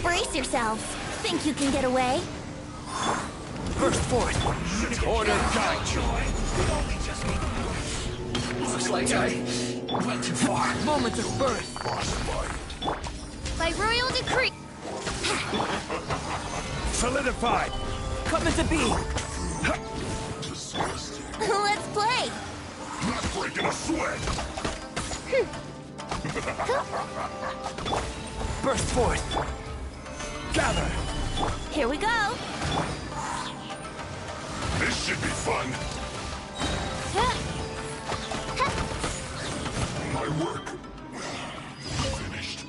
Brace yourselves. Think you can get away? Burst forth. Order guide you. Looks like I went too far. Moment of birth. By royal decree. Solidified. Come into being. Let's play. Not breaking a sweat. Burst forth. Gather. Here we go. This should be fun. My work finished.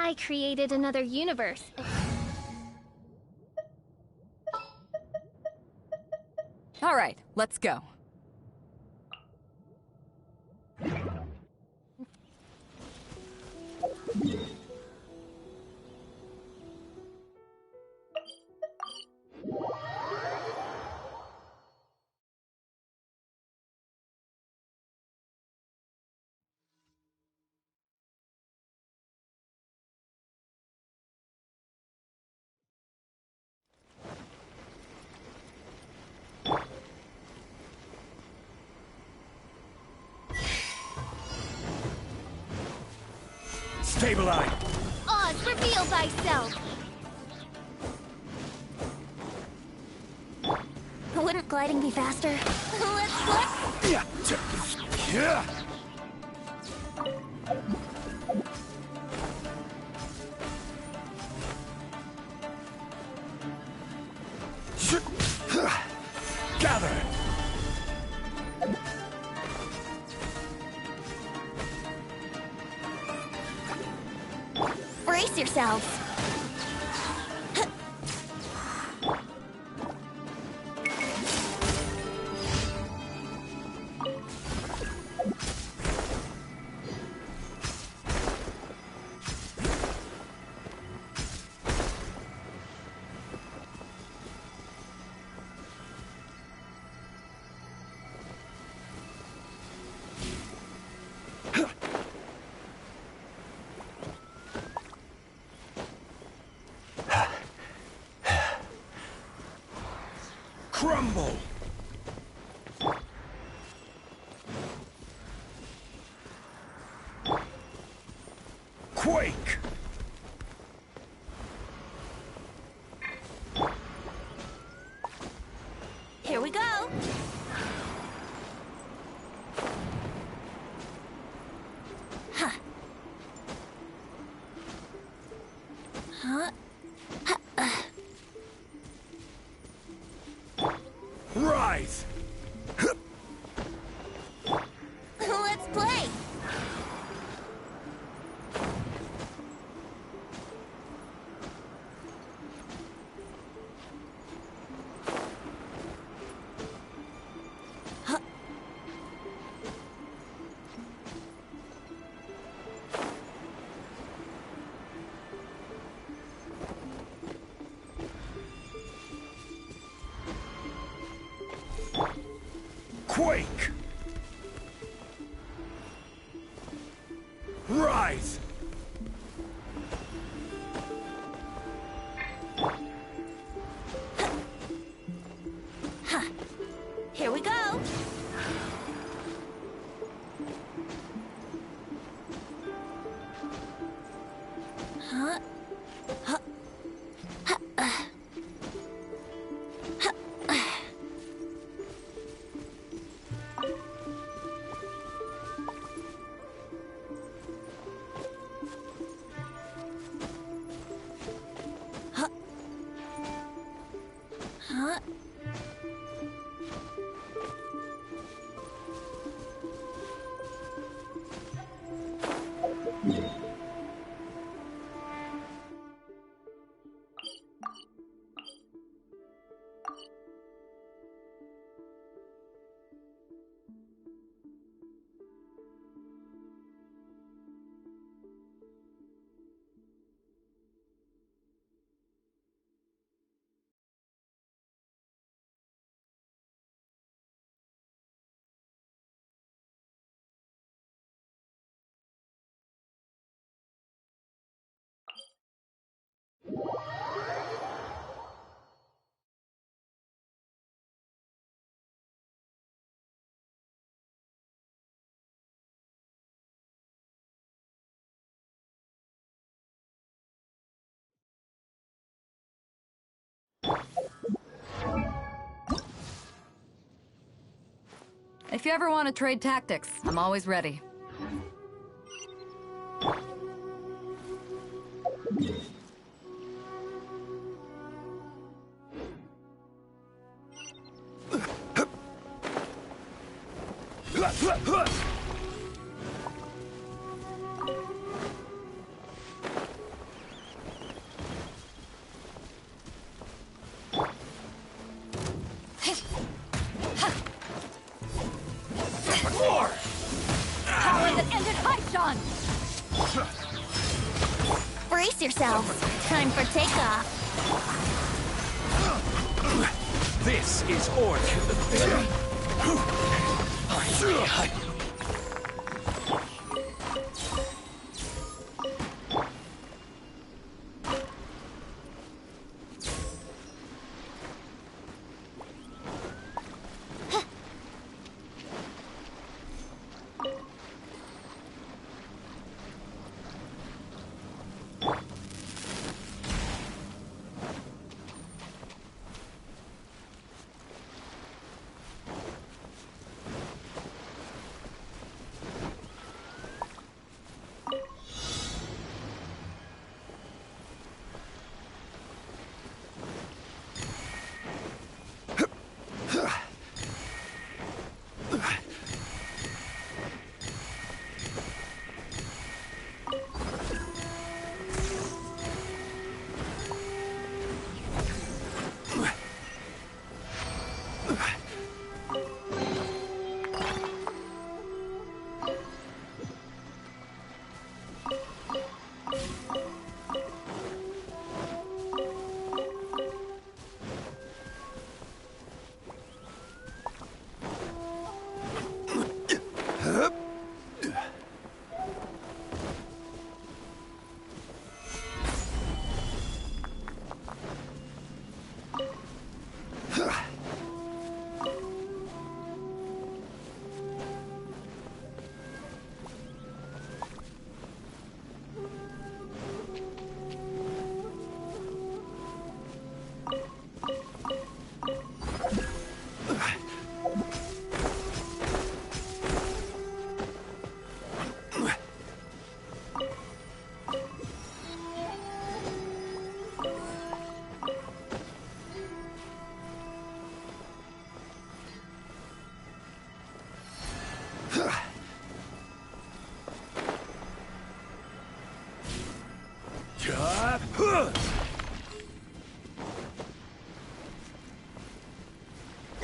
I created another universe. All right, let's go. Stabilize! Oz, reveal thyself! Wouldn't gliding be faster? Let's Yeah. Yeah. Gather! brace yourselves. Crumble! Quake! Here we go. Huh. Huh? Rise! Let's play. Huh. Quake! Rise! Huh. Here we go. Huh? Huh? Huh? If you ever want to trade tactics, I'm always ready. Power that ended Haishan! Brace yourselves. Time for takeoff. This is order.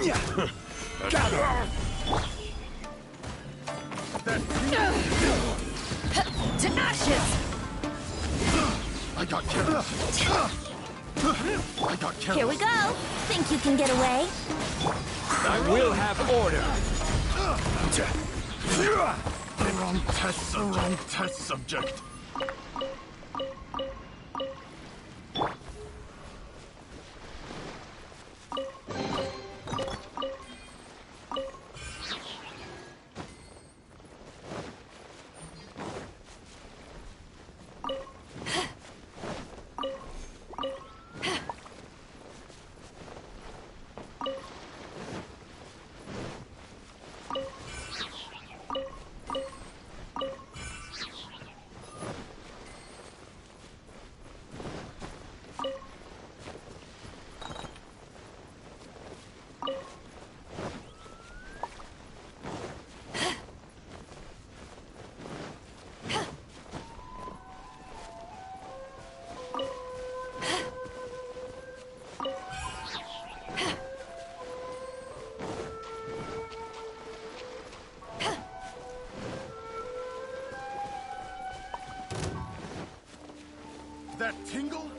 Gather! To ashes! I got killed. I got killed. Here we go. Think you can get away? I will have order! The wrong test subject. That tingle?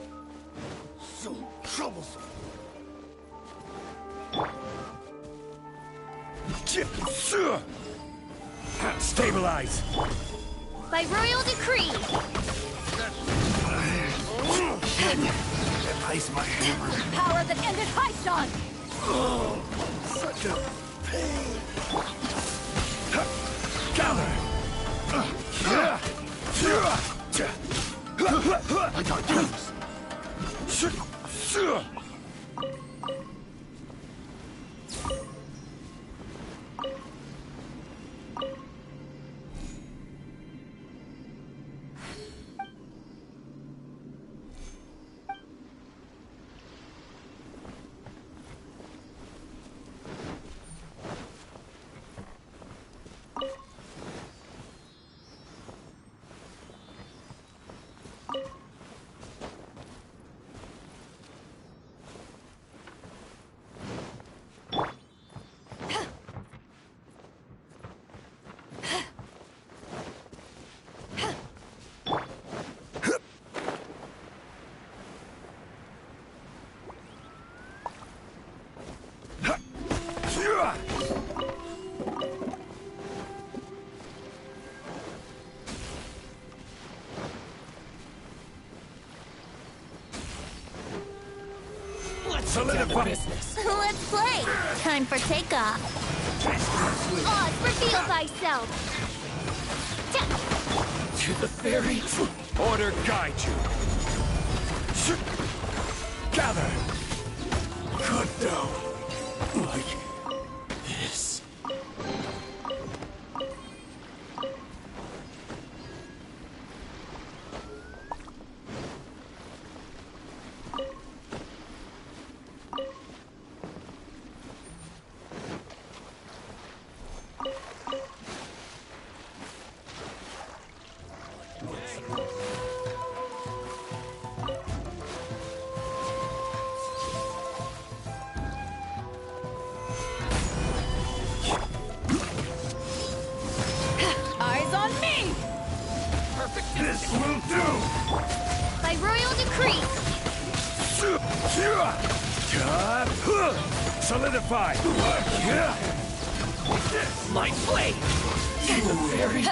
So troublesome. Stabilize! By royal decree. Place my hammer. Power that ended Hyson! Such a pain. Gather! I got killed. Solidify! Let's play. Time for takeoff. Oz, reveal thyself. To the ferry. Order guide you. Gather. Good though. Like this. Eyes on me! This will do! By royal decree. Solidify! My blade! To the very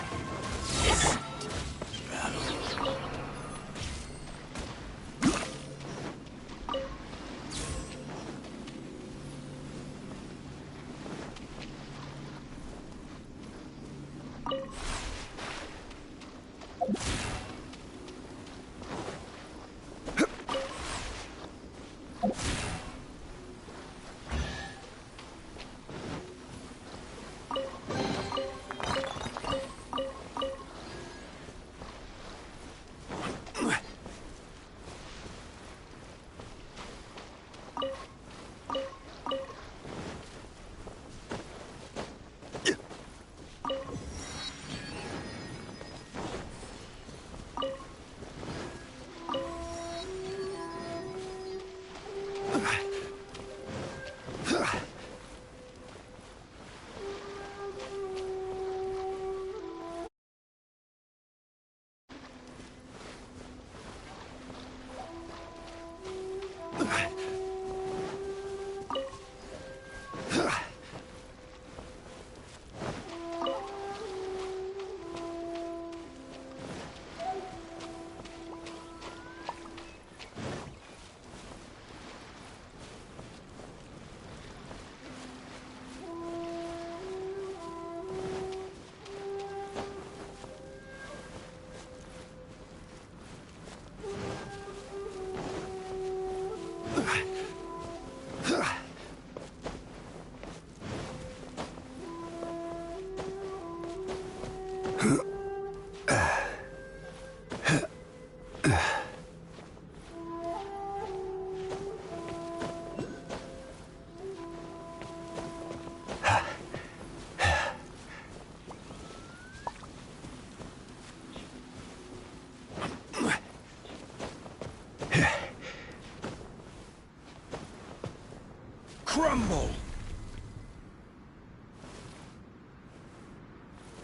Crumble!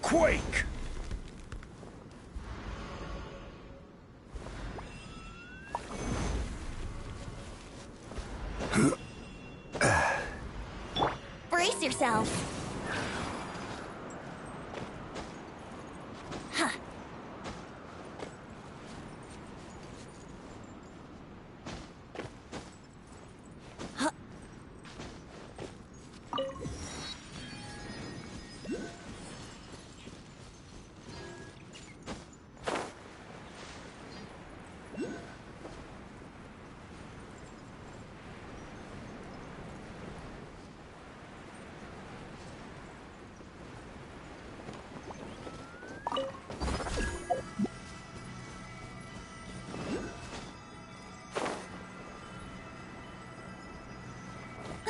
Quake! Brace yourself. Huh. Huh.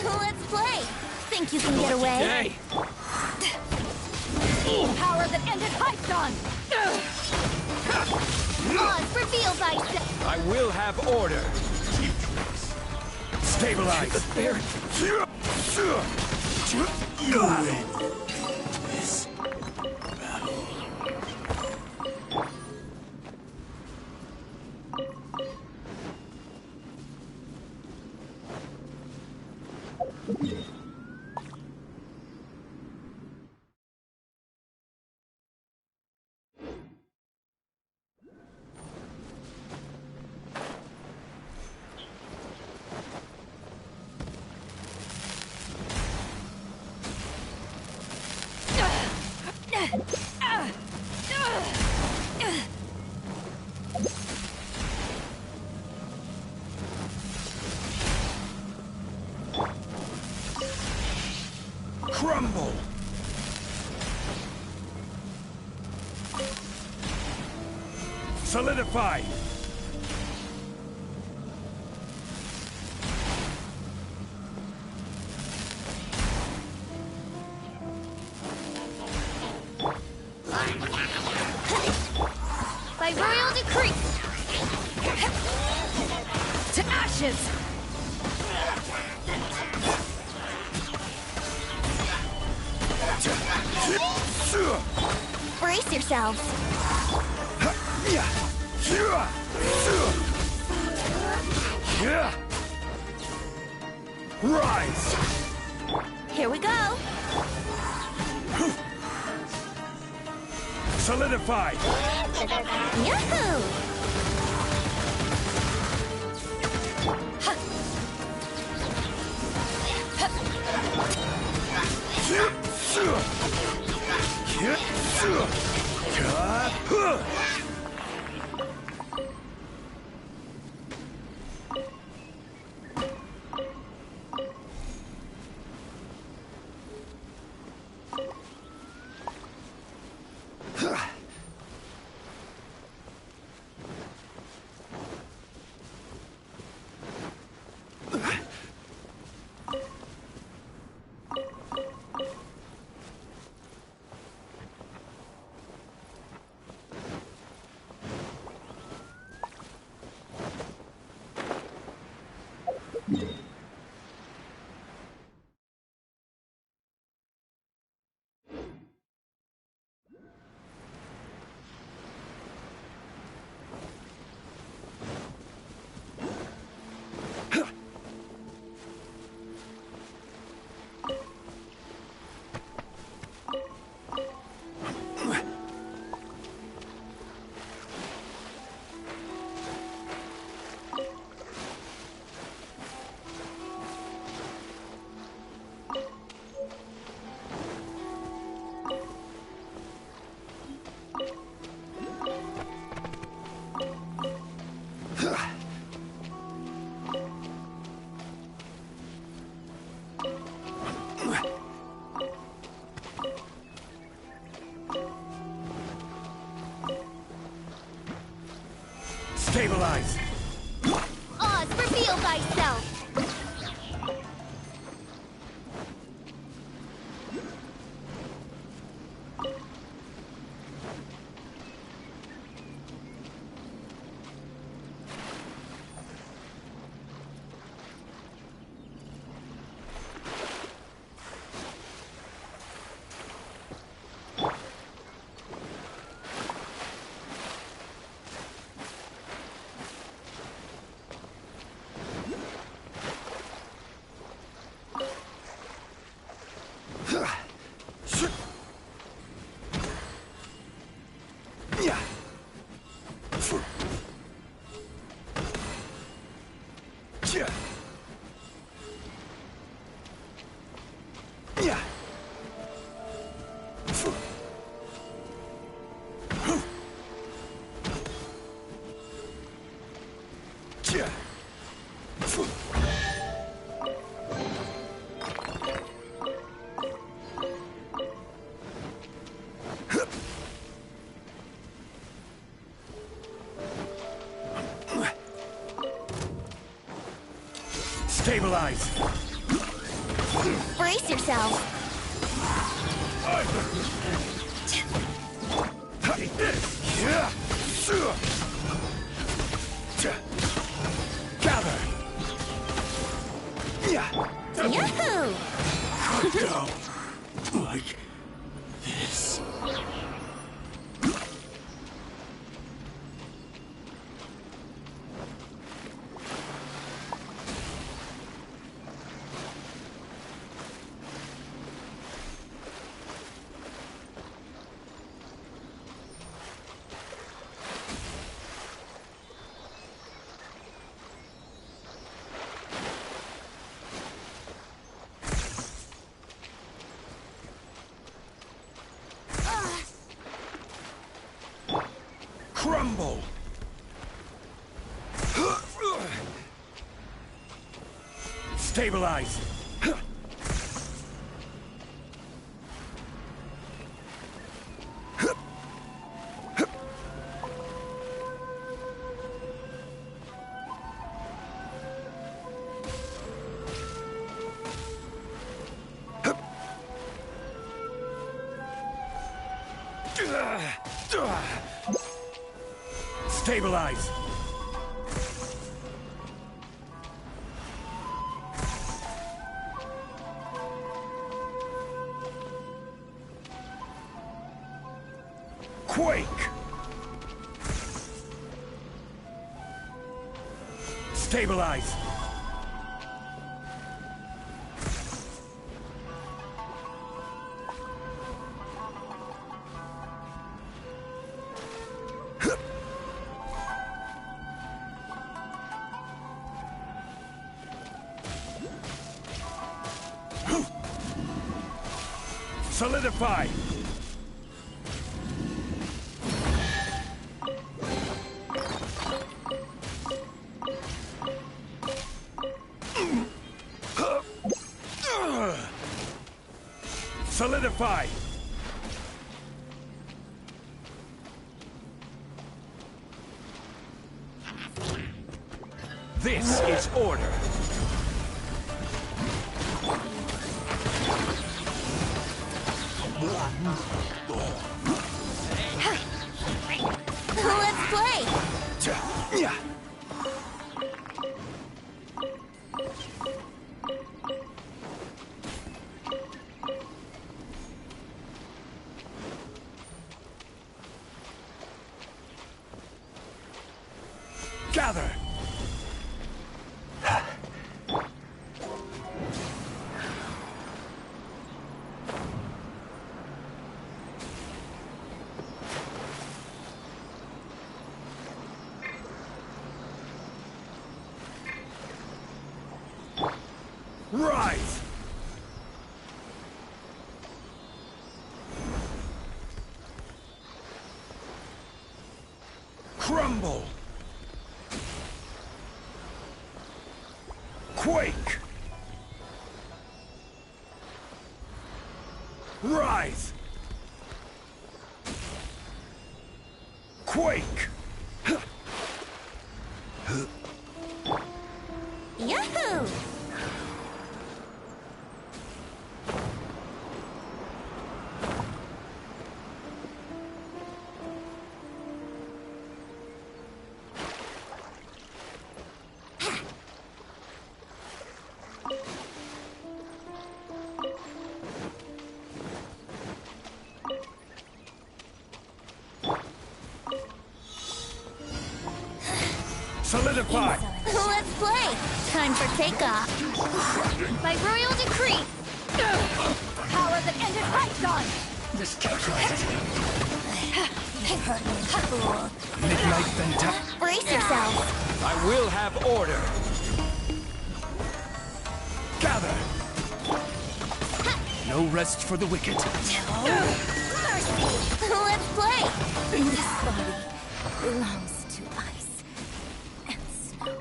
Let's play. Think you can get away? Hey! Power that ended Hypedon! Oz, reveal thyself. I will have order. Stabilize. The fairy. You win this battle. Crumble! Solidify! By royal decree. To ashes! Brace yourselves. Rise! Here we go. Solidify! Yahoo! Stabilize! Oz, reveal thyself. Stabilize. Brace yourself. Take this. Yeah. Gather. Yeah. Yahoo! Go. Like this. Crumble! Stabilize! Stabilize! Quake! Stabilize! Solidify! Solidify! This is order. Let's play! Yeah. Gather! Rise! Crumble! Quake! Rise! Quake! Yahoo! Solidify! Let's play! Time for takeoff. By royal decree! Power that ended right on! Miscalculated. Fool. Midnight Venta. Brace yourself. I will have order. Gather! No rest for the wicked. Mercy! Let's play! This body belongs to ice and snow.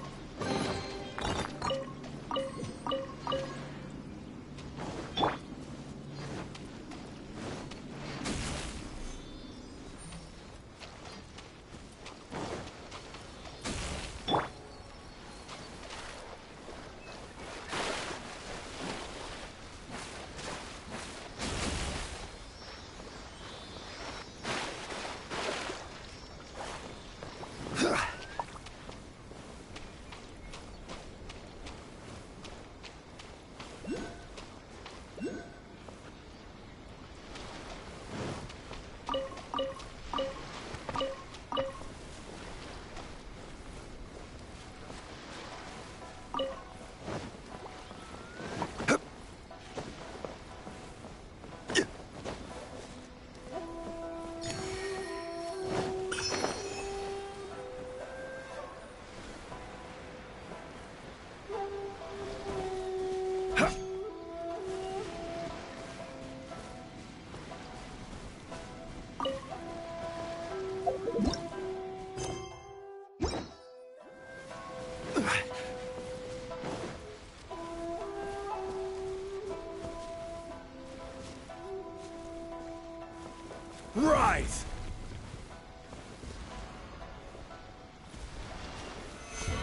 Rise!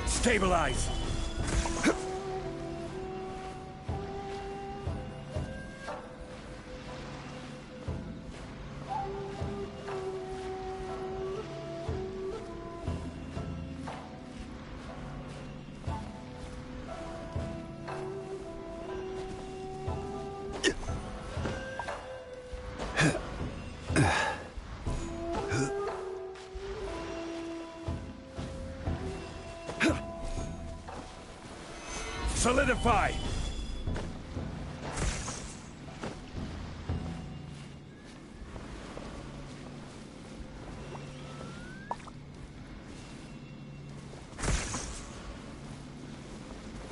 Stabilize! Solidify!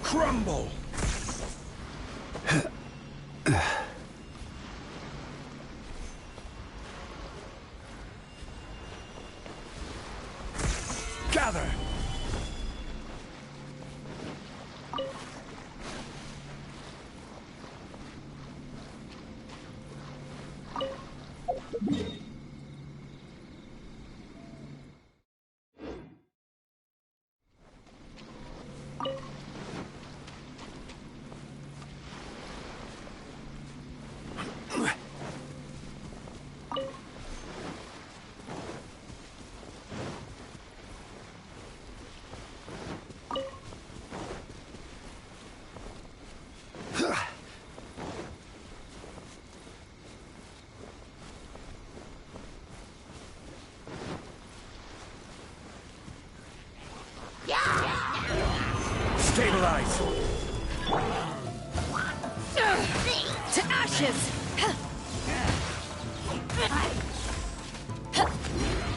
Crumble! Gather! Stabilize! To ashes!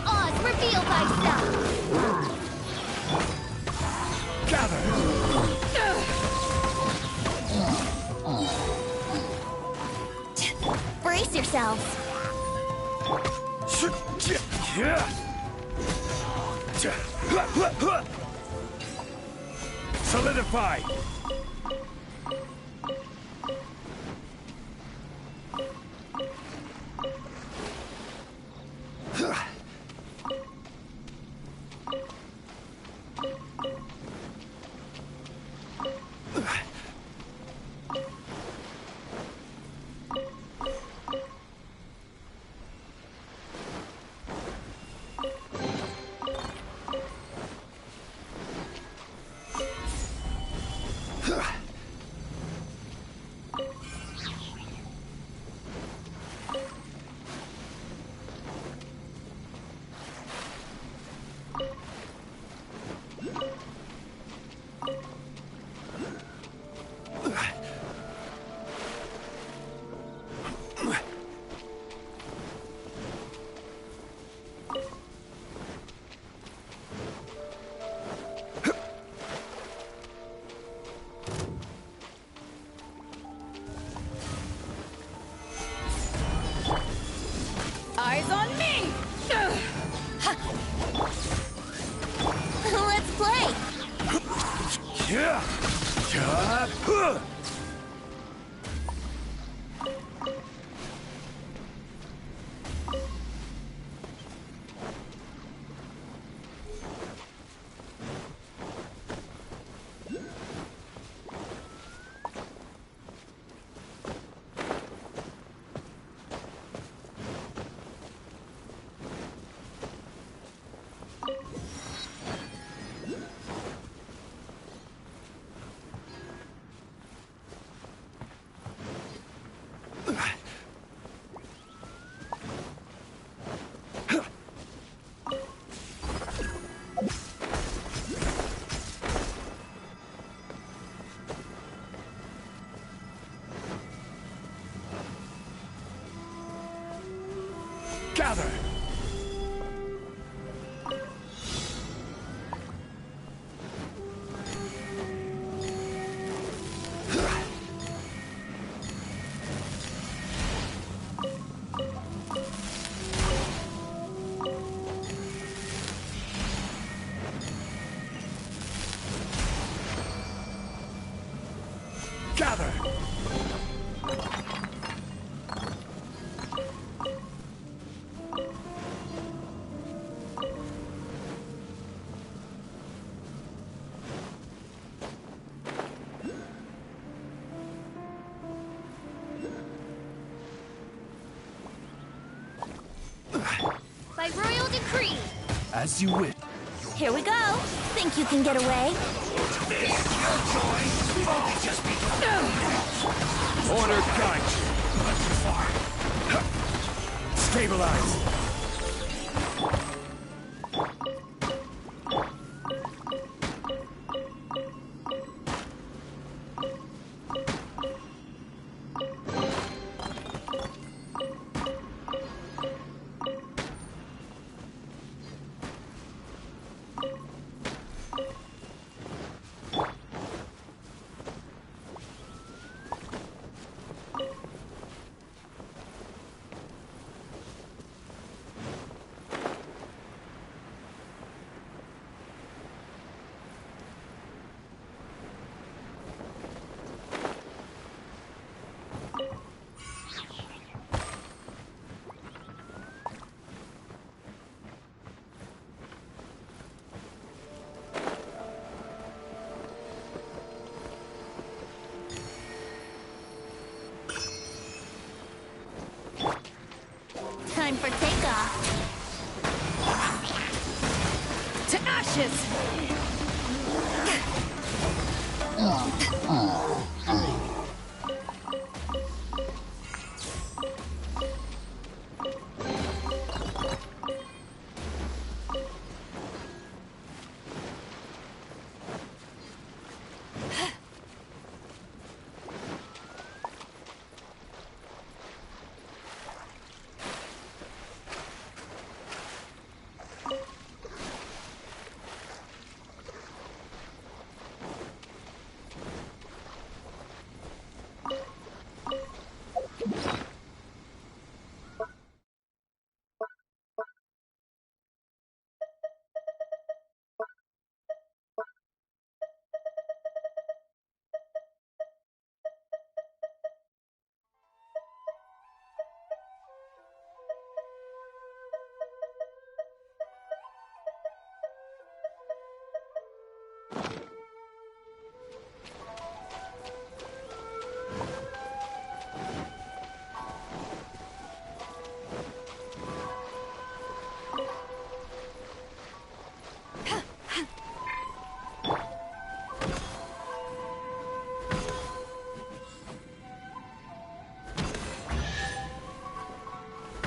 Oz, reveal thyself! Gather! Brace yourselves! Solidify! Eyes on me! Let's play! Gather! Gather! As you wish. Here we go. Think you can get away? Order guide you. Stabilize. Time for takeoff. To ashes!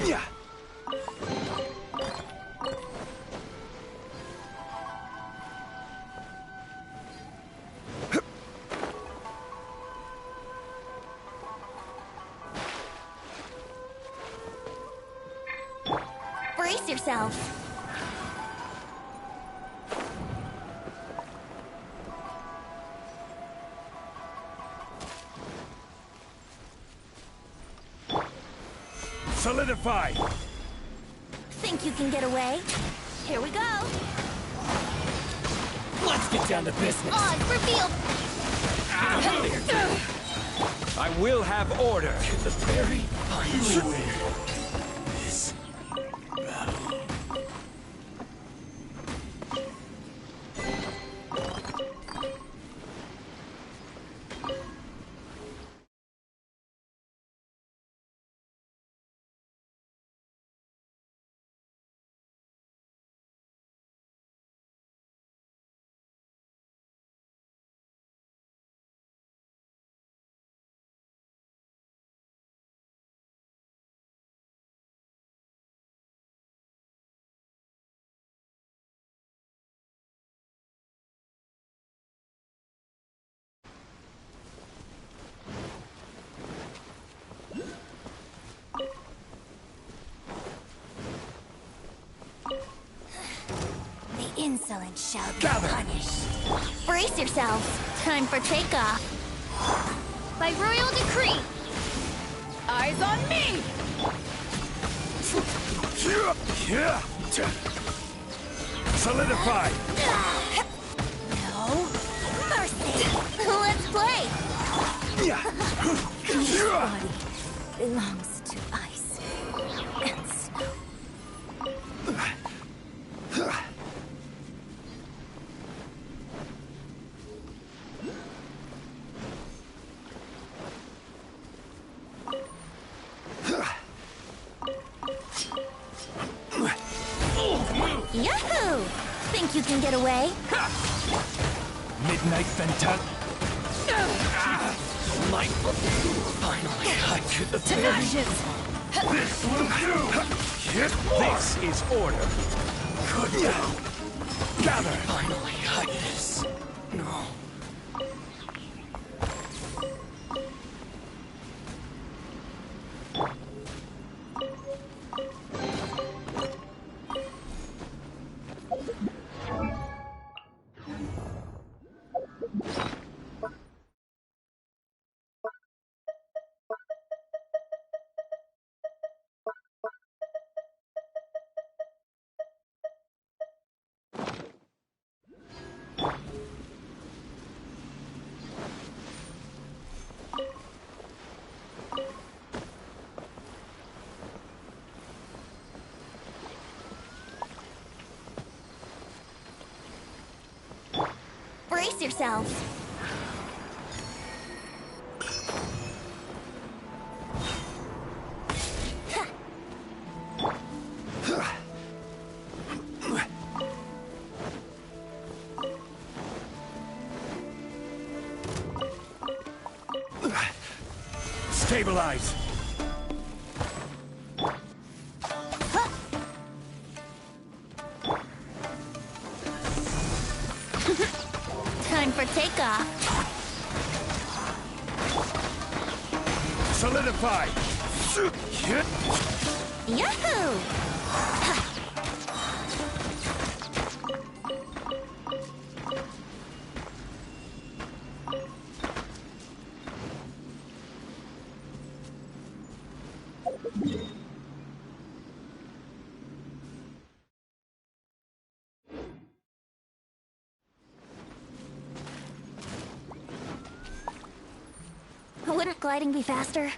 Yeah. Brace yourselves. Solidify. Think you can get away? Here we go. Let's get down to business. Odds revealed. I will have order. The very you win this battle. The insolent shall be Gather. punished. Brace yourselves. Time for takeoff. By royal decree. Eyes on me! Solidify. No mercy. Let's play. Yeah. Body belongs to ice and snow. Yahoo! Think you can get away? Midnight Fantastic. Might finally hide to the Tenacious! This will do! This is order. Good now. Gather. Finally hide this. No. Brace yourselves. Stabilize. Time for takeoff. Solidify. Yahoo! Wouldn't gliding be faster?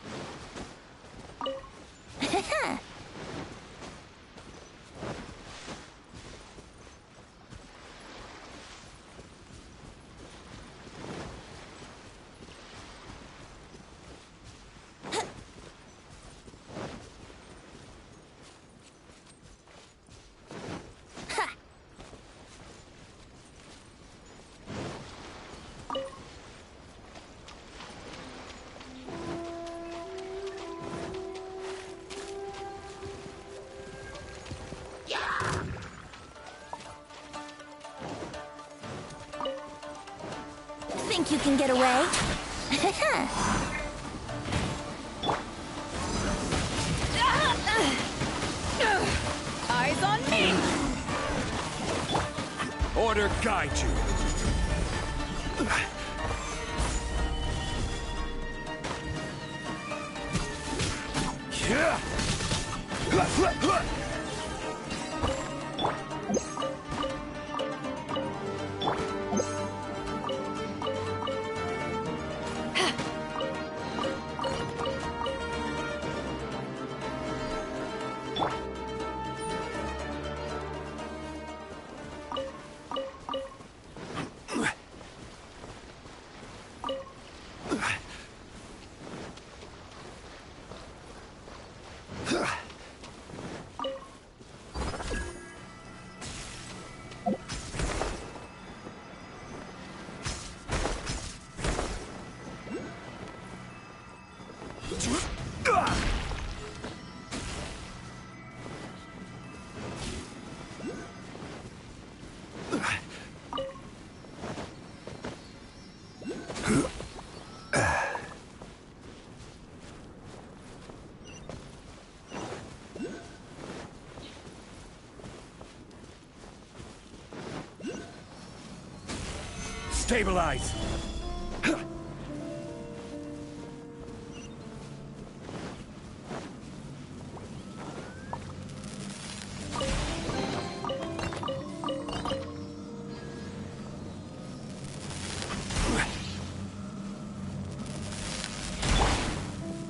Think you can get away? Eyes on me! Order guide you. Stabilize.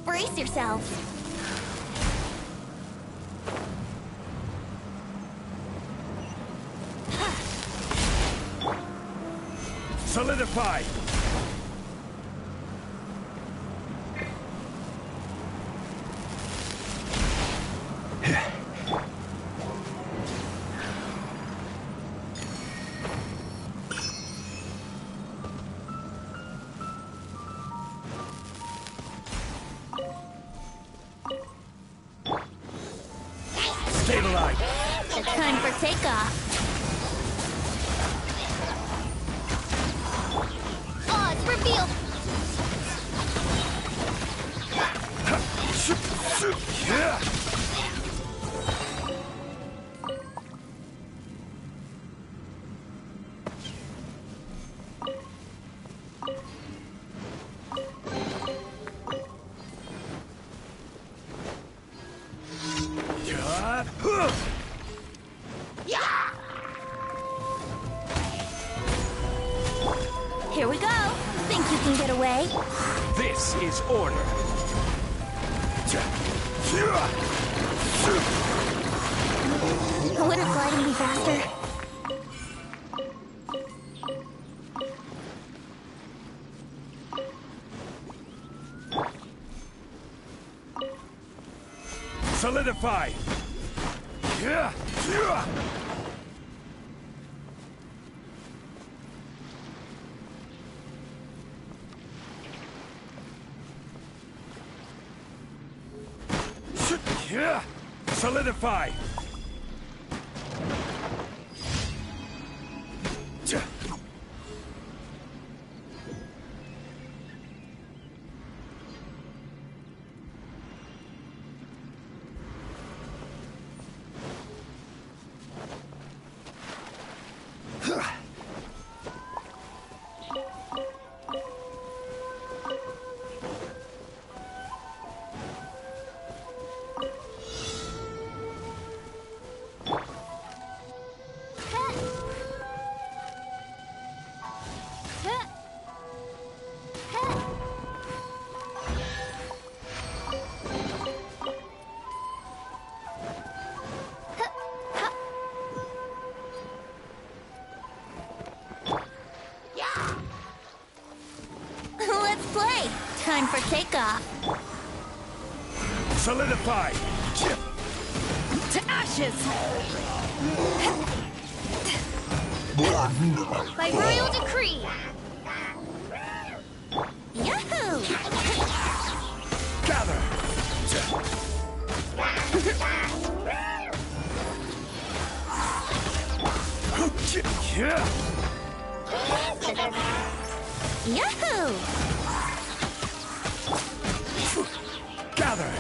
Brace yourselves. Solidify. Time for takeoff. Odds revealed. Here we go. Think you can get away? This is order. Wouldn't gliding be faster? Solidify! Solidify! Let's play. Time for takeoff. Solidify! To ashes! By royal decree. Yahoo! Gather! Yahoo! Gather!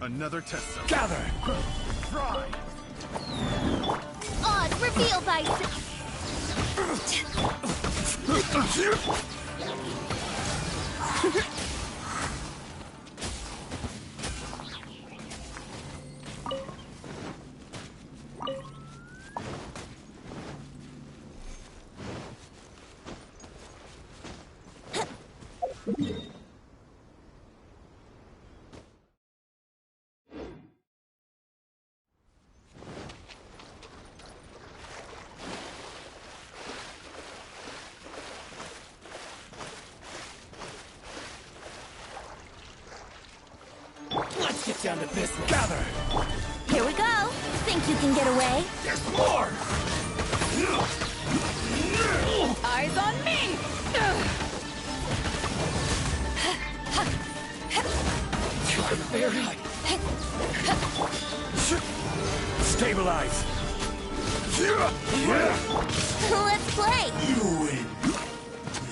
Another test zone. Gather! Try! Odds revealed by... Let's get down to business. Gather! Here we go. Think you can get away? There's more! Eyes on me! You're very high. Stabilize! Let's play. You win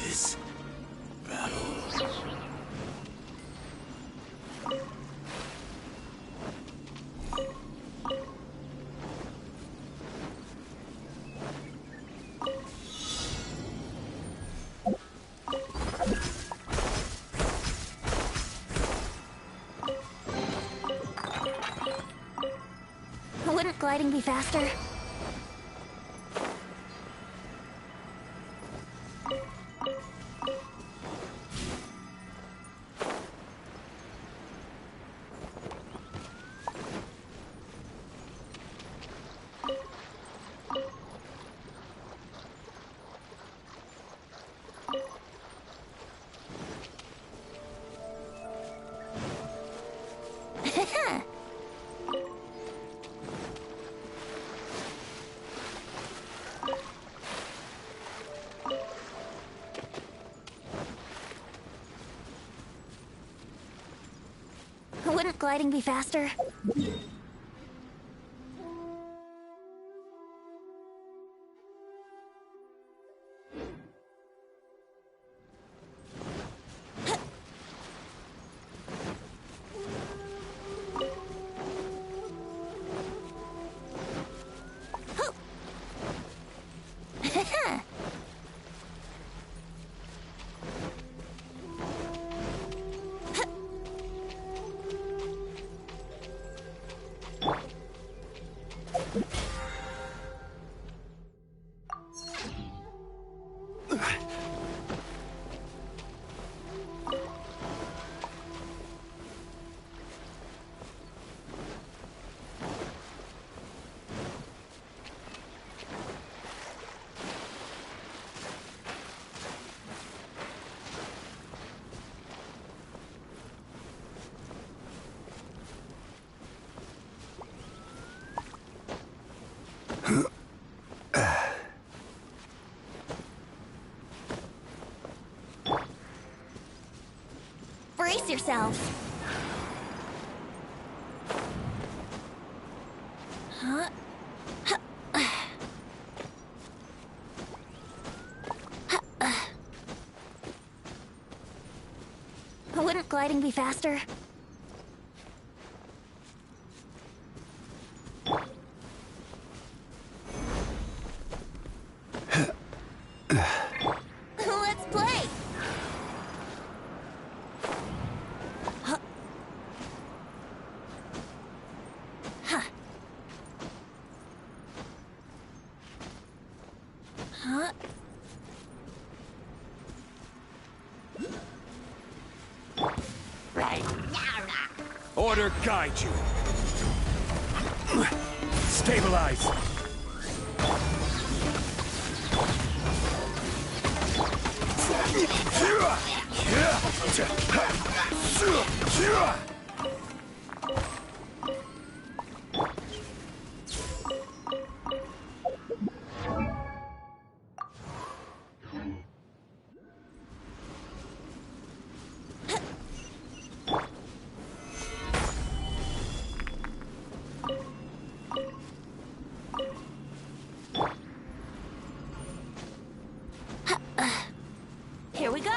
this battle. Wouldn't gliding be faster? Wouldn't gliding be faster? Brace yourself. Huh? Wouldn't gliding be faster? Let's play! Huh. Huh. Huh? Order guide you. Stabilize. Here we go.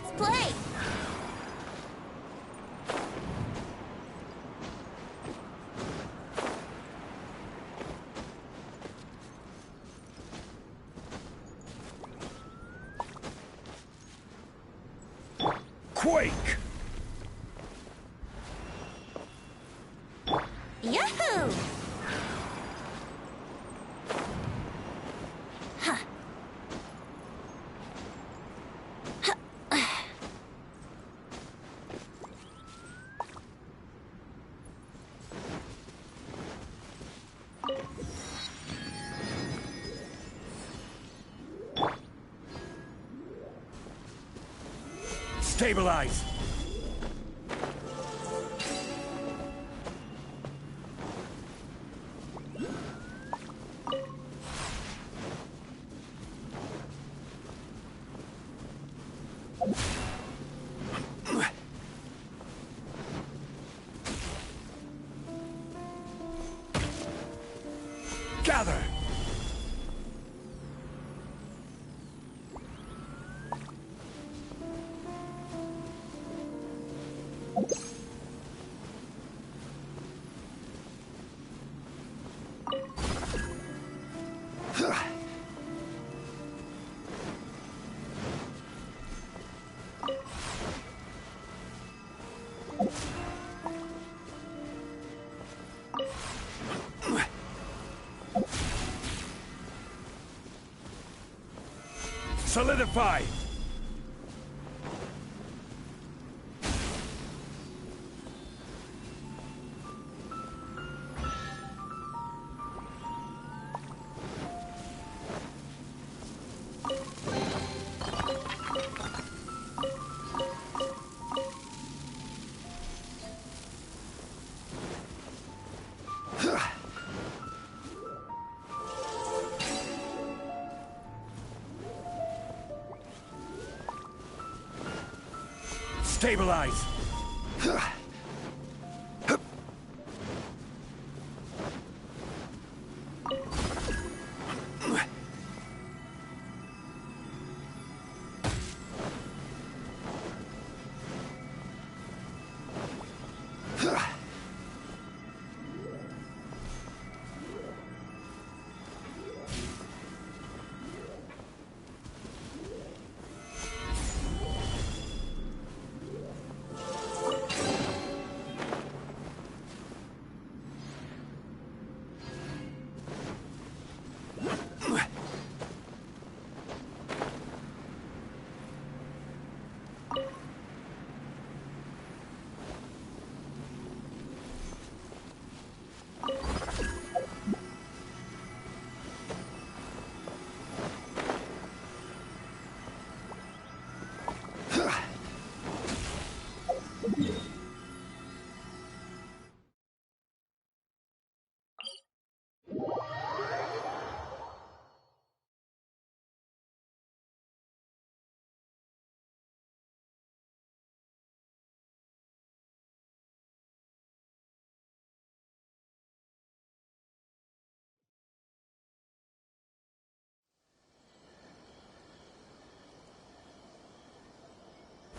Let's play! Quake! Yahoo! Huh. Stabilize! Gather! Solidify! Stabilize!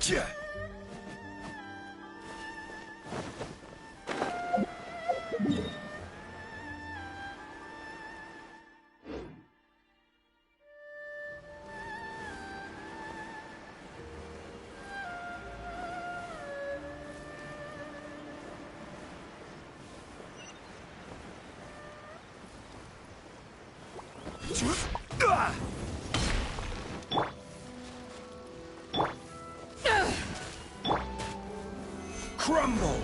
Yeah. Crumble!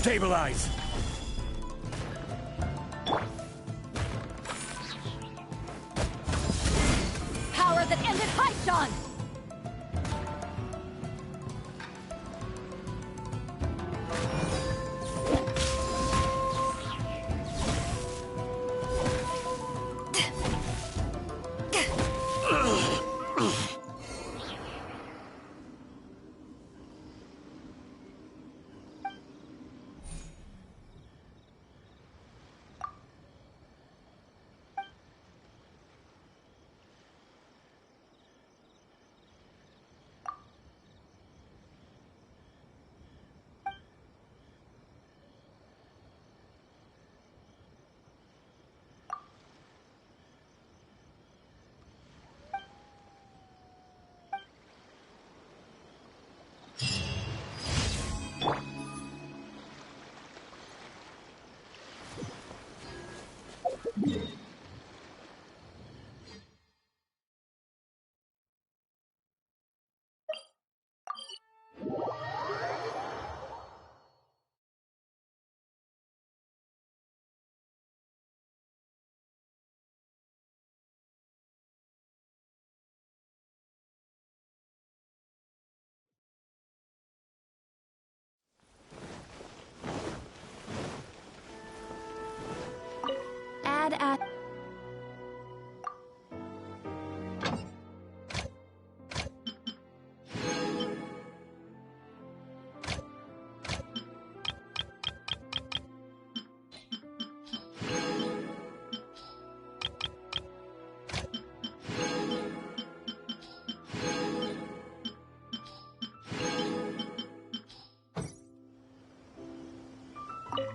Stabilize! Power that ended Haishan! Add at...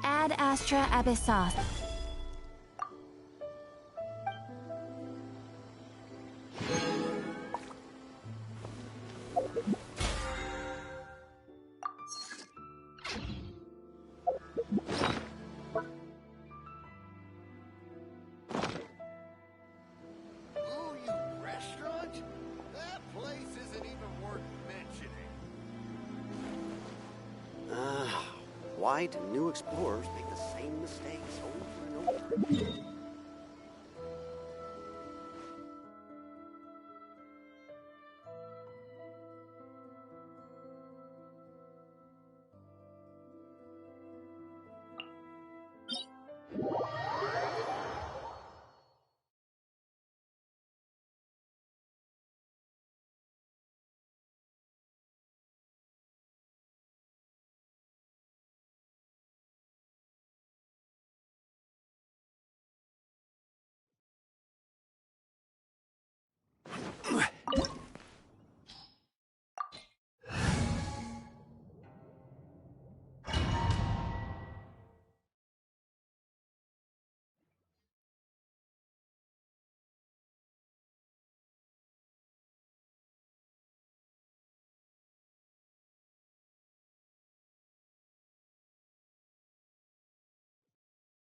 Ad Astra Abyssos. Ooh, you restaurant? That place isn't even worth mentioning. Why do new explorers make the same mistakes over and over?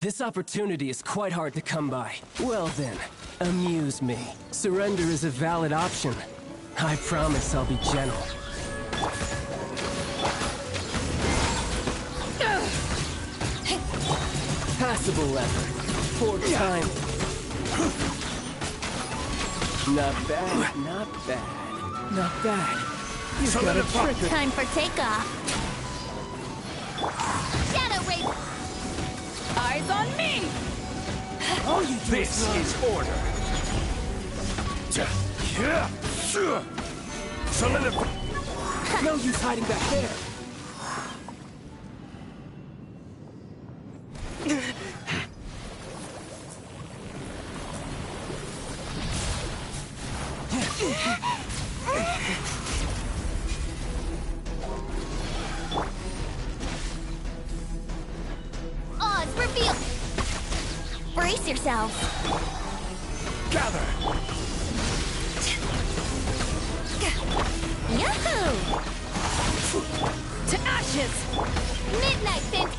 This opportunity is quite hard to come by. Well then, amuse me. Surrender is a valid option. I promise I'll be gentle. Passable effort. For time. Not bad, not bad. Not bad. You've got a trick. Time for takeoff. Shadow Rape! Eyes on me! All you do This is order! Solidify! No use hiding back there. Odds reveal! Brace yourself! Gather! Yahoo! To ashes! Midnight Fence!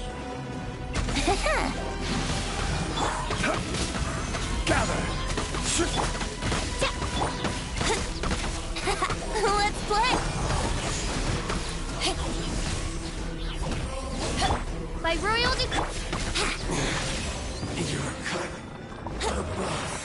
Gather! Let's play! By royal decree. You're cut for both.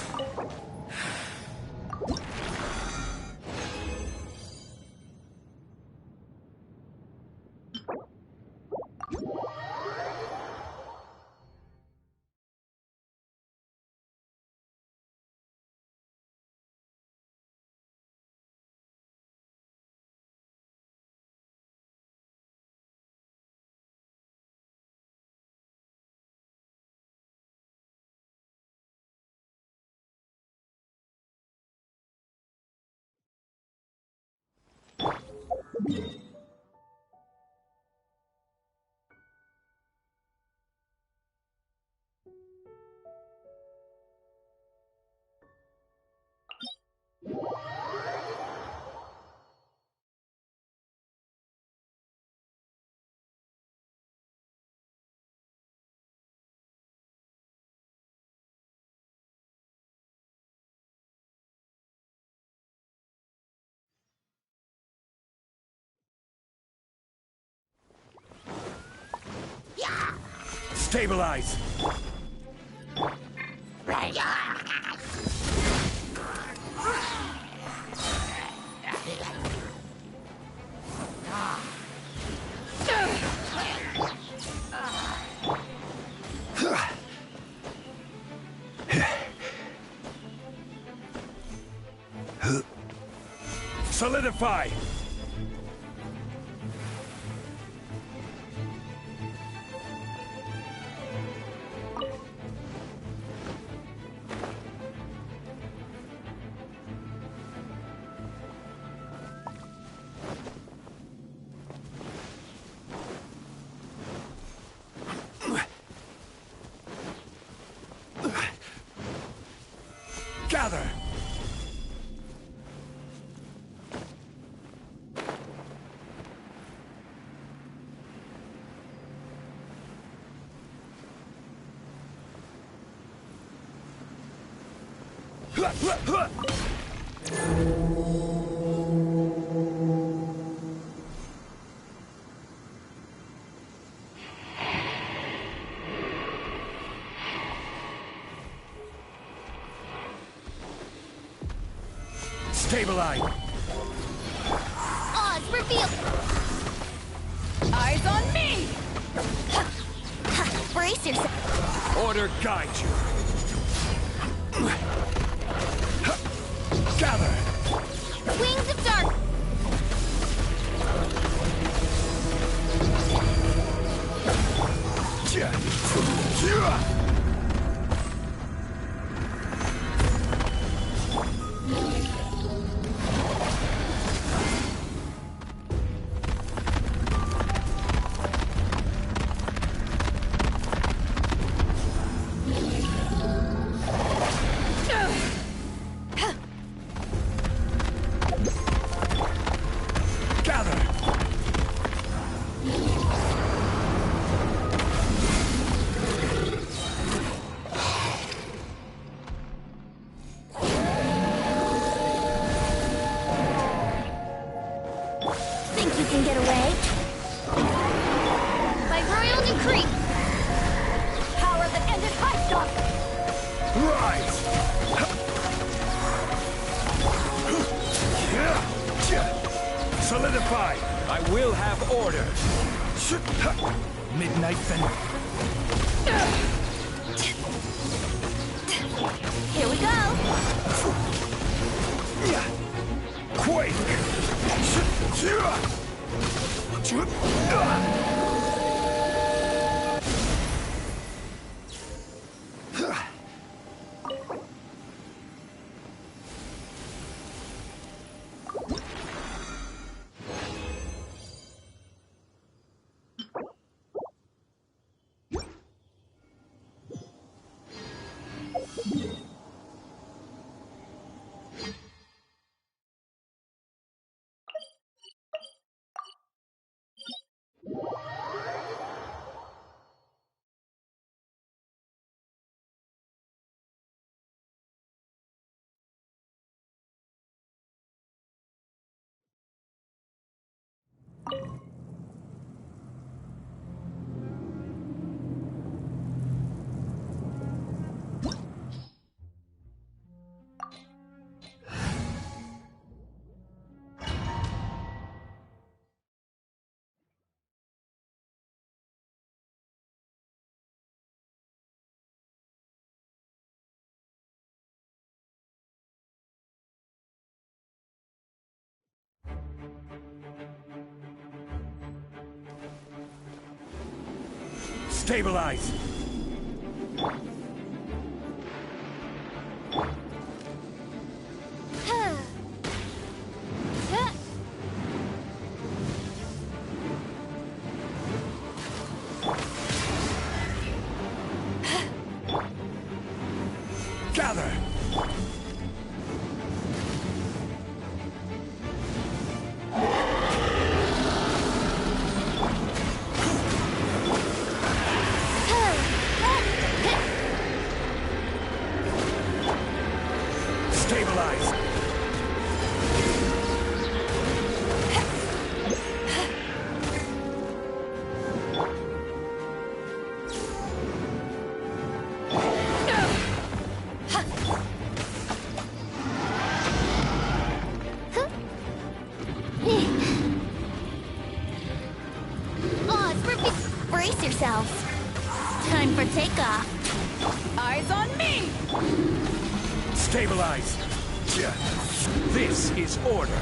Stabilize! Solidify! Gather! Stabilize! Oz, reveal. Eyes on me! Brace yourself. Order guide you! Gather! Wings of dark. Gather! Think you can get away? By royal decree. Power that ended high stop. Rise! Solidify! I will have order! Midnight Thunder. Here we go. Quake! Stabilize! Gather! Stabilize! Brace yourselves. Time for takeoff. Eyes on me! Stabilize! This is order!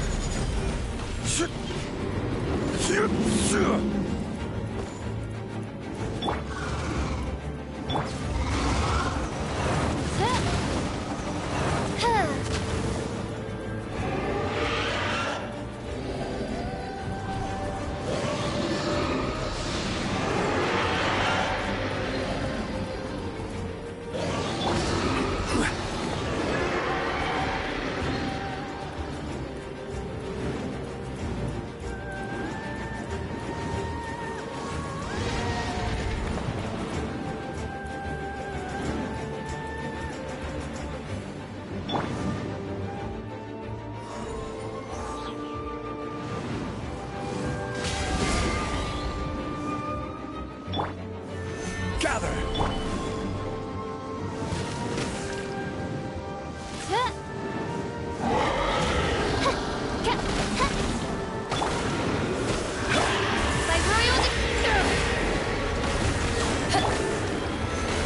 Gather!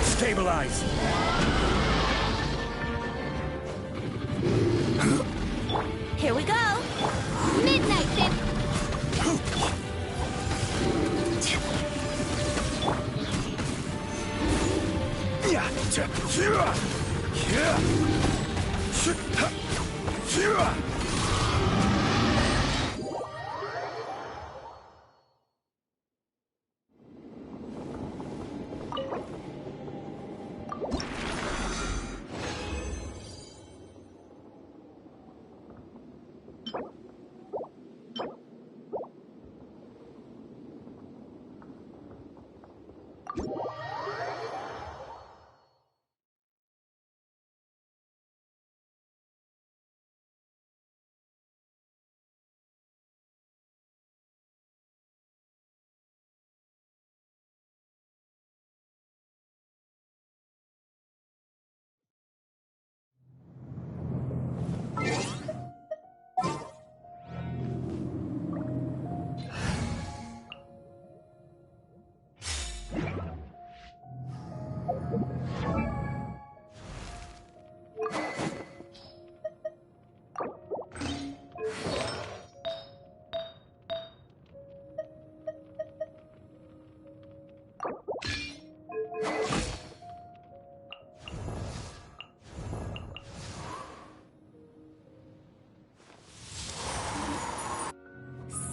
Stabilize! Here we go. Midnight dip.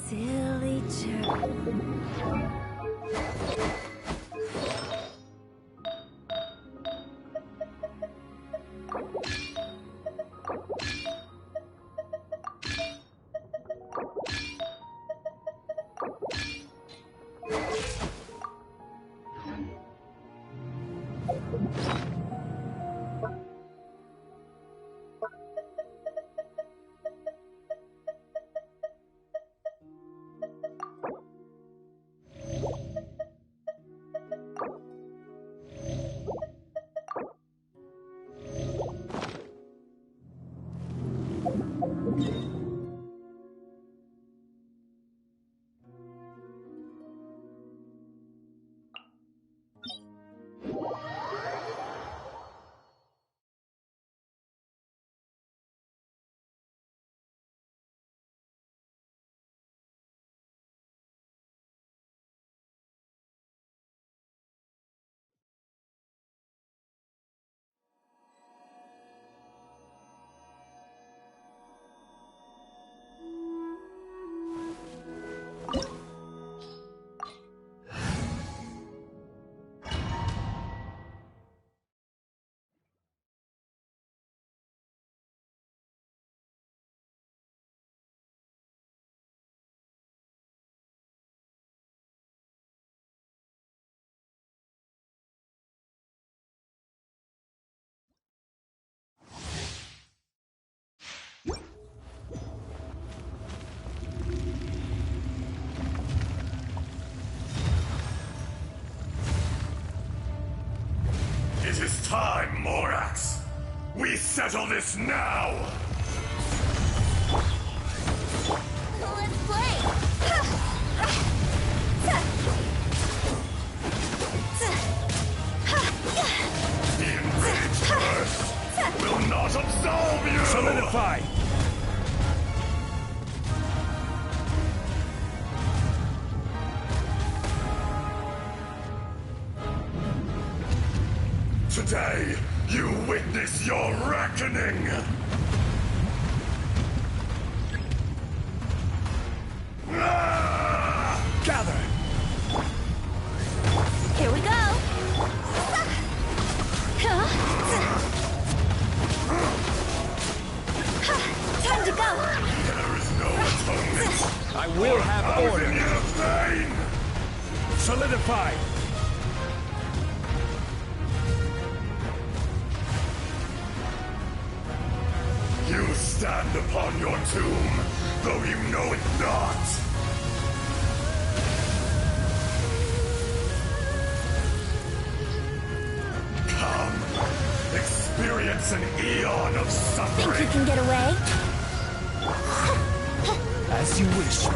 Silly jerk. time, Morax! We settle this now! Let's play! The enraged curse will not absolve you! Solidify! Today, you witness your reckoning! Gather! Here we go! Time to go! There is no atonement! I will have order! Your pain! Solidify! You stand upon your tomb, though you know it not! Come, experience an eon of Think you suffering! can get away? As you wish.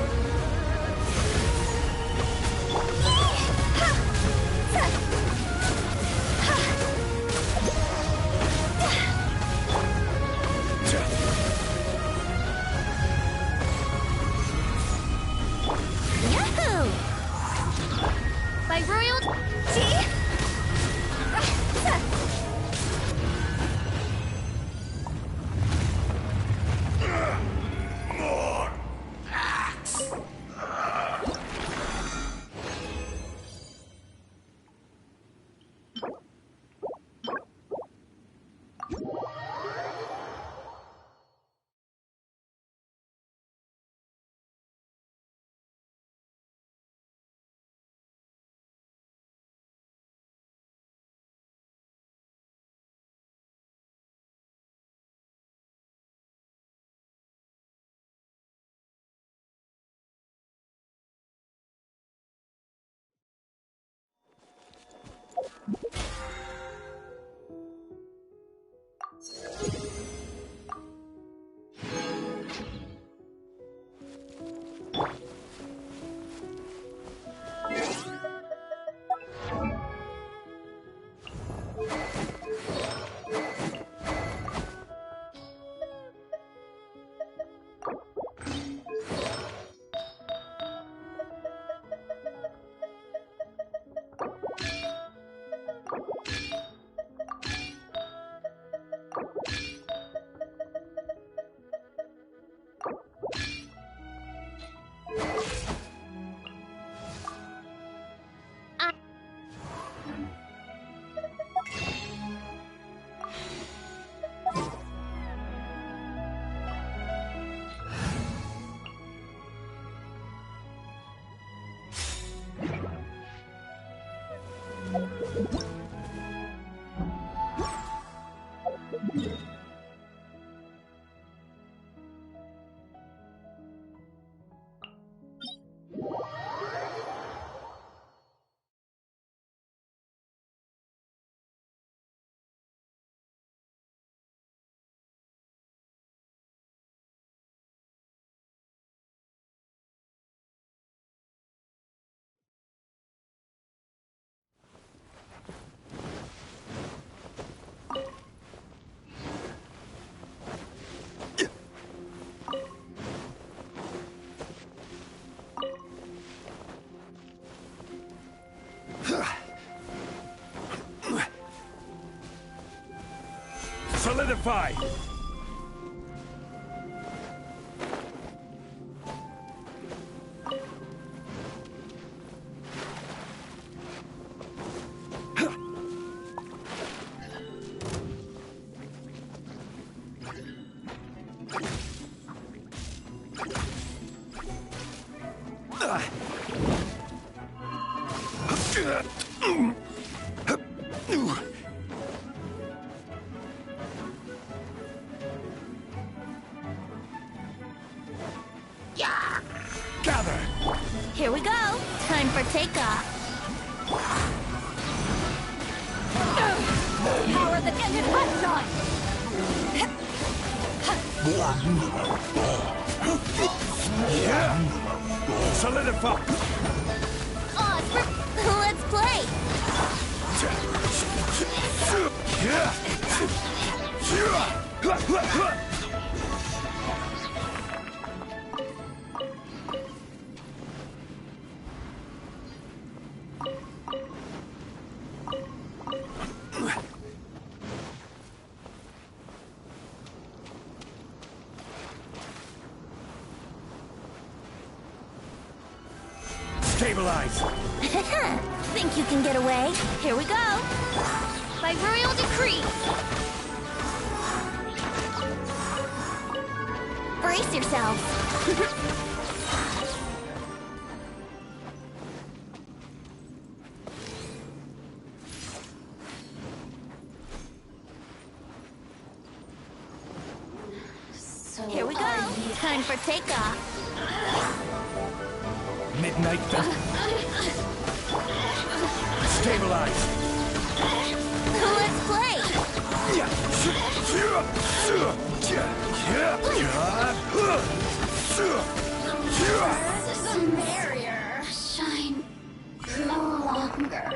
Yahoo! By royal... See? More! Solidify! Gather! Here we go! Time for takeoff! Extended hot shot! Solidify! Oz, let's play! Stabilize! Think you can get away? Here we go! By royal decree! Brace yourselves! Here we go! Time for takeoff! Midnight Dust. Stabilize! Let's play! This is a barrier. Shine no longer.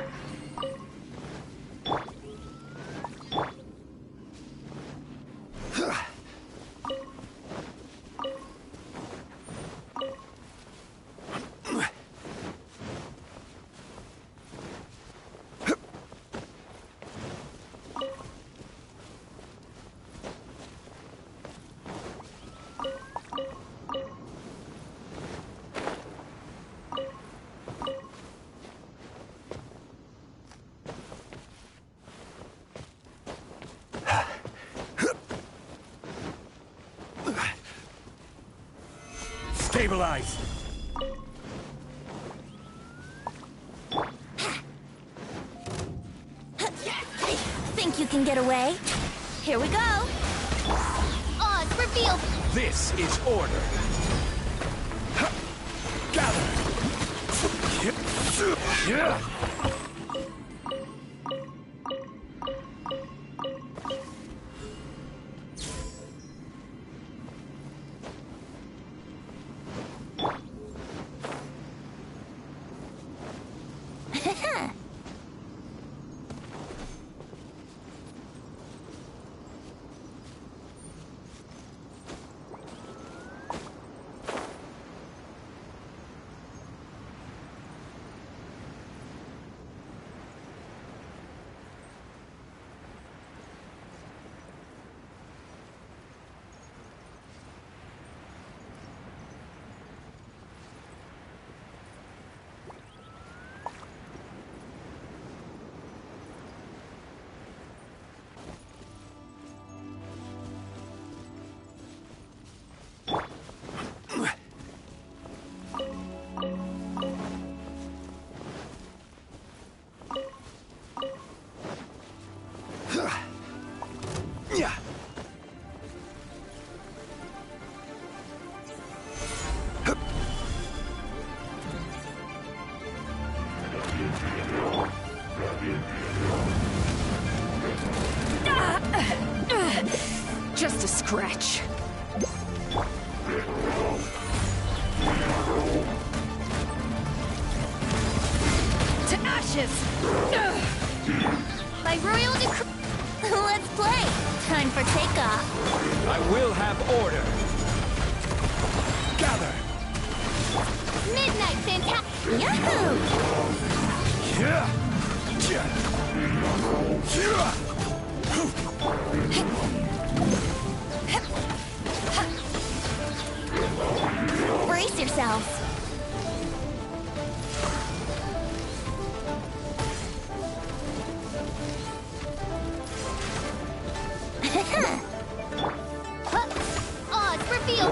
Stabilize! Think you can get away? Here we go! Oz, reveal! This is order! Gather! Just a scratch. To ashes! By royal decree... Let's play! Time for takeoff! I will have order! Gather! Midnight fantastic! Yahoo! Brace yourselves! Oz, reveal!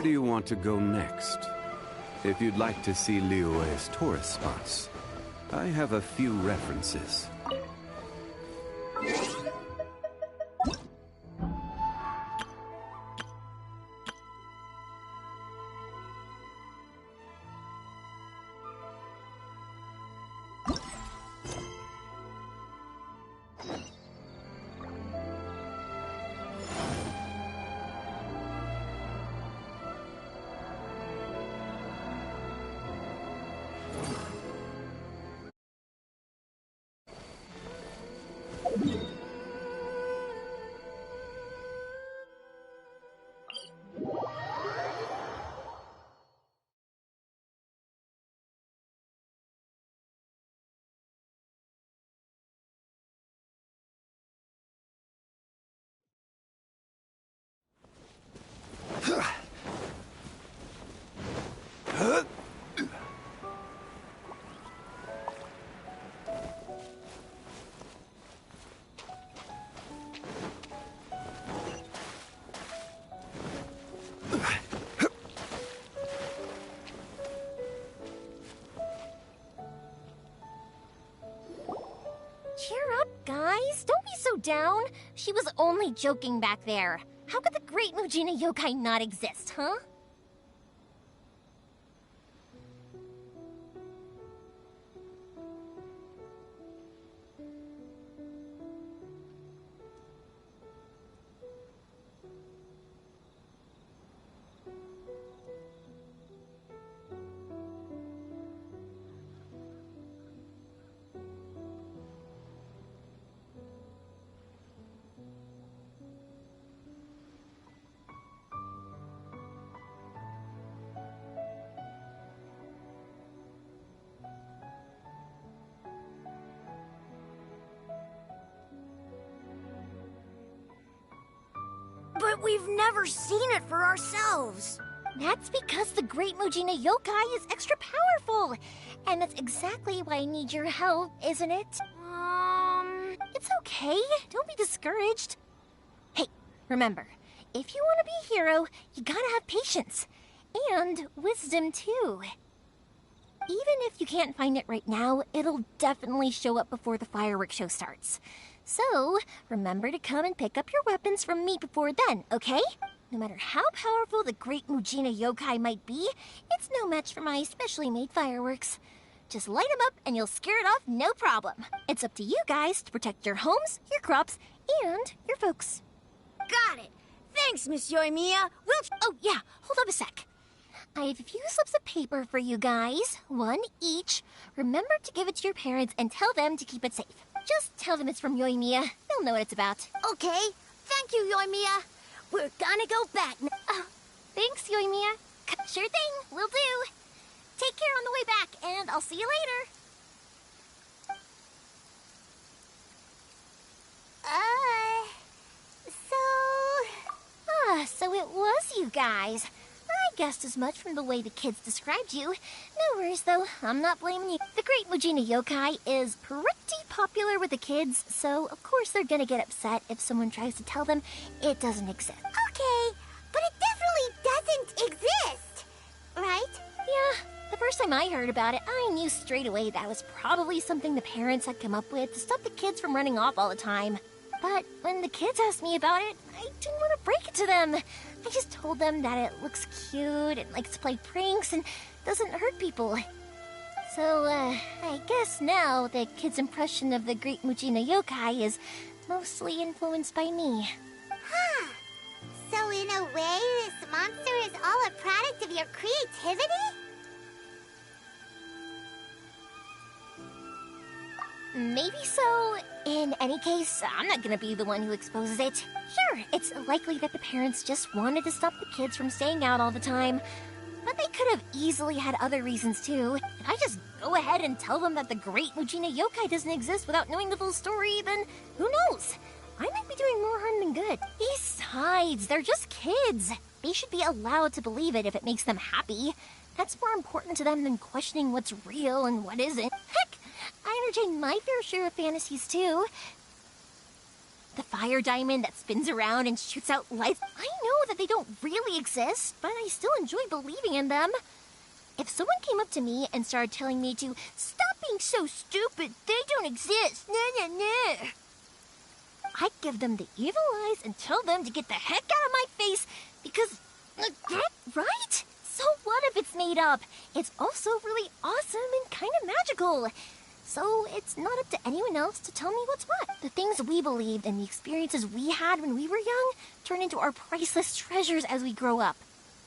Where do you want to go next? If you'd like to see Liyue's tourist spots, I have a few references. Cheer up, guys. Don't be so down. She was only joking back there. How could the great Mujina yokai not exist, huh? But we've never seen it for ourselves. That's because the Great Mujina Yokai is extra powerful. And that's exactly why I need your help, isn't it? It's okay. Don't be discouraged. Hey, remember, if you want to be a hero, you gotta have patience. And wisdom, too. Even if you can't find it right now, it'll definitely show up before the fireworks show starts. So, remember to come and pick up your weapons from me before then, okay? No matter how powerful the Great Mujina Yokai might be, it's no match for my specially made fireworks. Just light them up and you'll scare it off no problem. It's up to you guys to protect your homes, your crops, and your folks. Got it. Thanks, Miss Yoimiya. Oh, yeah, hold up a sec. I have a few slips of paper for you guys, one each. Remember to give it to your parents and tell them to keep it safe. Just tell them it's from Yoimiya. They'll know what it's about. Okay. Thank you, Yoimiya. We're gonna go back now. Oh, thanks, Yoimiya. Sure thing, will do. Take care on the way back, and I'll see you later. So it was you guys. I guessed as much from the way the kids described you. No worries, though. I'm not blaming you. The Great Mujina Yokai is pretty popular with the kids, so of course they're gonna get upset if someone tries to tell them it doesn't exist. Okay, but it definitely doesn't exist, right? Yeah, the first time I heard about it, I knew straight away that was probably something the parents had come up with to stop the kids from running off all the time. But when the kids asked me about it, I didn't want to break it to them. I just told them that it looks cute and likes to play pranks and doesn't hurt people. So, I guess now the kids' impression of the Great Mujina Yokai is mostly influenced by me. Huh. So in a way, this monster is all a product of your creativity? Maybe so. In any case, I'm not gonna be the one who exposes it. Sure, it's likely that the parents just wanted to stop the kids from staying out all the time. But they could have easily had other reasons too. If I just go ahead and tell them that the Great Mujina Yokai doesn't exist without knowing the full story, then who knows? I might be doing more harm than good. Besides, they're just kids. They should be allowed to believe it if it makes them happy. That's more important to them than questioning what's real and what isn't. Heck, I entertain my fair share of fantasies too. The fire diamond that spins around and shoots out lights. I know that they don't really exist, but I still enjoy believing in them. If someone came up to me and started telling me to stop being so stupid, they don't exist, I'd give them the evil eyes and tell them to get the heck out of my face because, right? So what if it's made up? It's also really awesome and kind of magical. So it's not up to anyone else to tell me what's what. The things we believed and the experiences we had when we were young turn into our priceless treasures as we grow up.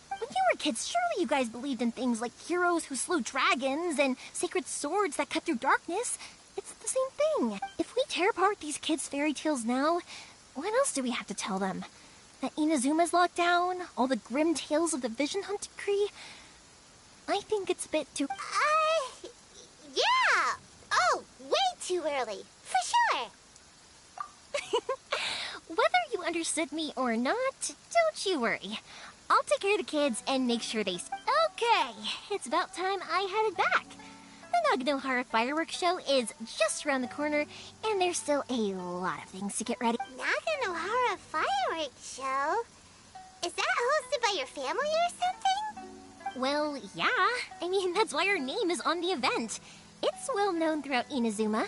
When you were kids, surely you guys believed in things like heroes who slew dragons and sacred swords that cut through darkness. It's the same thing. If we tear apart these kids' fairy tales now, what else do we have to tell them? That Inazuma's locked down? All the grim tales of the Vision Hunt Decree? I think it's a bit too... Yeah! Oh, way too early. For sure. Whether you understood me or not, don't you worry. I'll take care of the kids and make sure they... Okay, it's about time I headed back. The Naganohara fireworks show is just around the corner, and there's still a lot of things to get ready. Naganohara fireworks show? Is that hosted by your family or something? Well, yeah. I mean, that's why our name is on the event. It's well known throughout Inazuma.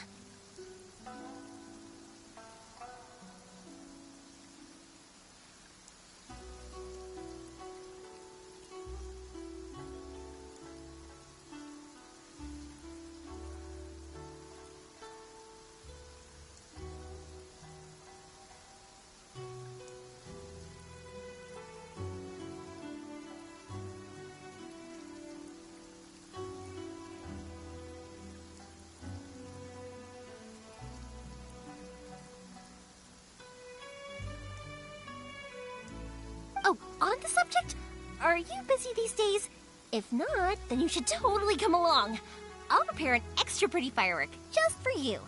Oh, on the subject, are you busy these days? If not, then you should totally come along. I'll prepare an extra pretty firework just for you.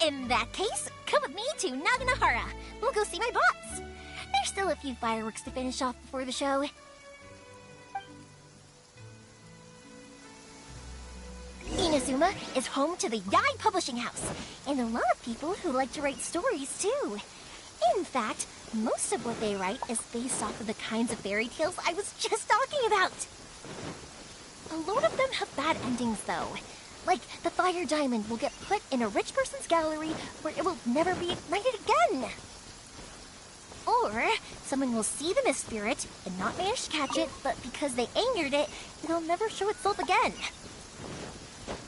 In that case, come with me to Naganohara. We'll go see my boss. There's still a few fireworks to finish off before the show. Inazuma is home to the Yai Publishing House, and a lot of people who like to write stories too. In fact, most of what they write is based off of the kinds of fairy tales I was just talking about. A lot of them have bad endings, though. Like, the fire diamond will get put in a rich person's gallery where it will never be ignited again. Or, someone will see the mist spirit and not manage to catch it, but because they angered it, it'll never show itself again.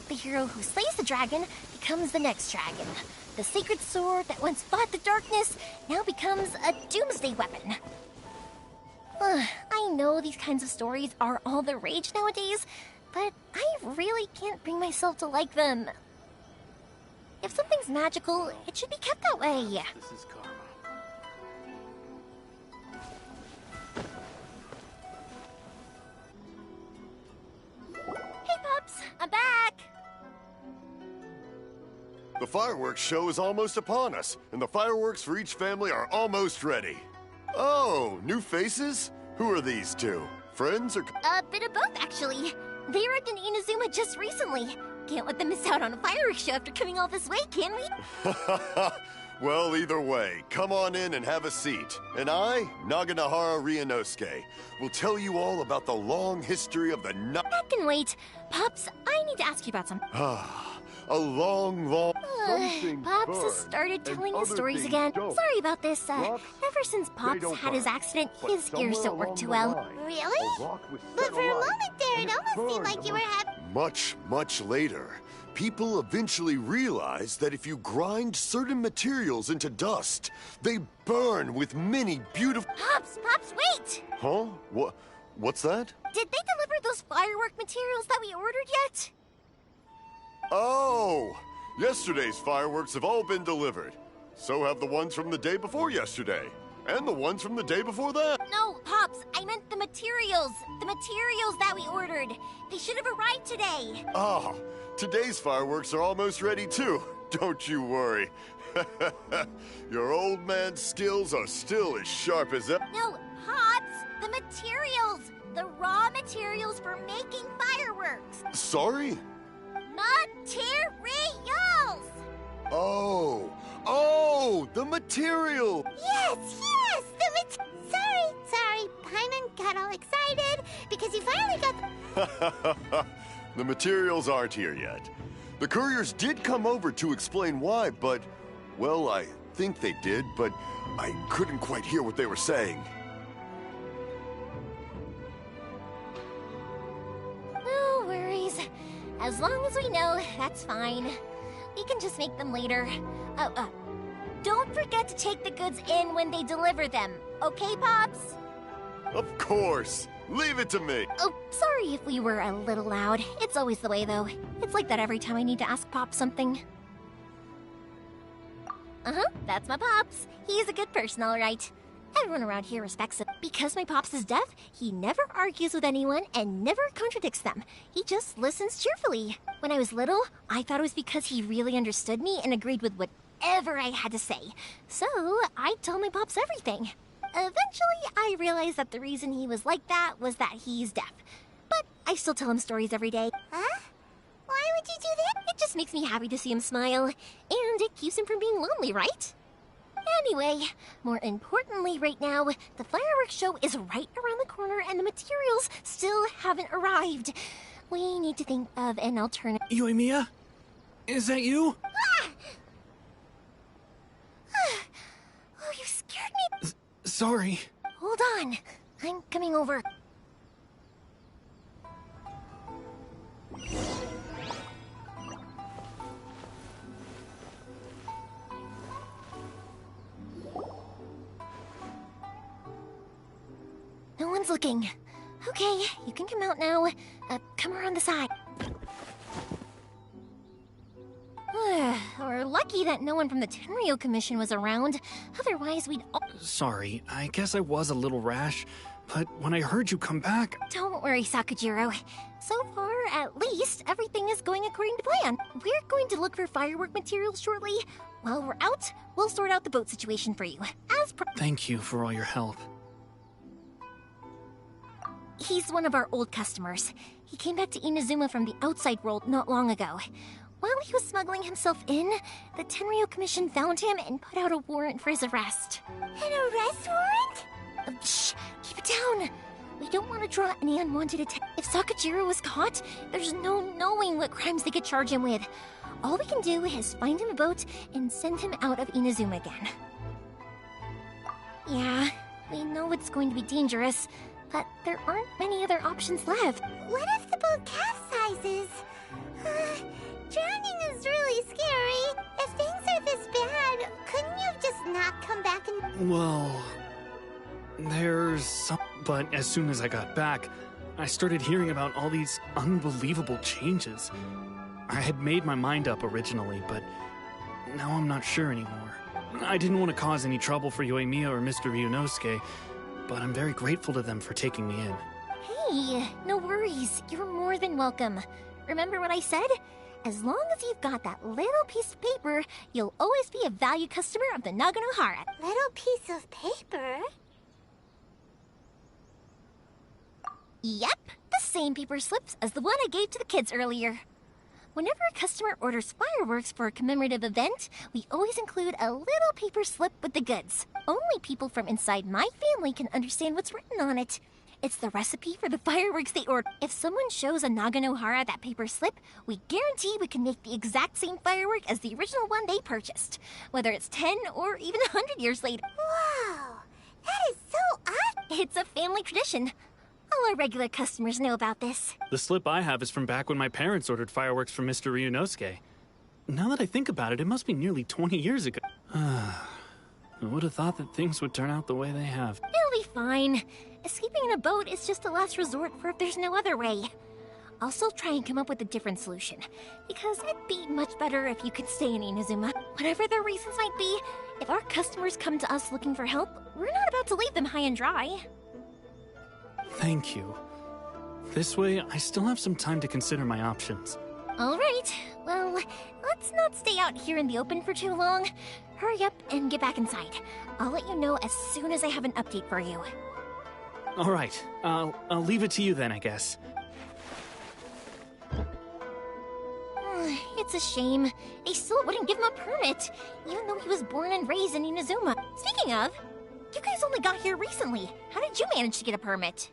The hero who slays the dragon becomes the next dragon. The sacred sword that once fought the darkness now becomes a doomsday weapon. I know these kinds of stories are all the rage nowadays, but I really can't bring myself to like them. If something's magical, it should be kept that way. This is karma. Hey, pups, I'm back. The fireworks show is almost upon us, and the fireworks for each family are almost ready. Oh, new faces? Who are these two? Friends or... A bit of both, actually. They arrived in Inazuma just recently. Can't let them miss out on a fireworks show after coming all this way, can we? Well, either way, come on in and have a seat. And I, Naganohara Ryunosuke, will tell you all about the long history of the That can wait. Pups, I need to ask you about something. A long... Pops has started telling his stories again. Sorry about this, ever since Pops had his accident, his ears don't work too well. Really? But for a moment there, it almost seemed like you were having... Much later, people eventually realized that if you grind certain materials into dust, they burn with many beautiful... Pops, wait! Huh? What's that? Did they deliver those firework materials that we ordered yet? Oh! Yesterday's fireworks have all been delivered. So have the ones from the day before yesterday. And the ones from the day before that. No, Pops, I meant the materials. The materials that we ordered. They should have arrived today. Ah, today's fireworks are almost ready too. Don't you worry. Your old man's skills are still as sharp as ever. No, Pops, the materials. The raw materials for making fireworks. Sorry? Materials! Oh, the material! Yes, Sorry, Paimon got all excited because he finally got The materials aren't here yet. The couriers did come over to explain why, but, well, I think they did, but I couldn't quite hear what they were saying. No worries. As long as we know, that's fine. We can just make them later. Don't forget to take the goods in when they deliver them, okay, Pops? Of course! Leave it to me! Oh, sorry if we were a little loud. It's always the way, though. It's like that every time I need to ask Pops something. That's my Pops. He's a good person, all right. Everyone around here respects him. Because my Pops is deaf, he never argues with anyone and never contradicts them. He just listens cheerfully. When I was little, I thought it was because he really understood me and agreed with whatever I had to say. So, I told my Pops everything. Eventually, I realized that the reason he was like that was that he's deaf. But I still tell him stories every day. Huh? Why would you do that? It just makes me happy to see him smile. And it keeps him from being lonely, right? Anyway, more importantly right now, the fireworks show is right around the corner and the materials still haven't arrived. We need to think of an alternative. Yoimiya? Is that you? Oh, you scared me. Sorry. Hold on. I'm coming over. No one's looking. Okay, you can come out now. Come around the side. We're lucky that no one from the Tenryo Commission was around. Otherwise, we'd all... Sorry, I guess I was a little rash, but when I heard you come back... Don't worry, Sakajiro. So far, at least, everything is going according to plan. We're going to look for firework materials shortly. While we're out, we'll sort out the boat situation for you. Thank you for all your help. He's one of our old customers. He came back to Inazuma from the outside world not long ago. While he was smuggling himself in, the Tenryo Commission found him and put out a warrant for his arrest. An arrest warrant? Shh! Keep it down! We don't want to draw any unwanted attention. If Sakajiro was caught, there's no knowing what crimes they could charge him with. All we can do is find him a boat and send him out of Inazuma again. Yeah, we know it's going to be dangerous, but there aren't many other options left. What if the boat capsizes? Drowning is really scary. If things are this bad, couldn't you have just not come back and... Well... there's some... But as soon as I got back, I started hearing about all these unbelievable changes. I had made my mind up originally, but now I'm not sure anymore. I didn't want to cause any trouble for Yoimiya or Mr. Ryunosuke, but I'm very grateful to them for taking me in. Hey, no worries. You're more than welcome. Remember what I said? As long as you've got that little piece of paper, you'll always be a valued customer of the Naganohara. Little piece of paper? Yep, the same paper slips as the one I gave to the kids earlier. Whenever a customer orders fireworks for a commemorative event, we always include a little paper slip with the goods. Only people from inside my family can understand what's written on it. It's the recipe for the fireworks they order. If someone shows a Naganohara that paper slip, we guarantee we can make the exact same firework as the original one they purchased, whether it's 10 or even 100 years later. Wow, that is so odd. It's a family tradition. All our regular customers know about this. The slip I have is from back when my parents ordered fireworks from Mr. Ryunosuke. Now that I think about it, it must be nearly 20 years ago. I would have thought that things would turn out the way they have. It'll be fine. Escaping in a boat is just a last resort for if there's no other way. I'll still try and come up with a different solution, because it'd be much better if you could stay in Inazuma. Whatever their reasons might be, if our customers come to us looking for help, we're not about to leave them high and dry. Thank you. This way, I still have some time to consider my options. All right. Well, let's not stay out here in the open for too long. Hurry up and get back inside. I'll let you know as soon as I have an update for you. All right. I'll leave it to you then, I guess. It's a shame. They still wouldn't give him a permit, even though he was born and raised in Inazuma. Speaking of, you guys only got here recently. How did you manage to get a permit?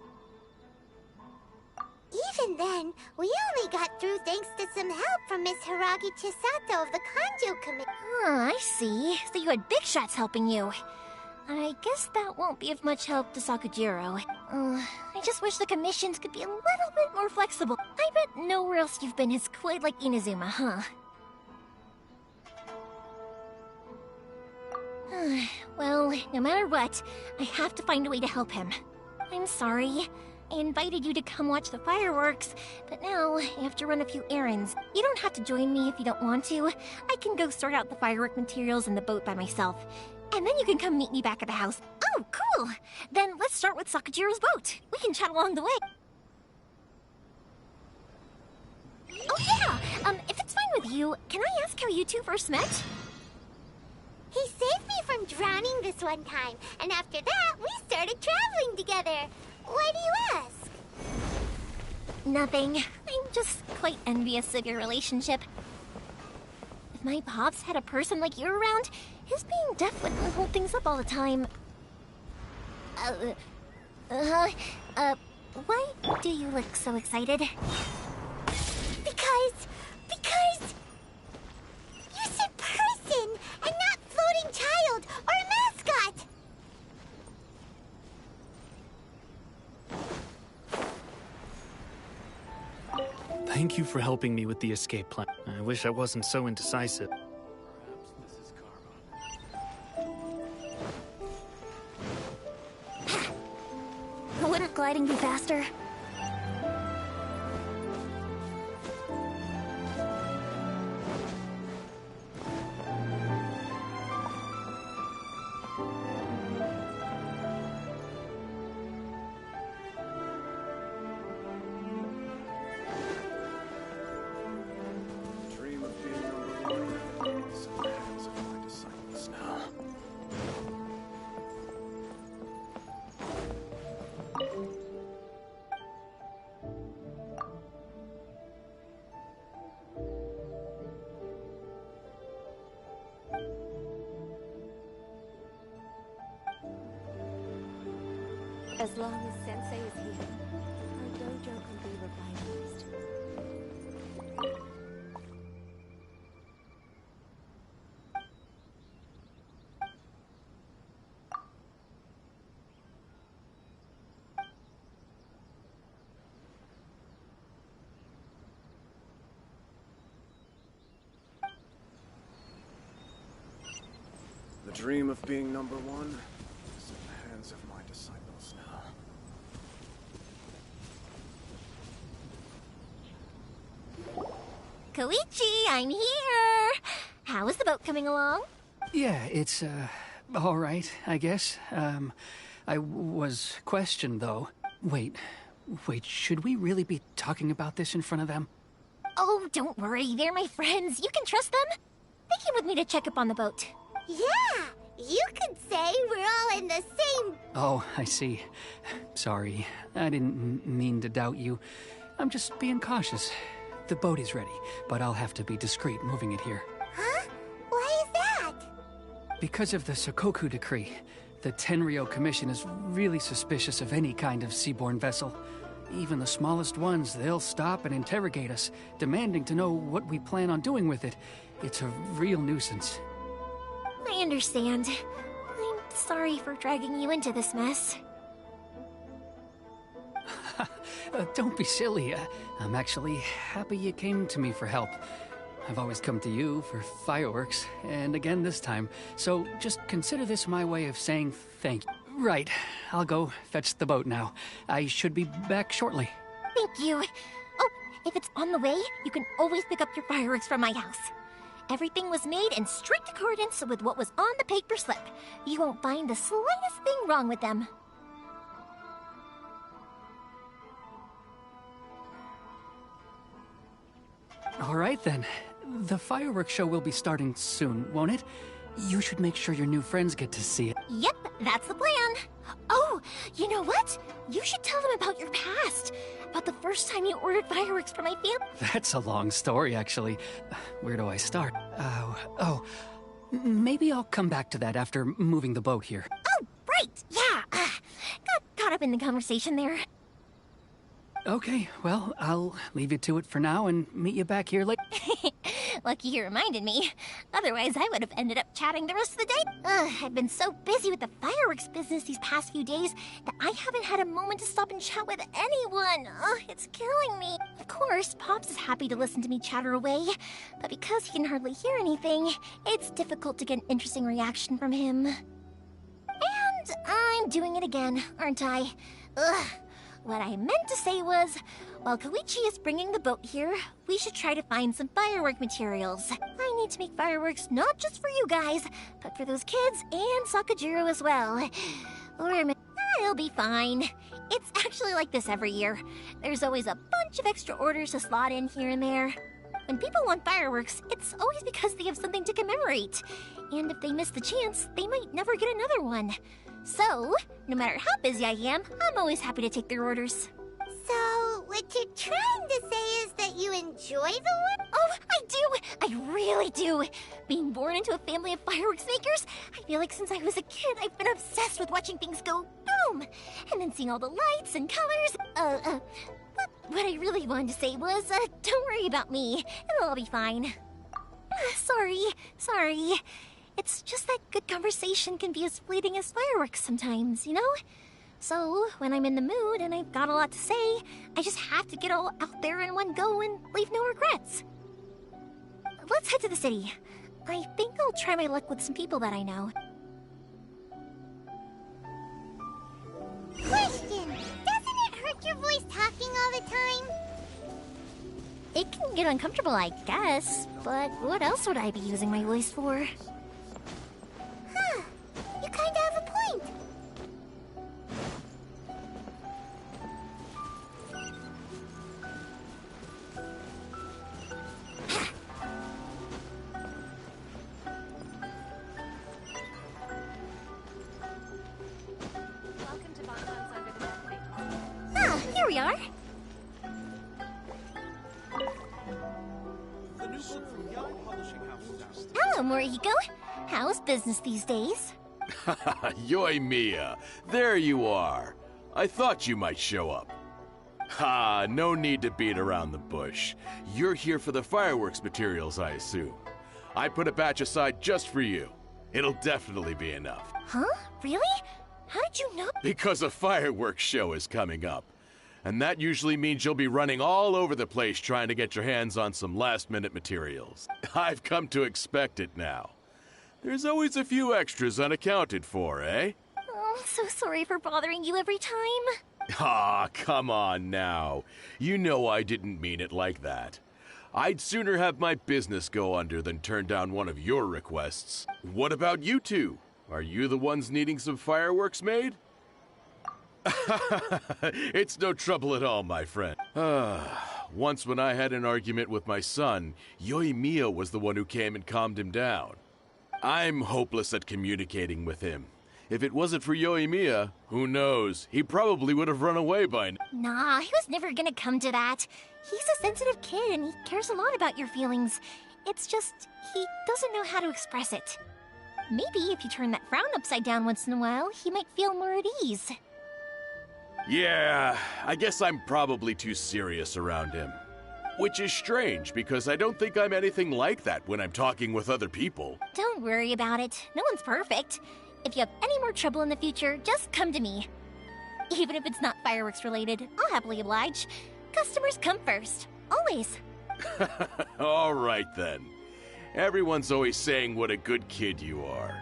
Even then, we only got through thanks to some help from Miss Hiragi Chisato of the Kanjo Committee. I see. So you had big shots helping you. I guess that won't be of much help to Sakujiro. I just wish the commissions could be a little bit more flexible. I bet nowhere else you've been is quite like Inazuma, huh? Well, no matter what, I have to find a way to help him. I'm sorry. I invited you to come watch the fireworks, but now I have to run a few errands. You don't have to join me if you don't want to. I can go sort out the firework materials in the boat by myself. And then you can come meet me back at the house. Oh, cool! Then let's start with Sakujiro's boat. We can chat along the way. Oh yeah! If it's fine with you, can I ask how you two first met? He saved me from drowning this one time, and after that, we started traveling together. Why do you ask? Nothing. I'm just quite envious of your relationship. If my pops had a person like you around, his being deaf wouldn't hold things up all the time. Why do you look so excited? Because you said person and not floating child or a mascot. Thank you for helping me with the escape plan. I wish I wasn't so indecisive. Wouldn't gliding be faster? Dream of being number one. It's in the hands of my disciples now. As long as Sensei is here, our dojo can be revitalized. The dream of being number one is in the hands of my disciples now. Koichi, I'm here! How is the boat coming along? Yeah, it's, all right, I guess. I was questioned, though. Wait, should we really be talking about this in front of them? Oh, don't worry, they're my friends. You can trust them. They came with me to check up on the boat. Yeah, you could say we're all in the same... Oh, I see. Sorry, I didn't mean to doubt you. I'm just being cautious. The boat is ready, but I'll have to be discreet moving it here. Huh? Why is that? Because of the Sokoku decree, the Tenryo Commission is really suspicious of any kind of seaborne vessel. Even the smallest ones, they'll stop and interrogate us, demanding to know what we plan on doing with it. It's a real nuisance. I understand. I'm sorry for dragging you into this mess. Don't be silly. I'm actually happy you came to me for help. I've always come to you for fireworks, and again this time. So just consider this my way of saying thank you. Right, I'll go fetch the boat now. I should be back shortly. Thank you. Oh, if it's on the way, you can always pick up your fireworks from my house. Everything was made in strict accordance with what was on the paper slip. You won't find the slightest thing wrong with them. All right then. The fireworks show will be starting soon, won't it? You should make sure your new friends get to see it. Yep, that's the plan. Oh, You know what? You should tell them about your past. About the first time you ordered fireworks for my family. That's a long story, actually. Where do I start? Maybe I'll come back to that after moving the boat here. Oh, right! Yeah! Got caught up in the conversation there. Okay, well, I'll leave you to it for now and meet you back here later. Lucky you reminded me. Otherwise, I would have ended up chatting the rest of the day. I've been so busy with the fireworks business these past few days that I haven't had a moment to stop and chat with anyone. It's killing me. Of course, Pops is happy to listen to me chatter away, but because he can hardly hear anything, it's difficult to get an interesting reaction from him. And I'm doing it again, aren't I? What I meant to say was, while Koichi is bringing the boat here, we should try to find some firework materials. I need to make fireworks not just for you guys, but for those kids and Sakajiro as well. Or it'll be fine. It's actually like this every year. There's always a bunch of extra orders to slot in here and there. When people want fireworks, it's always because they have something to commemorate. And if they miss the chance, they might never get another one. So, no matter how busy I am, I'm always happy to take their orders. So, what you're trying to say is that you enjoy the one? Oh, I do! I really do! Being born into a family of fireworks makers, I feel like since I was a kid, I've been obsessed with watching things go boom! And then seeing all the lights and colors. What I really wanted to say was, don't worry about me. It'll all be fine. Sorry. It's just that good conversation can be as fleeting as fireworks sometimes, you know? So, when I'm in the mood and I've got a lot to say, I just have to get all out there in one go and leave no regrets. Let's head to the city. I think I'll try my luck with some people that I know. Question! Doesn't it hurt your voice talking all the time? It can get uncomfortable, I guess, but what else would I be using my voice for? Huh. You kinda have a point. Here we are. Hello, Morihiko. How's business these days? Yoimiya, there you are. I thought you might show up. Ha, no need to beat around the bush. You're here for the fireworks materials, I assume. I put a batch aside just for you. It'll definitely be enough. Huh? Really? How did you know? Because a fireworks show is coming up. And that usually means you'll be running all over the place trying to get your hands on some last-minute materials. I've come to expect it now. There's always a few extras unaccounted for, eh? Oh, I'm so sorry for bothering you every time. Ah, come on now. You know I didn't mean it like that. I'd sooner have my business go under than turn down one of your requests. What about you two? Are you the ones needing some fireworks made? It's no trouble at all, my friend. Once when I had an argument with my son, Yoimiya was the one who came and calmed him down. I'm hopeless at communicating with him. If it wasn't for Yoimiya, who knows? He probably would have run away by now. Nah, he was never gonna come to that. He's a sensitive kid and he cares a lot about your feelings. It's just, he doesn't know how to express it. Maybe if you turn that frown upside down once in a while, he might feel more at ease. Yeah, I guess I'm probably too serious around him. Which is strange, because I don't think I'm anything like that when I'm talking with other people. Don't worry about it. No one's perfect. If you have any more trouble in the future, just come to me. Even if it's not fireworks related, I'll happily oblige. Customers come first. Always. All right then. Everyone's always saying what a good kid you are.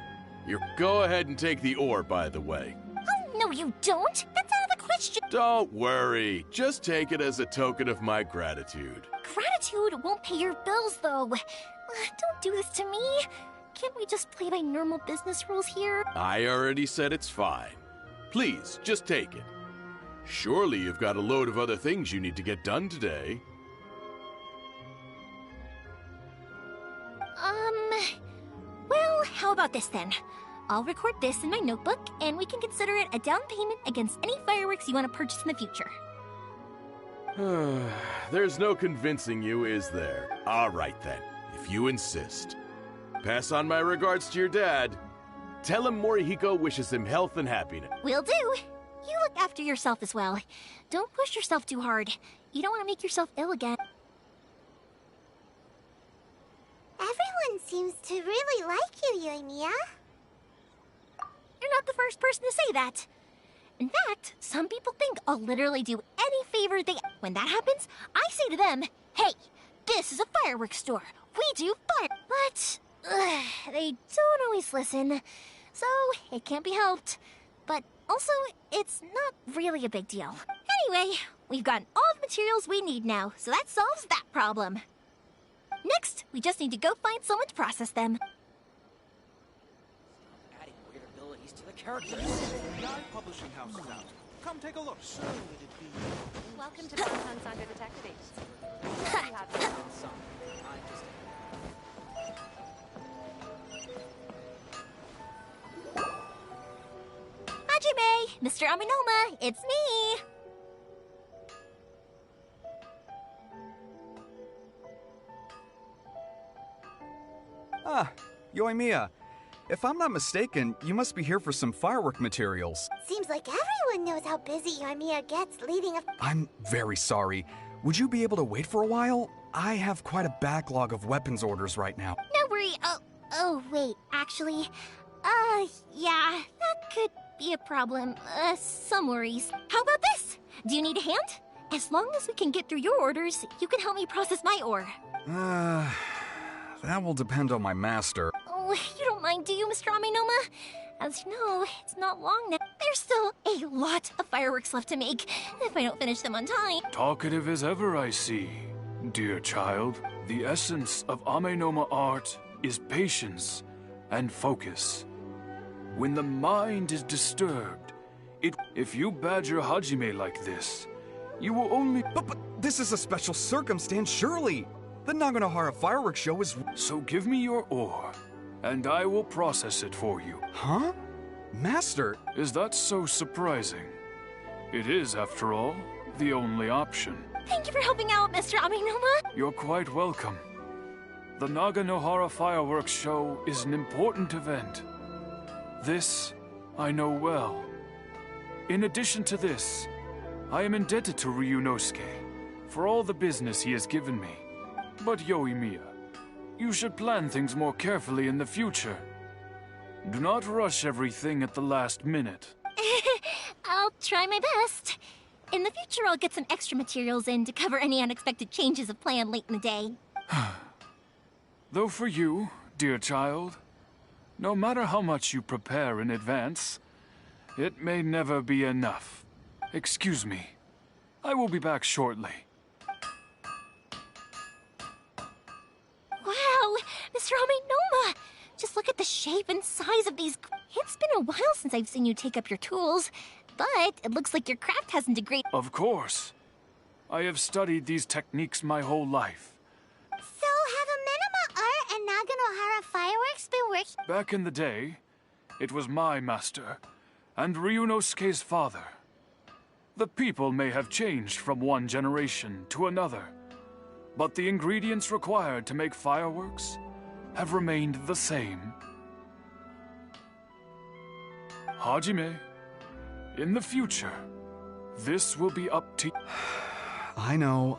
Go ahead and take the ore, by the way. Oh, no you don't. That's out of the question. Don't worry. Just take it as a token of my gratitude. Gratitude won't pay your bills, though. Don't do this to me. Can't we just play by normal business rules here? I already said it's fine. Please, just take it. Surely you've got a load of other things you need to get done today. Well, how about this then? I'll record this in my notebook, and we can consider it a down payment against any fireworks you want to purchase in the future. There's no convincing you, is there? All right then, if you insist. Pass on my regards to your dad. Tell him Morihiko wishes him health and happiness. Will do. You look after yourself as well. Don't push yourself too hard. You don't want to make yourself ill again. Everyone seems to really like you, Yoimiya. You're not the first person to say that. In fact, some people think I'll literally do any favor they... When that happens, I say to them, hey, this is a fireworks store. We do fire... But... they don't always listen. So, it can't be helped. But also, it's not really a big deal. Anyway, we've gotten all the materials we need now, so that solves that problem. Next, we just need to go find someone to process them. Adding weird abilities to the characters. The publishing house is out. Come take a look. So it'd be. Welcome to Downtown Saga Detective Agency. You have to have some. I just. Hajime! Mr. Aminoma, it's me! Ah, Yoimiya. If I'm not mistaken, you must be here for some firework materials. Seems like everyone knows how busy Yoimiya gets leading a... I'm very sorry. Would you be able to wait for a while? I have quite a backlog of weapons orders right now. No worry. Oh, wait, actually... yeah, that could be a problem. Some worries. How about this? Do you need a hand? As long as we can get through your orders, you can help me process my ore. That will depend on my master. Oh, you don't mind, do you, Mr. Aminoma? As you know, it's not long now. There's still a lot of fireworks left to make, if I don't finish them on time. Talkative as ever, I see. Dear child, the essence of Amenoma art is patience and focus. When the mind is disturbed, if you badger Hajime like this, you will only... But this is a special circumstance, surely! The Naganohara fireworks show is... So give me your ore, and I will process it for you. Huh? Master? Is that so surprising? It is, after all, the only option. Thank you for helping out, Mr. Aminoma. You're quite welcome. The Naganohara fireworks show is an important event. This, I know well. In addition to this, I am indebted to Ryunosuke for all the business he has given me. But Yoimiya, you should plan things more carefully in the future. Do not rush everything at the last minute. I'll try my best. In the future, I'll get some extra materials in to cover any unexpected changes of plan late in the day. Though for you, dear child, no matter how much you prepare in advance, it may never be enough. Excuse me. I will be back shortly. Wow, Mr. Aminoma! Just look at the shape and size of these... It's been a while since I've seen you take up your tools, but it looks like your craft hasn't degraded... Of course. I have studied these techniques my whole life. So, have Amenoma art and Naganohara fireworks been working? Back in the day, it was my master, and Ryunosuke's father. The people may have changed from one generation to another, but the ingredients required to make fireworks have remained the same. Hajime, in the future, this will be up to... I know.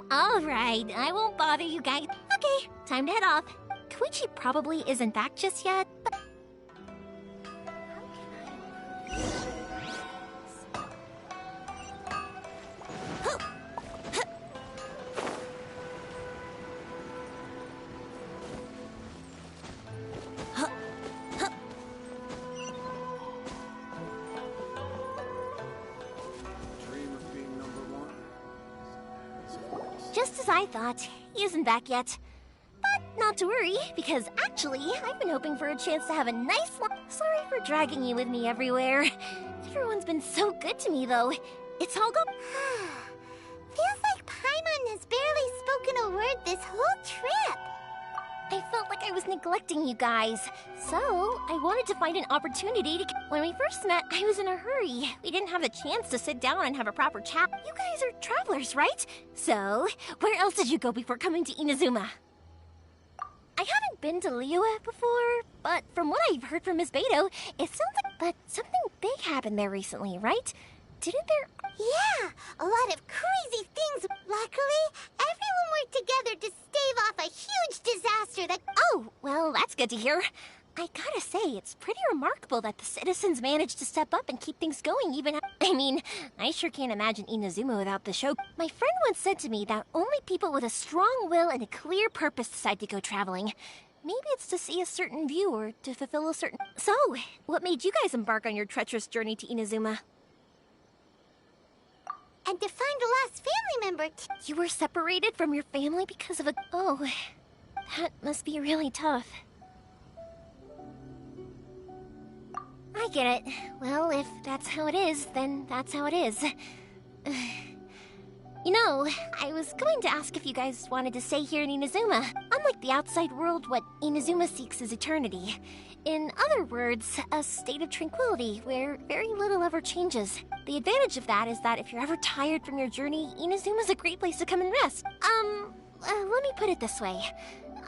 All right, I won't bother you guys. Okay, time to head off. Koichi probably isn't back just yet, but... Just as I thought, he isn't back yet. But not to worry, because actually, I've been hoping for a chance to have a nice Sorry for dragging you with me everywhere. Everyone's been so good to me, though. It's all gone. Feels like Paimon has barely spoken a word this whole trip. I felt like I was neglecting you guys. So, I wanted to find an opportunity to... When we first met, I was in a hurry. We didn't have the chance to sit down and have a proper chat. You guys are travelers, right? So, where else did you go before coming to Inazuma? I haven't been to Liyue before, but from what I've heard from Miss Beto, it sounds like... But something big happened there recently, right? Didn't there... Yeah, a lot of crazy things. Luckily, everyone worked together to stave off a huge disaster that... Oh, well, that's good to hear. I gotta say, it's pretty remarkable that the citizens managed to step up and keep things going even... I mean, I sure can't imagine Inazuma without the show. My friend once said to me that only people with a strong will and a clear purpose decide to go traveling. Maybe it's to see a certain view or to fulfill a certain... So, what made you guys embark on your treacherous journey to Inazuma? And to find a lost family member. You were separated from your family because of a... Oh, that must be really tough. I get it. Well, if that's how it is, then that's how it is. You know, I was going to ask if you guys wanted to stay here in Inazuma. Unlike the outside world, what Inazuma seeks is eternity. In other words, a state of tranquility where very little ever changes. The advantage of that is that if you're ever tired from your journey, Inazuma's a great place to come and rest. Let me put it this way.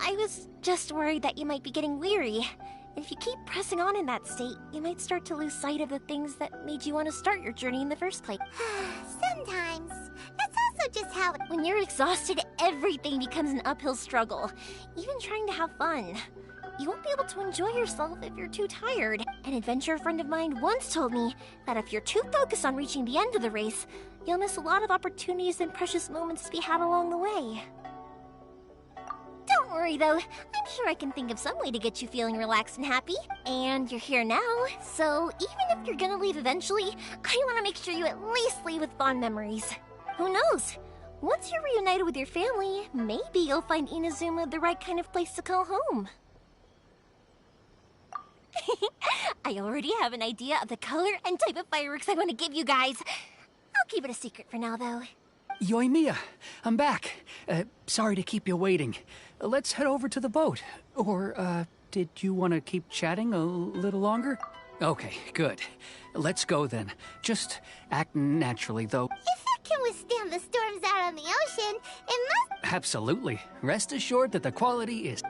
I was just worried that you might be getting weary. If you keep pressing on in that state, you might start to lose sight of the things that made you want to start your journey in the first place. Sometimes. That's also just how... When you're exhausted, everything becomes an uphill struggle. Even trying to have fun. You won't be able to enjoy yourself if you're too tired. An adventurer friend of mine once told me that if you're too focused on reaching the end of the race, you'll miss a lot of opportunities and precious moments to be had along the way. Don't worry though, I'm sure I can think of some way to get you feeling relaxed and happy. And you're here now, so even if you're gonna leave eventually, I want to make sure you at least leave with fond memories. Who knows? Once you're reunited with your family, maybe you'll find Inazuma the right kind of place to call home. I already have an idea of the color and type of fireworks I want to give you guys. I'll keep it a secret for now, though. Yoimiya, I'm back. Sorry to keep you waiting. Let's head over to the boat. Or, did you want to keep chatting a little longer? Okay, good. Let's go then. Just act naturally, though. If it can withstand the storms out on the ocean, it must... Absolutely. Rest assured that the quality is...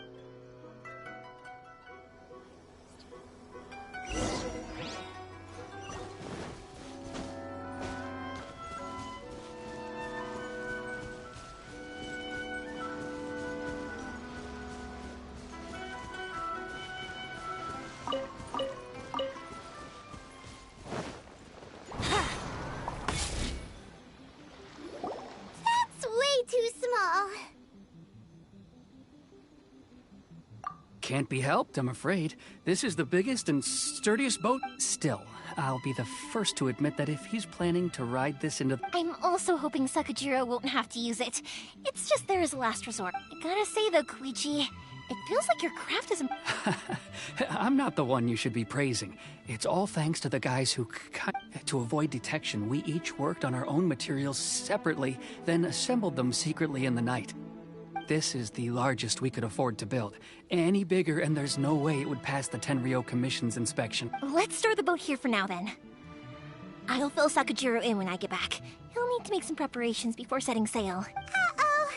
Can't be helped, I'm afraid. This is the biggest and sturdiest boat. Still, I'll be the first to admit that if he's planning to ride this into... I'm also hoping Sakajiro won't have to use it. It's just there as a last resort. I gotta say though, Koichi, it feels like your craft is... I'm not the one you should be praising. It's all thanks to the guys who... To avoid detection, we each worked on our own materials separately, then assembled them secretly in the night. This is the largest we could afford to build. Any bigger, and there's no way it would pass the Tenryou Commission's inspection. Let's store the boat here for now, then. I'll fill Sakajiro in when I get back. He'll need to make some preparations before setting sail. Uh-oh.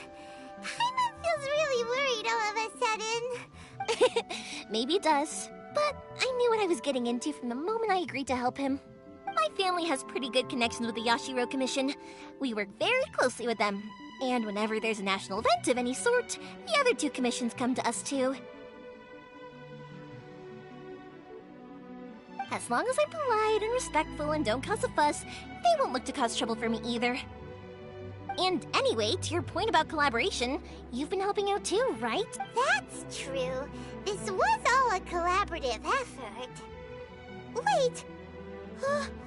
Paimon feels really worried all of a sudden. Maybe it does, but I knew what I was getting into from the moment I agreed to help him. My family has pretty good connections with the Yashiro Commission. We work very closely with them. And whenever there's a national event of any sort, the other two commissions come to us too. As long as I'm polite and respectful and don't cause a fuss, they won't look to cause trouble for me either. And anyway, to your point about collaboration, you've been helping out too, right? That's true. This was all a collaborative effort. Wait! Oh no!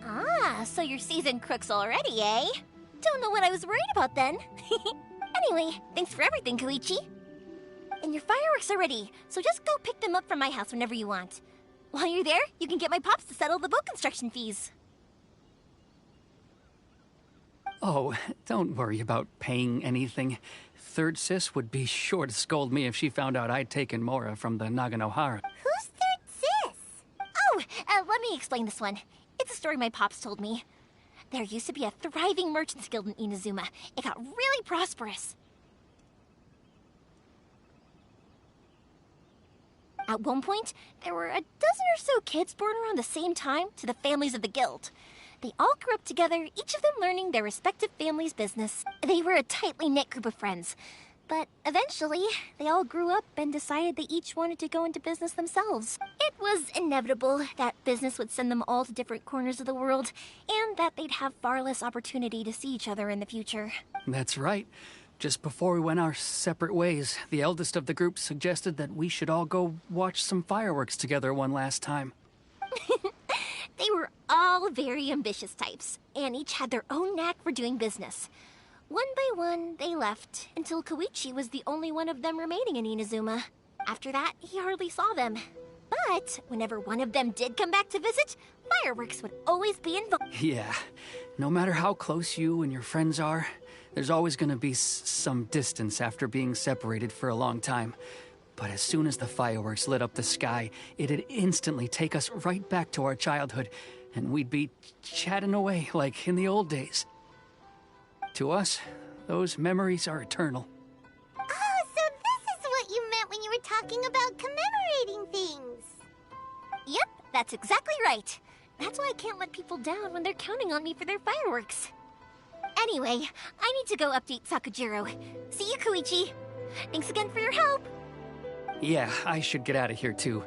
Ah, so you're seasoned crooks already, eh? Don't know what I was worried about then. Anyway, thanks for everything, Koichi. And your fireworks are ready, so just go pick them up from my house whenever you want. While you're there, you can get my pops to settle the boat construction fees. Oh, don't worry about paying anything. Third Sis would be sure to scold me if she found out I'd taken Mora from the Naganohara. Who's Third Sis? Oh, let me explain this one. It's a story my pops told me. There used to be a thriving merchants guild in Inazuma. It got really prosperous. At one point, there were a dozen or so kids born around the same time to the families of the guild. They all grew up together, each of them learning their respective family's business. They were a tightly knit group of friends. But eventually, they all grew up and decided they each wanted to go into business themselves. It was inevitable that business would send them all to different corners of the world, and that they'd have far less opportunity to see each other in the future. That's right. Just before we went our separate ways, the eldest of the group suggested that we should all go watch some fireworks together one last time. They were all very ambitious types, and each had their own knack for doing business. One by one, they left, until Koichi was the only one of them remaining in Inazuma. After that, he hardly saw them. But whenever one of them did come back to visit, fireworks would always be involved. Yeah, no matter how close you and your friends are, there's always gonna be some distance after being separated for a long time. But as soon as the fireworks lit up the sky, it'd instantly take us right back to our childhood, and we'd be chatting away like in the old days. To us, those memories are eternal. Oh, so this is what you meant when you were talking about commemorating things. Yep, that's exactly right. That's why I can't let people down when they're counting on me for their fireworks. Anyway, I need to go update Sakujiro. See you, Koichi. Thanks again for your help. Yeah, I should get out of here too.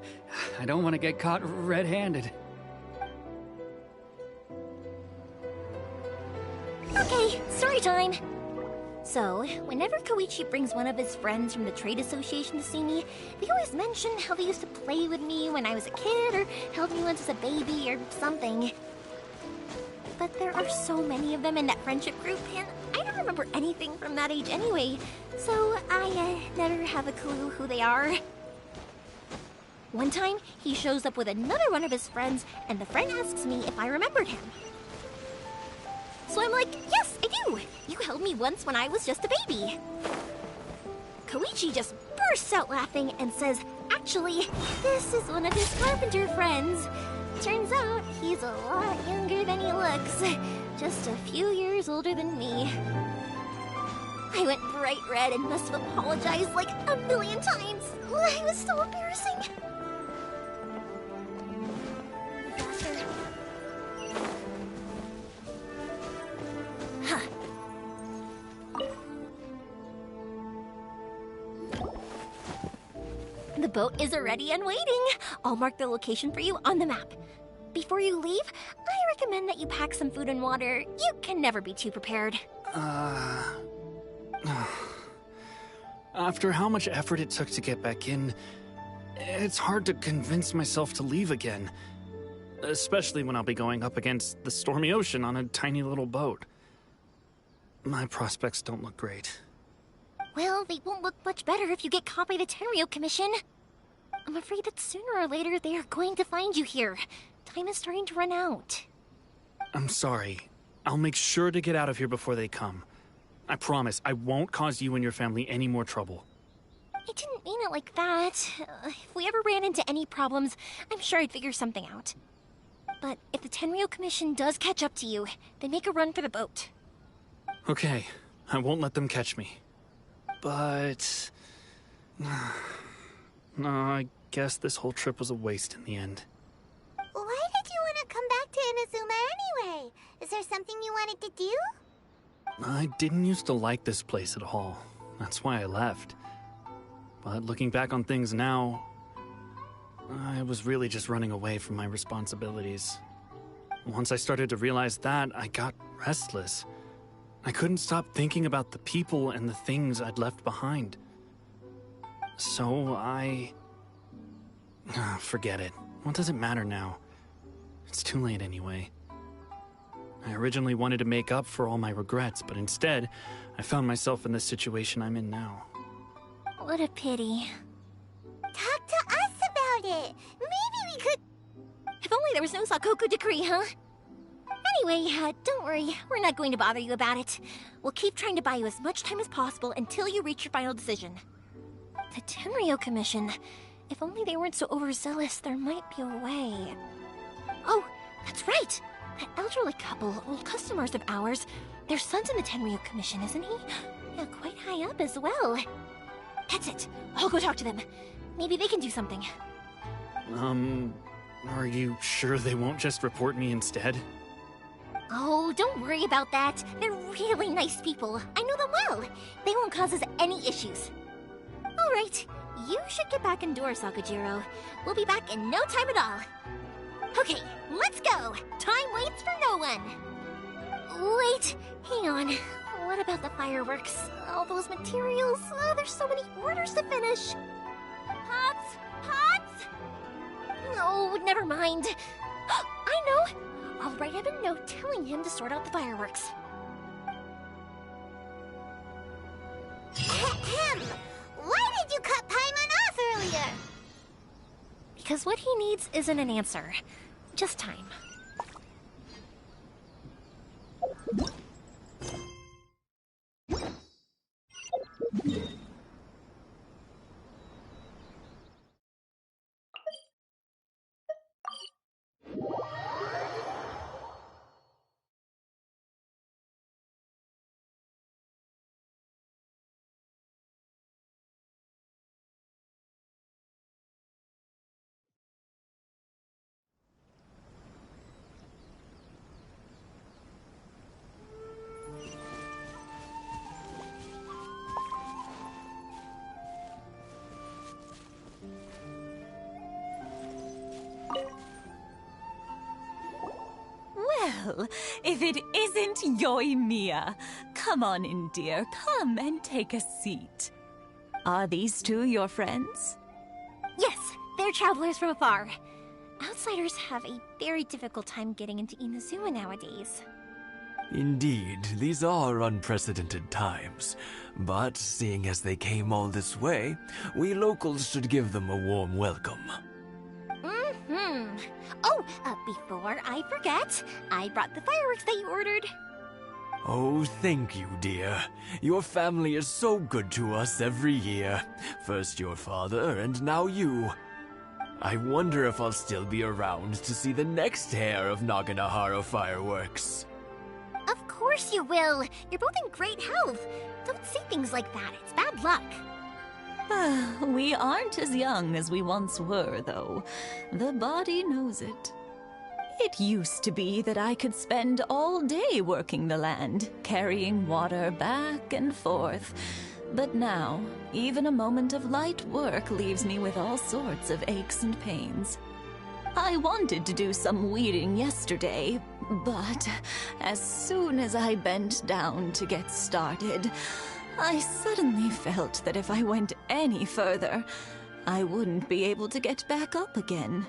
I don't want to get caught red-handed. Okay, story time. So, whenever Koichi brings one of his friends from the trade association to see me, they always mention how they used to play with me when I was a kid, or held me once as a baby, or something. But there are so many of them in that friendship group, and I don't remember anything from that age anyway, so I never have a clue who they are. One time, he shows up with another one of his friends, and the friend asks me if I remembered him. So I'm like, yes, I do! You held me once when I was just a baby. Koichi just bursts out laughing and says, actually, this is one of his carpenter friends. Turns out, he's a lot younger than he looks. Just a few years older than me. I went bright red and must have apologized like a million times. It was so embarrassing. Huh. The boat is ready and waiting. I'll mark the location for you on the map. Before you leave, I recommend that you pack some food and water. You can never be too prepared. After how much effort it took to get back in, it's hard to convince myself to leave again. Especially when I'll be going up against the stormy ocean on a tiny little boat. My prospects don't look great. Well, they won't look much better if you get caught by the Tenryo Commission. I'm afraid that sooner or later they are going to find you here. Time is starting to run out. I'm sorry. I'll make sure to get out of here before they come. I promise I won't cause you and your family any more trouble. I didn't mean it like that. If we ever ran into any problems, I'm sure I'd figure something out. But if the Tenryo Commission does catch up to you, then make a run for the boat. Okay, I won't let them catch me. But... no, I guess this whole trip was a waste in the end. Why did you want to come back to Inazuma anyway? Is there something you wanted to do? I didn't used to like this place at all. That's why I left. But looking back on things now, I was really just running away from my responsibilities. Once I started to realize that, I got restless. I couldn't stop thinking about the people and the things I'd left behind. So I... forget it. What does it matter now? It's too late anyway. I originally wanted to make up for all my regrets, but instead, I found myself in the situation I'm in now. What a pity. Talk to us about it. Maybe we could... If only there was no Sakoku decree, huh? Anyway, don't worry. We're not going to bother you about it. We'll keep trying to buy you as much time as possible until you reach your final decision. The Tenryo Commission. If only they weren't so overzealous, there might be a way. Oh, that's right! That elderly couple, old customers of ours, their son's in the Tenryo Commission, isn't he? Yeah, quite high up as well. That's it. I'll go talk to them. Maybe they can do something. Are you sure they won't just report me instead? Oh, don't worry about that. They're really nice people. I know them well. They won't cause us any issues. All right, you should get back indoors, Sakajiro. We'll be back in no time at all. Okay, let's go. Time waits for no one. Wait, hang on. What about the fireworks? All those materials? Oh, there's so many orders to finish. Pops? Pops? Oh, never mind. I know. I'll write him a note telling him to sort out the fireworks. Ahem. Why did you cut Paimon off earlier? Because what he needs isn't an answer, just time. Well, if it isn't Yoimiya. Come on in, dear. Come and take a seat. Are these two your friends? Yes, they're travelers from afar. Outsiders have a very difficult time getting into Inazuma nowadays. Indeed, these are unprecedented times. But seeing as they came all this way, we locals should give them a warm welcome. Oh, before I forget, I brought the fireworks that you ordered. Oh, thank you, dear. Your family is so good to us every year. First your father, and now you. I wonder if I'll still be around to see the next hair of Naganohara fireworks. Of course you will. You're both in great health. Don't say things like that. It's bad luck. We aren't as young as we once were, though. The body knows it. It used to be that I could spend all day working the land, carrying water back and forth. But now, even a moment of light work leaves me with all sorts of aches and pains. I wanted to do some weeding yesterday, but as soon as I bent down to get started, I suddenly felt that if I went any further, I wouldn't be able to get back up again.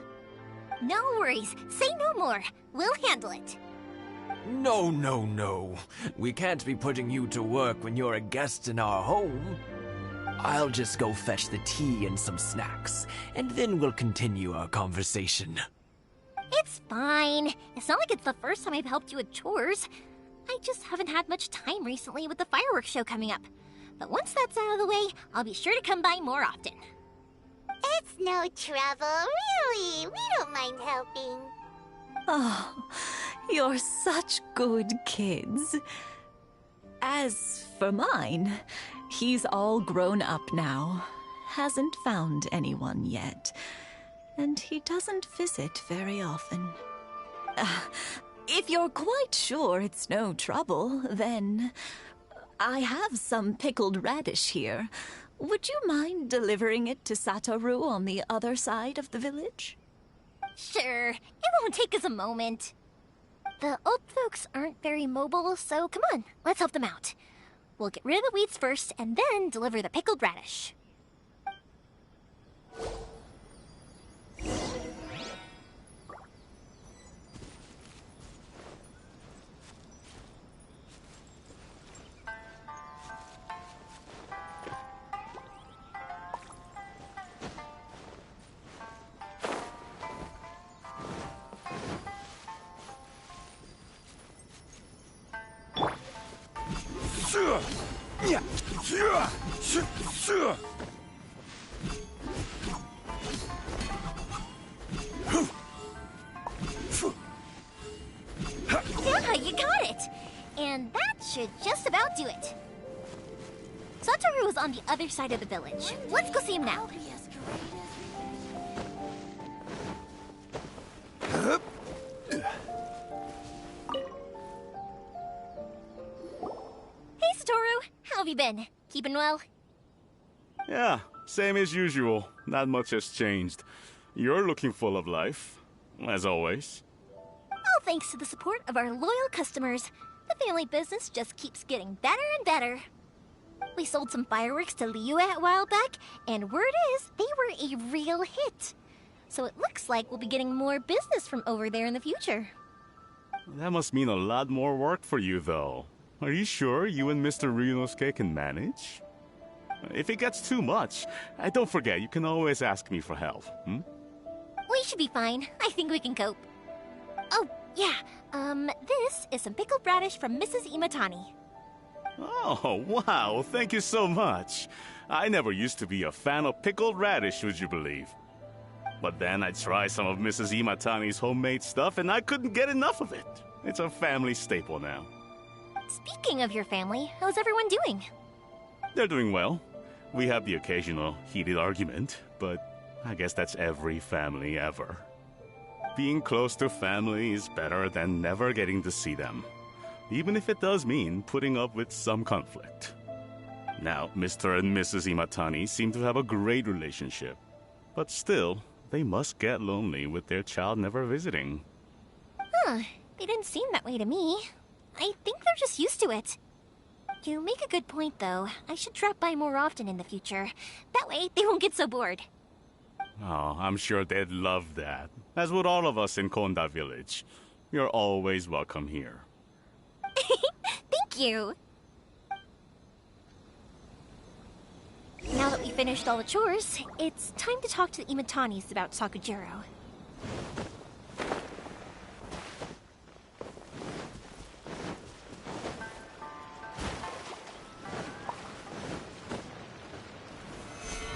No worries. Say no more. We'll handle it. No, no, no. We can't be putting you to work when you're a guest in our home. I'll just go fetch the tea and some snacks, and then we'll continue our conversation. It's fine. It's not like it's the first time I've helped you with chores. I just haven't had much time recently with the fireworks show coming up. But once that's out of the way, I'll be sure to come by more often. It's no trouble, really. We don't mind helping. Oh, you're such good kids. As for mine, he's all grown up now. Hasn't found anyone yet. And he doesn't visit very often. If you're quite sure it's no trouble, then I have some pickled radish here. Would you mind delivering it to Satoru on the other side of the village? Sure. It won't take us a moment. The old folks aren't very mobile, so come on, let's help them out. We'll get rid of the weeds first, and then deliver the pickled radish. I'll do it. Satoru is on the other side of the village. Let's go see him now. Hey, Satoru. How have you been? Keeping well? Yeah, same as usual. Not much has changed. You're looking full of life, as always. All thanks to the support of our loyal customers. The family business just keeps getting better and better. We sold some fireworks to Liu a while back, and word is they were a real hit. So it looks like we'll be getting more business from over there in the future. That must mean a lot more work for you, though. Are you sure you and Mr. Ryunosuke can manage? If it gets too much, don't forget, you can always ask me for help, We should be fine. I think we can cope. Oh, yeah. This is some pickled radish from Mrs. Imatani. Oh, wow, thank you so much. I never used to be a fan of pickled radish, would you believe? But then I tried some of Mrs. Imatani's homemade stuff, and I couldn't get enough of it. It's a family staple now. Speaking of your family, how's everyone doing? They're doing well. We have the occasional heated argument, but I guess that's every family ever. Being close to family is better than never getting to see them, even if it does mean putting up with some conflict. Now, Mr. and Mrs. Imatani seem to have a great relationship, but still, they must get lonely with their child never visiting. Huh, they didn't seem that way to me. I think they're just used to it. You make a good point, though. I should drop by more often in the future. That way, they won't get so bored. Oh, I'm sure they'd love that, as would all of us in Konda Village. You're always welcome here. Thank you! Now that we finished all the chores, it's time to talk to the Imatanis about Sakujiro.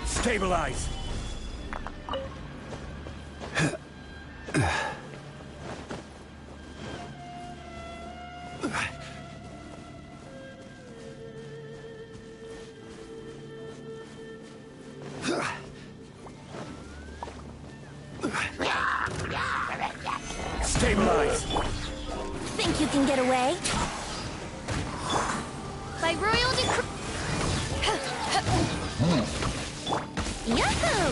Stabilize! Stabilize! Think you can get away? By royal decree... Yahoo!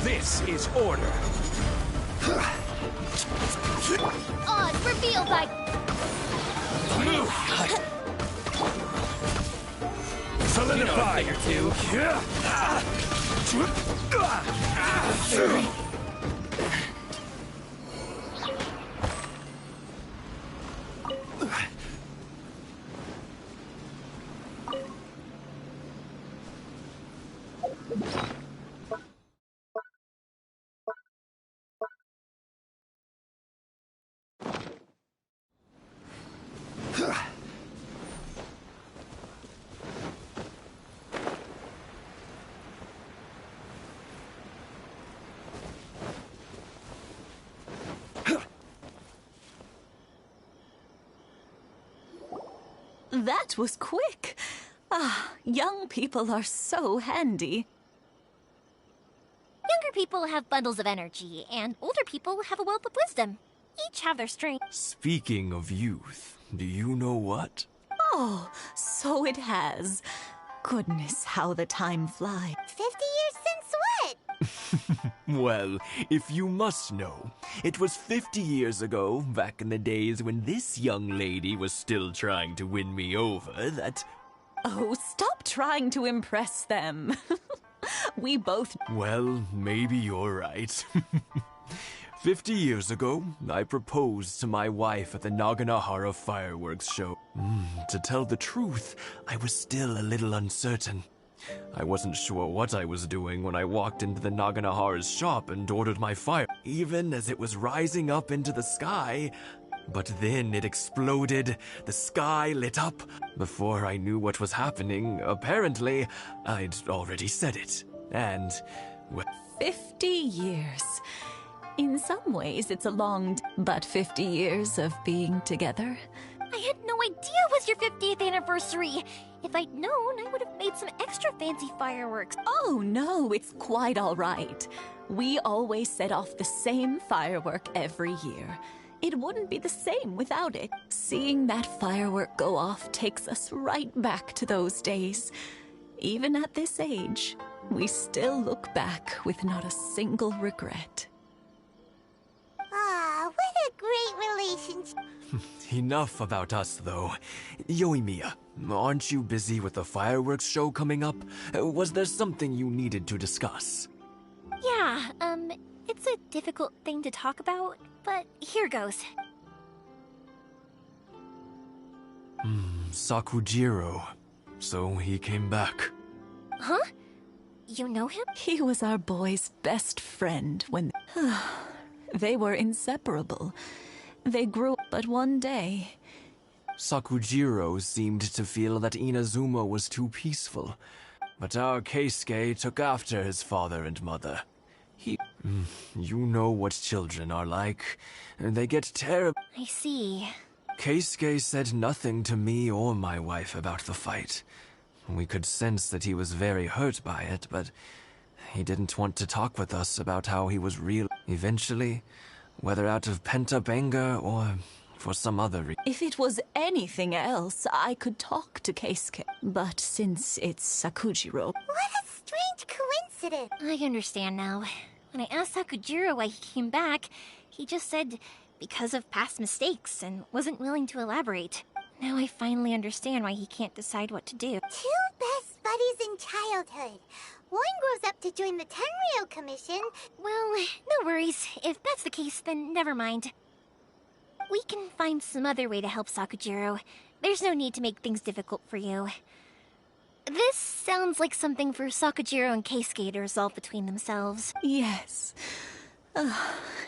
This is order. Odds revealed by... Move! Solidify! Or two. That was quick. Ah, young people are so handy. Younger people have bundles of energy, and older people have a wealth of wisdom. Each have their strengths. Speaking of youth, do you know what? Oh, so it has. Goodness, how the time flies. 50 years since what? Well, if you must know, it was 50 years ago, back in the days when this young lady was still trying to win me over, that... Oh, stop trying to impress them. We both... Well, maybe you're right. 50 years ago, I proposed to my wife at the Naganahara fireworks show. To tell the truth, I was still a little uncertain. I wasn't sure what I was doing when I walked into the Naganahara's shop and ordered my fire, even as it was rising up into the sky. But then it exploded, the sky lit up. Before I knew what was happening, apparently, I'd already said it. And, well... 50 years. In some ways, it's a long... But 50 years of being together? I had no idea it was your 50th anniversary. If I'd known, I would have made some extra fancy fireworks. Oh no, it's quite all right. We always set off the same firework every year. It wouldn't be the same without it. Seeing that firework go off takes us right back to those days. Even at this age, we still look back with not a single regret. Ah, what a great relationship. Enough about us, though. Yoimiya, aren't you busy with the fireworks show coming up? Was there something you needed to discuss? Yeah, it's a difficult thing to talk about, but here goes. Sakujiro. So he came back. Huh? You know him? He was our boy's best friend when... They were inseparable. They grew up, but one day... Sakujiro seemed to feel that Inazuma was too peaceful, but our Keisuke took after his father and mother. You know what children are like. They get terrible. I see. Keisuke said nothing to me or my wife about the fight. We could sense that he was very hurt by it, but he didn't want to talk with us about how he was real. Eventually, whether out of pent-up anger or for some other reason. If it was anything else, I could talk to Keisuke. But since it's Sakujiro... What a strange coincidence. I understand now. When I asked Sakujiro why he came back, he just said because of past mistakes and wasn't willing to elaborate. Now I finally understand why he can't decide what to do. Two best buddies in childhood. One grows up to join the Tenryou Commission. Well, no worries. If that's the case, then never mind. We can find some other way to help Sakujiro. There's no need to make things difficult for you. This sounds like something for Sakujiro and Keisuke to resolve between themselves. Yes.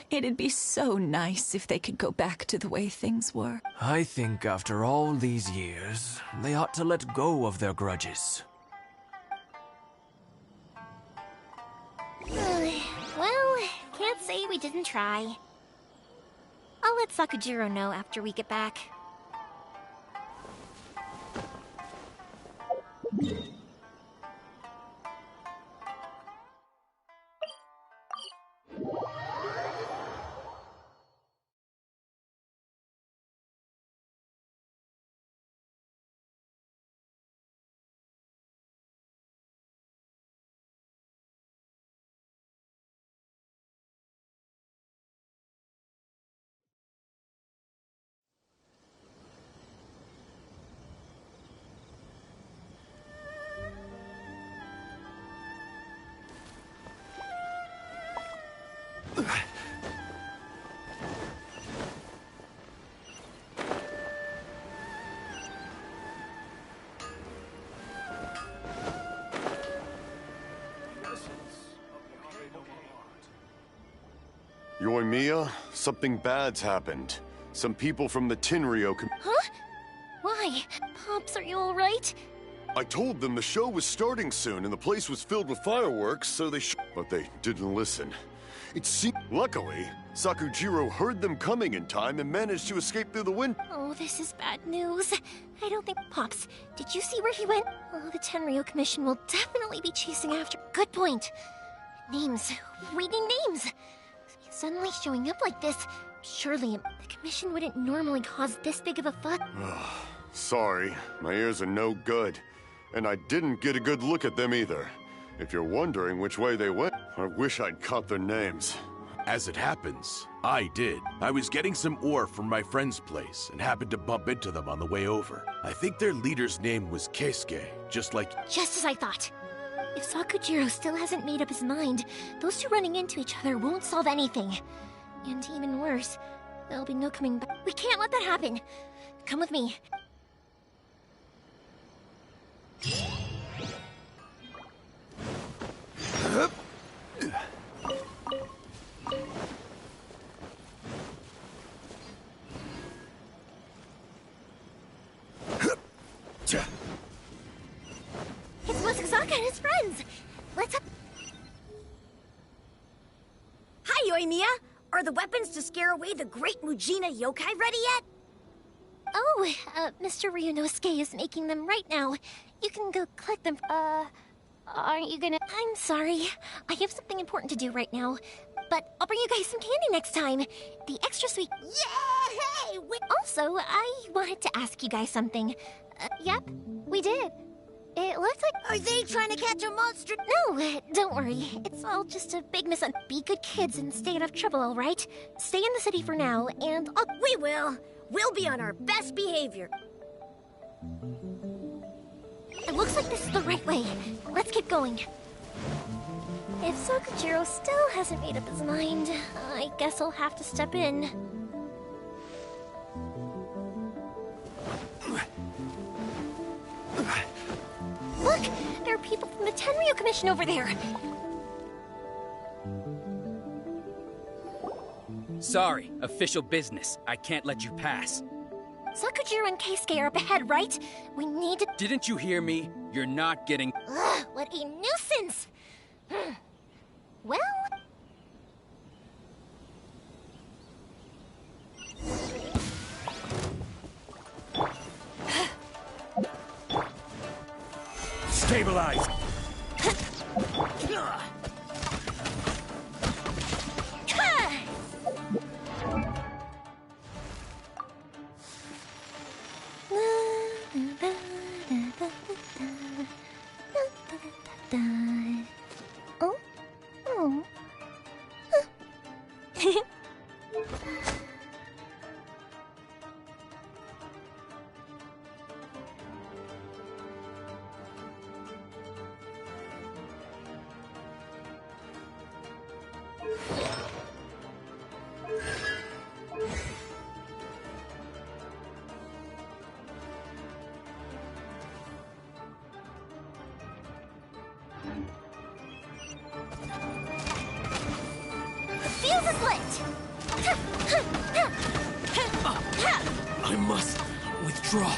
It'd be so nice if they could go back to the way things were. I think after all these years, they ought to let go of their grudges. Well, can't say we didn't try. I'll let Sakujiro know after we get back. Yoimiya, something bad's happened. Some people from the Tenryo Huh? Why? Pops, are you alright? I told them the show was starting soon and the place was filled with fireworks, so but they didn't listen. It seemed... Luckily, Sakujiro heard them coming in time and managed to escape through the window. Oh, this is bad news. I don't think... Pops, did you see where he went? Oh, the Tenryo Commission will definitely be chasing after... Good point. Names. Reading names. Suddenly showing up like this. Surely, the Commission wouldn't normally cause this big of a fuss. Sorry, my ears are no good. And I didn't get a good look at them either. If you're wondering which way they went, I wish I'd caught their names. As it happens, I did. I was getting some ore from my friend's place and happened to bump into them on the way over. I think their leader's name was Keisuke, just like... Just as I thought. If Sakujiro still hasn't made up his mind, those two running into each other won't solve anything. And even worse, there'll be no coming back. We can't let that happen. Come with me. It's Masazaka and his friends! Let's up. Hi, Yoimiya! Are the weapons to scare away the great Mujina yokai ready yet? Oh, Mr. Ryunosuke is making them right now. You can go collect them. Aren't you gonna... I'm sorry. I have something important to do right now. But I'll bring you guys some candy next time. The extra sweet... Yay! Also, I wanted to ask you guys something. Yep, we did. It looks like... Are they trying to catch a monster? No, don't worry. It's all just a big Be good kids and stay out of trouble, all right? Stay in the city for now, and I'll... We will. We'll be on our best behavior. It looks like this is the right way. Let's keep going. If Sakujiro still hasn't made up his mind, I guess I'll have to step in. Look! There are people from the Tenryo Commission over there! Sorry, official business. I can't let you pass. Sakujiro and Keisuke are up ahead, right? We need to... Didn't you hear me? You're not getting... Ugh, what a nuisance! Well... Stabilize! Oh? Oh. Fuse is lit! I must withdraw.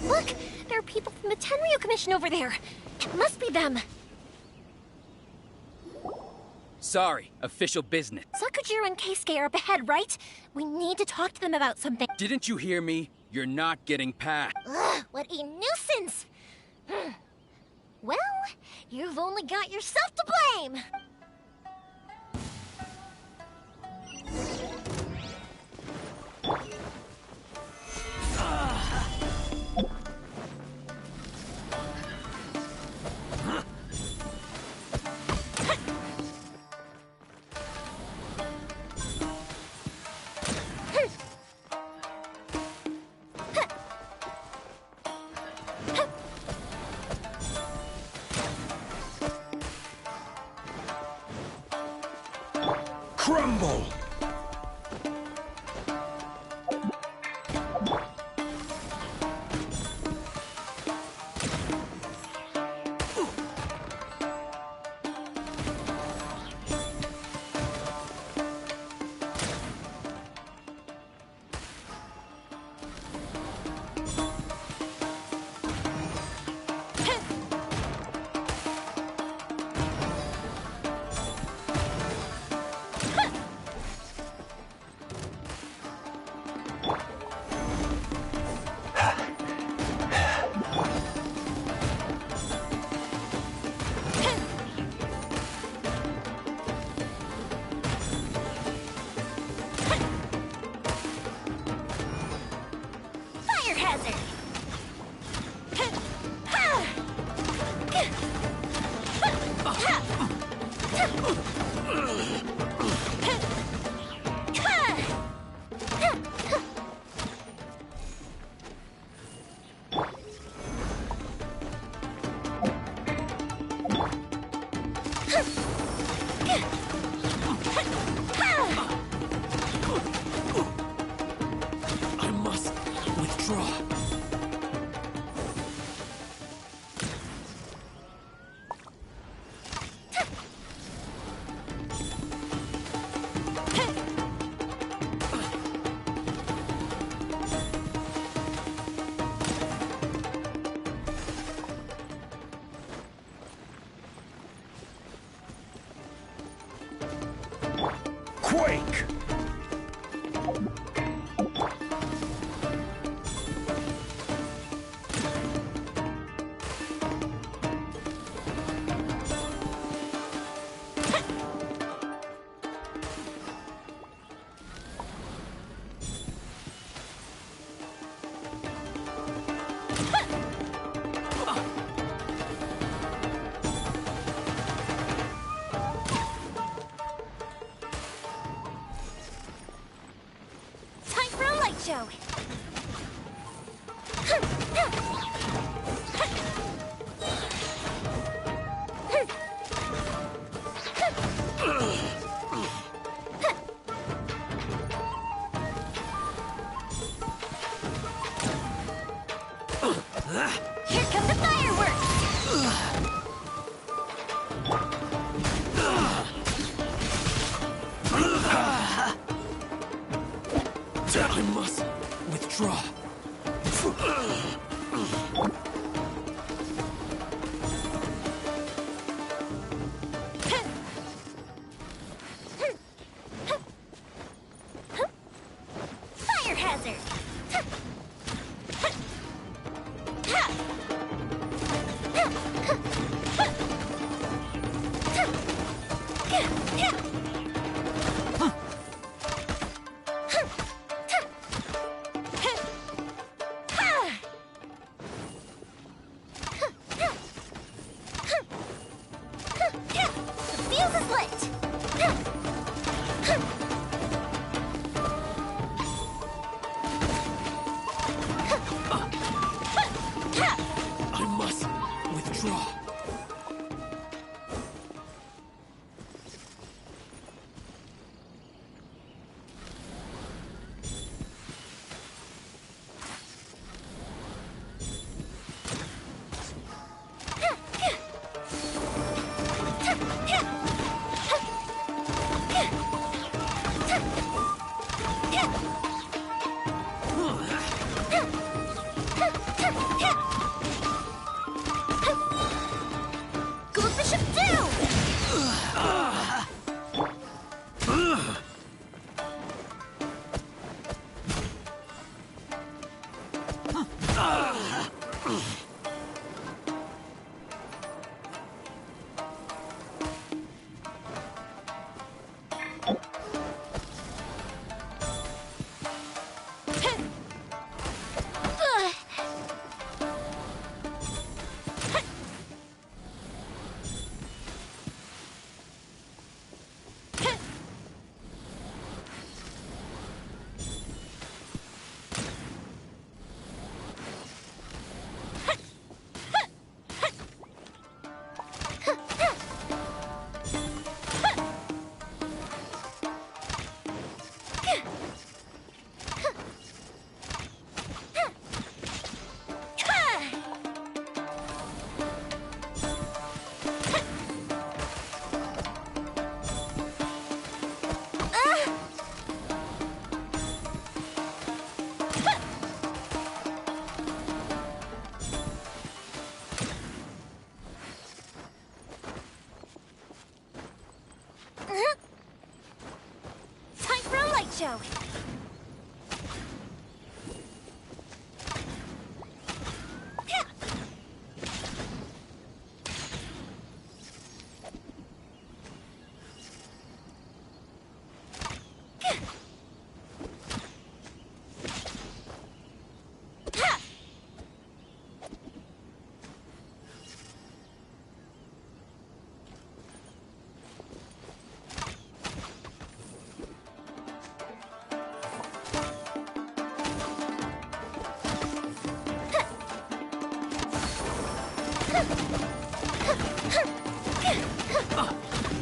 Look! There are people from the Tenryo Commission over there! It must be them! Sorry, official business. Sakujiro and Keisuke are up ahead, right? We need to talk to them about something. Didn't you hear me? You're not getting past. Ugh, what a nuisance! Well, you've only got yourself to blame! Crumble! Fire hazard! I must withdraw. Quake! Time for a light show! Here come the fireworks! I must withdraw. Fire hazard! The fuse is lit! I must withdraw. show.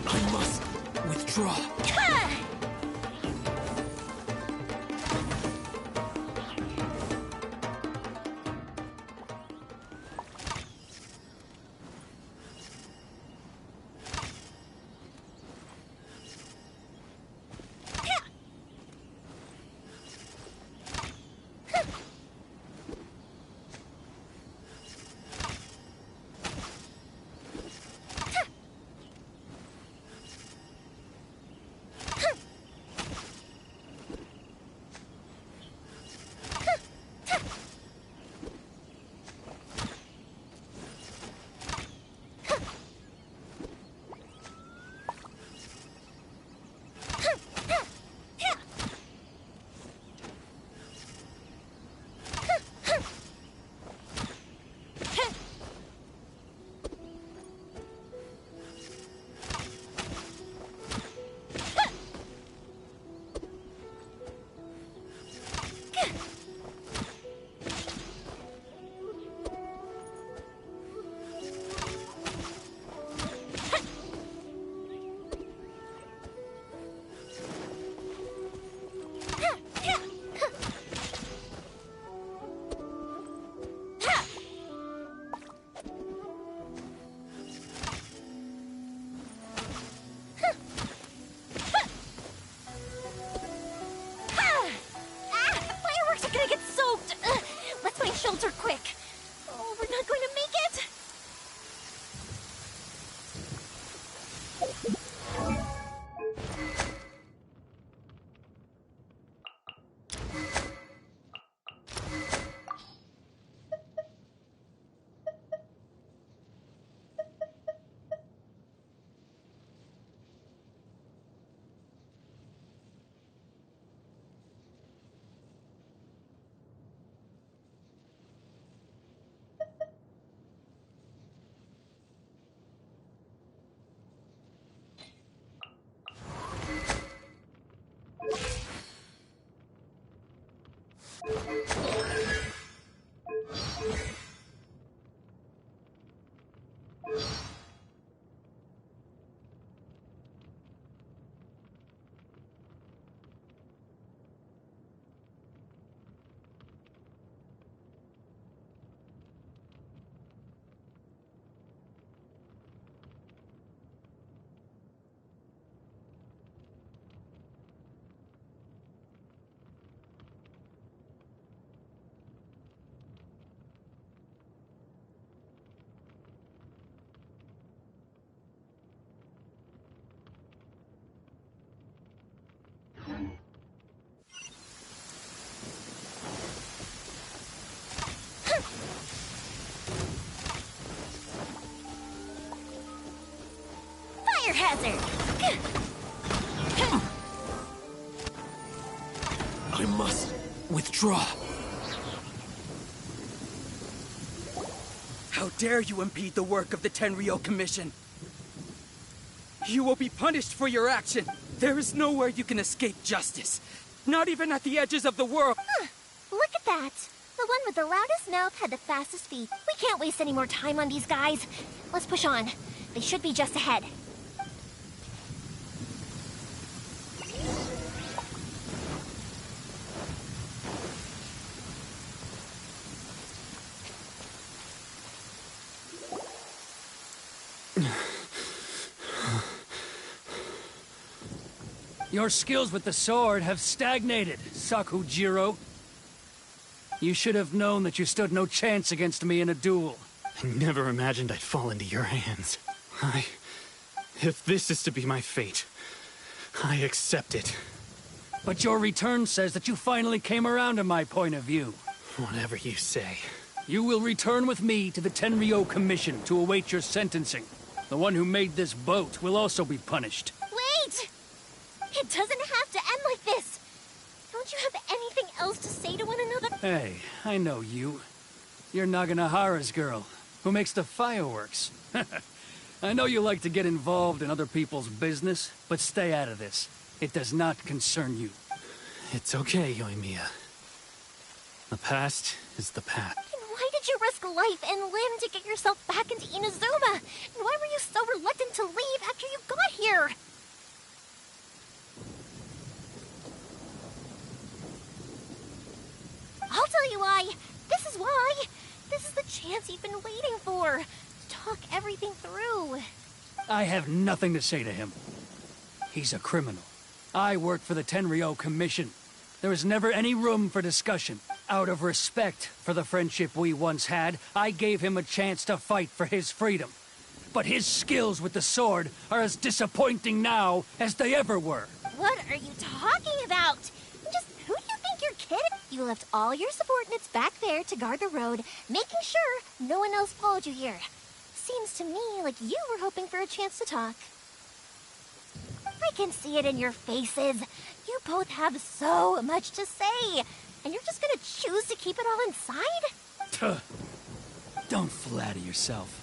I must withdraw. Shelter quick! Oh, we're not going to make it! Fire hazard! I must withdraw. How dare you impede the work of the Tenryou Commission? You will be punished for your action. There is nowhere you can escape justice. Not even at the edges of the world. Huh. Look at that. The one with the loudest mouth had the fastest feet. We can't waste any more time on these guys. Let's push on. They should be just ahead. Your skills with the sword have stagnated, Sakujiro. You should have known that you stood no chance against me in a duel. I never imagined I'd fall into your hands. If this is to be my fate, I accept it. But your return says that you finally came around to my point of view. Whatever you say. You will return with me to the Tenryo Commission to await your sentencing. The one who made this boat will also be punished. Wait! It doesn't have to end like this! Don't you have anything else to say to one another? Hey, I know you. You're Naganahara's girl, who makes the fireworks. I know you like to get involved in other people's business, but stay out of this. It does not concern you. It's okay, Yoimiya. The past is the past. Then why did you risk life and limb to get yourself back into Inazuma? And why were you so reluctant to leave after you got here? I'll tell you why. This is why. This is the chance you've been waiting for. To talk everything through. I have nothing to say to him. He's a criminal. I work for the Tenryo Commission. There was never any room for discussion. Out of respect for the friendship we once had, I gave him a chance to fight for his freedom. But his skills with the sword are as disappointing now as they ever were. What are you talking about? Just who do you think you're kidding? You left all your subordinates back there to guard the road, making sure no one else followed you here. Seems to me like you were hoping for a chance to talk. I can see it in your faces. You both have so much to say, and you're just gonna choose to keep it all inside? Tuh. Don't flatter yourself.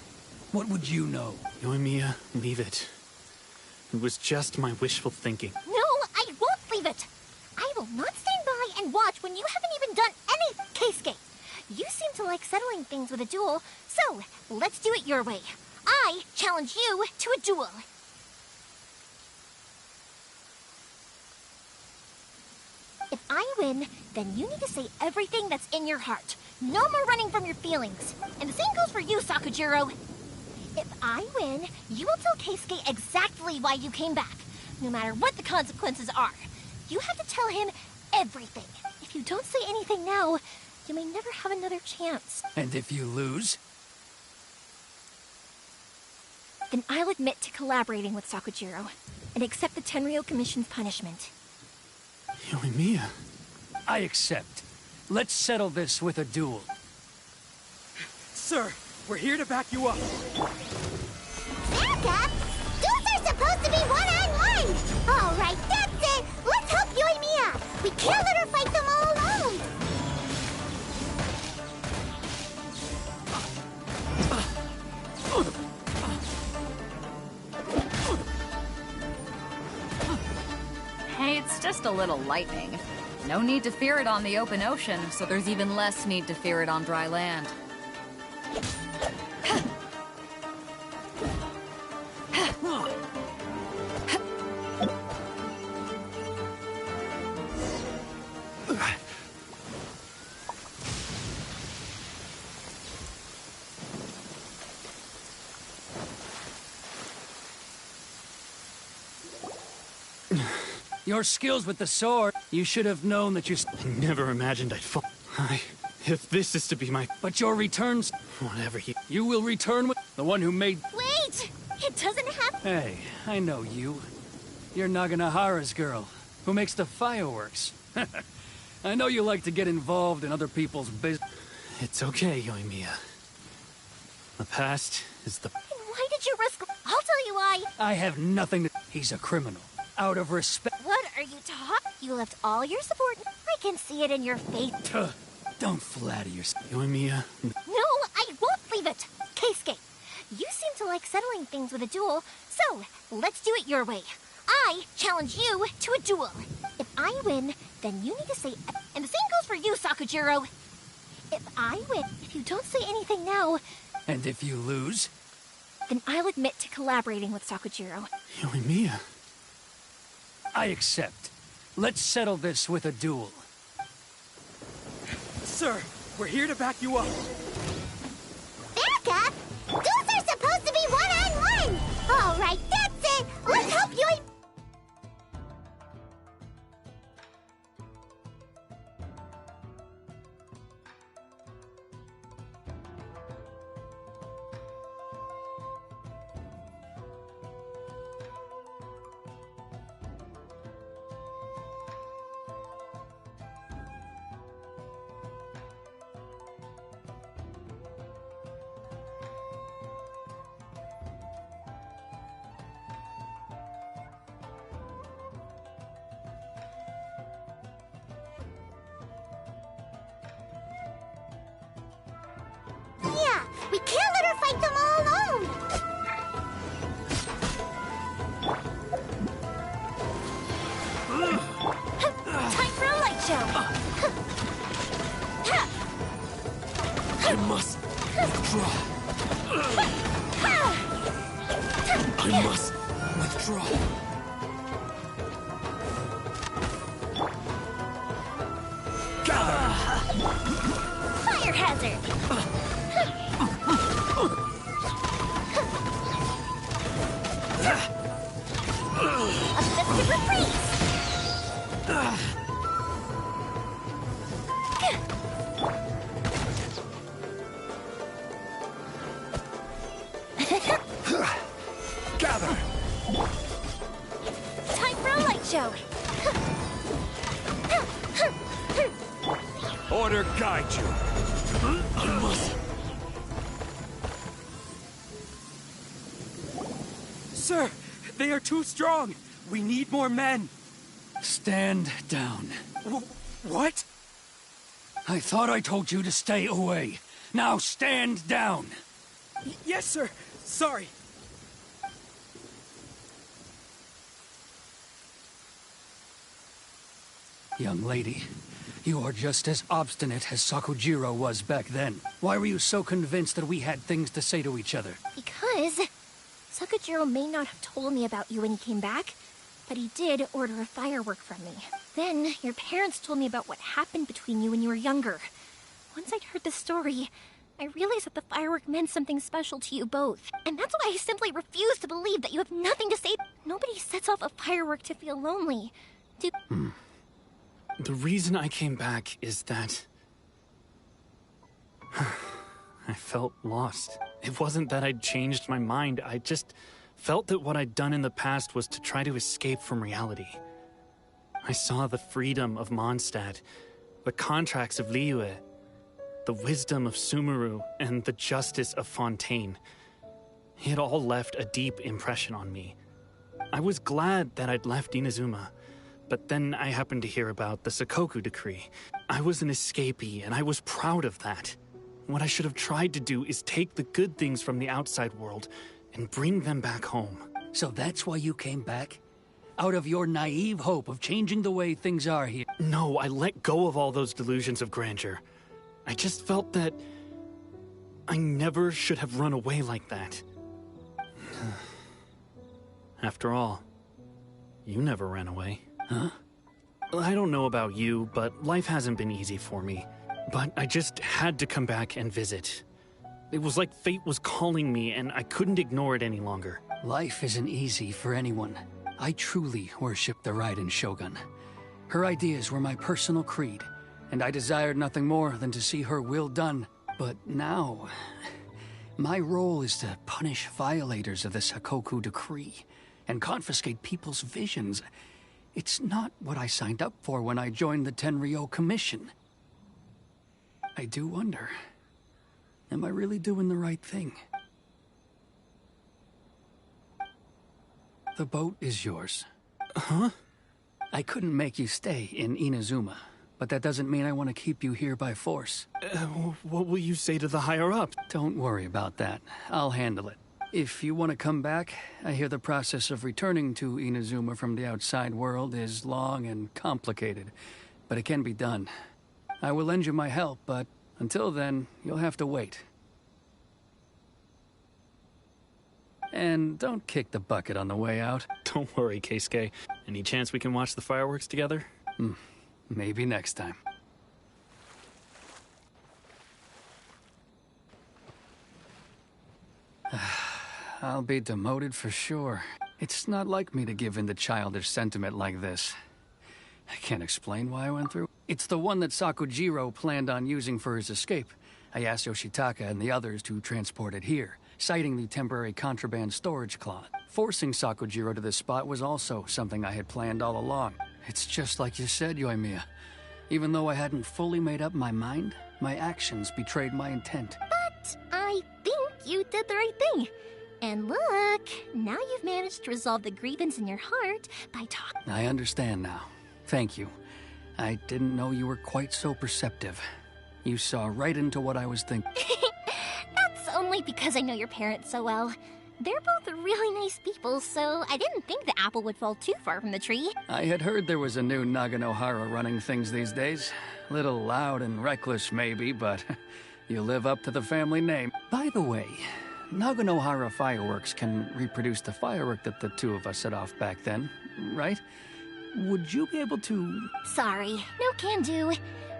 What would you know? Yoimiya, leave it. It was just my wishful thinking. No, I won't leave it. I will not stand by and watch when you haven't even done any Keisuke. You seem to like settling things with a duel, so let's do it your way. I challenge you to a duel. If I win, then you need to say everything that's in your heart. No more running from your feelings. And the same goes for you, Sakujiro. If I win, you will tell Keisuke exactly why you came back, no matter what the consequences are. You have to tell him everything. If you don't say anything now, you may never have another chance. And if you lose? Then I'll admit to collaborating with Sakujiro and accept the Tenryo Commission's punishment. Yoimiya. I accept. Let's settle this with a duel. Sir, we're here to back you up. Back up? Duels are supposed to be one-on-one! All right, that's it! Let's help Yoimiya! We can't let her fight them all alone! Hey, it's just a little lightning. No need to fear it on the open ocean, so there's even less need to fear it on dry land. Your skills with the sword, you should have known that you... I never imagined I'd fall. If this is to be my... But your returns... Whatever you... You will return with the one who made... Wait! It doesn't have... Hey, I know you. You're Naganahara's girl, who makes the fireworks. I know you like to get involved in other people's business. It's okay, Yoimiya. The past is the... Then why did you risk... I'll tell you why. I have nothing to... He's a criminal. Out of respect... What are you talking? You left all your subordinates... I can see it in your face. Tuh. Don't flatter yourself. Yoimiya. No, I won't leave it. Keisuke, you seem to like settling things with a duel, so let's do it your way. I challenge you to a duel. If I win, then you need to say... And the same goes for you, Sakujiro. If I win, if you don't say anything now... And if you lose? Then I'll admit to collaborating with Sakujiro. Yoimiya. I accept. Let's settle this with a duel. Sir, we're here to back you up. Back up? Duels are supposed to be one-on-one! All right, that's it! Let's help Yoimiya! We can't let her fight them all alone! Time for a light show! I must withdraw. I must withdraw. Fire hazard! A festive reprise! Gather! Time for a light show! Order guide you. I must. Sir, they are too strong. We need more men. Stand down. What? I thought I told you to stay away. Now stand down. Yes, sir. Sorry. Young lady, you are just as obstinate as Sakujiro was back then. Why were you so convinced that we had things to say to each other? Because Sakujiro may not have told me about you when he came back, but he did order a firework from me. Then your parents told me about what happened between you when you were younger. Once I'd heard the story, I realized that the firework meant something special to you both. And that's why I simply refuse to believe that you have nothing to say. Nobody sets off a firework to feel lonely. The reason I came back is that I felt lost. It wasn't that I'd changed my mind, I just felt that what I'd done in the past was to try to escape from reality. I saw the freedom of Mondstadt, the contracts of Liyue, the wisdom of Sumeru, and the justice of Fontaine. It all left a deep impression on me. I was glad that I'd left Inazuma, but then I happened to hear about the Sakoku decree. I was an escapee, and I was proud of that. What I should have tried to do is take the good things from the outside world and bring them back home. So that's why you came back? Out of your naive hope of changing the way things are here? No, I let go of all those delusions of grandeur. I just felt that I never should have run away like that. After all, you never ran away. Huh? I don't know about you, but life hasn't been easy for me. But I just had to come back and visit. It was like fate was calling me, and I couldn't ignore it any longer. Life isn't easy for anyone. I truly worship the Raiden Shogun. Her ideas were my personal creed, and I desired nothing more than to see her will done. But now, my role is to punish violators of the Sakoku decree and confiscate people's visions. It's not what I signed up for when I joined the Tenryo Commission. I do wonder, am I really doing the right thing? The boat is yours. Huh? I couldn't make you stay in Inazuma, but that doesn't mean I want to keep you here by force. What will you say to the higher-ups? Don't worry about that. I'll handle it. If you want to come back, I hear the process of returning to Inazuma from the outside world is long and complicated, but it can be done. I will lend you my help, but until then, you'll have to wait. And don't kick the bucket on the way out. Don't worry, Keisuke. Any chance we can watch the fireworks together? Maybe next time. I'll be demoted for sure. It's not like me to give in to childish sentiment like this. I can't explain why I went through. It's the one that Sakujiro planned on using for his escape. I asked Yoshitaka and the others to transport it here, citing the temporary contraband storage clause. Forcing Sakujiro to this spot was also something I had planned all along. It's just like you said, Yoimiya. Even though I hadn't fully made up my mind, my actions betrayed my intent. But I think you did the right thing. And look, now you've managed to resolve the grievance in your heart by talking. I understand now. Thank you. I didn't know you were quite so perceptive. You saw right into what I was thinking. That's only because I know your parents so well. They're both really nice people, so I didn't think the apple would fall too far from the tree. I had heard there was a new Naganohara running things these days. Little loud and reckless, maybe, but you live up to the family name. By the way, Naganohara Fireworks can reproduce the firework that the two of us set off back then, right? Would you be able to... Sorry, no can do.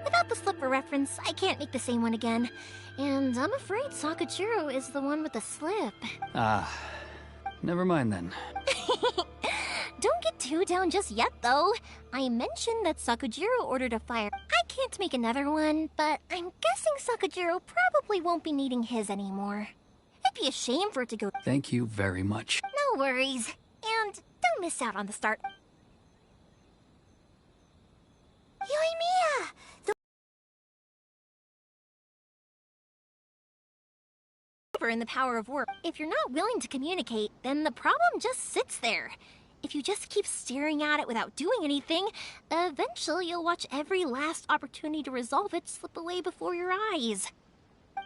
Without the slipper reference, I can't make the same one again. And I'm afraid Sakujiro is the one with the slip. Ah, never mind then. Don't get too down just yet, though. I mentioned that Sakujiro ordered a fire. I can't make another one, but I'm guessing Sakujiro probably won't be needing his anymore. It'd be a shame for it to go... Thank you very much. No worries. And don't miss out on the start. Yoimiya! In the power of work. If you're not willing to communicate, then the problem just sits there. If you just keep staring at it without doing anything, eventually you'll watch every last opportunity to resolve it slip away before your eyes.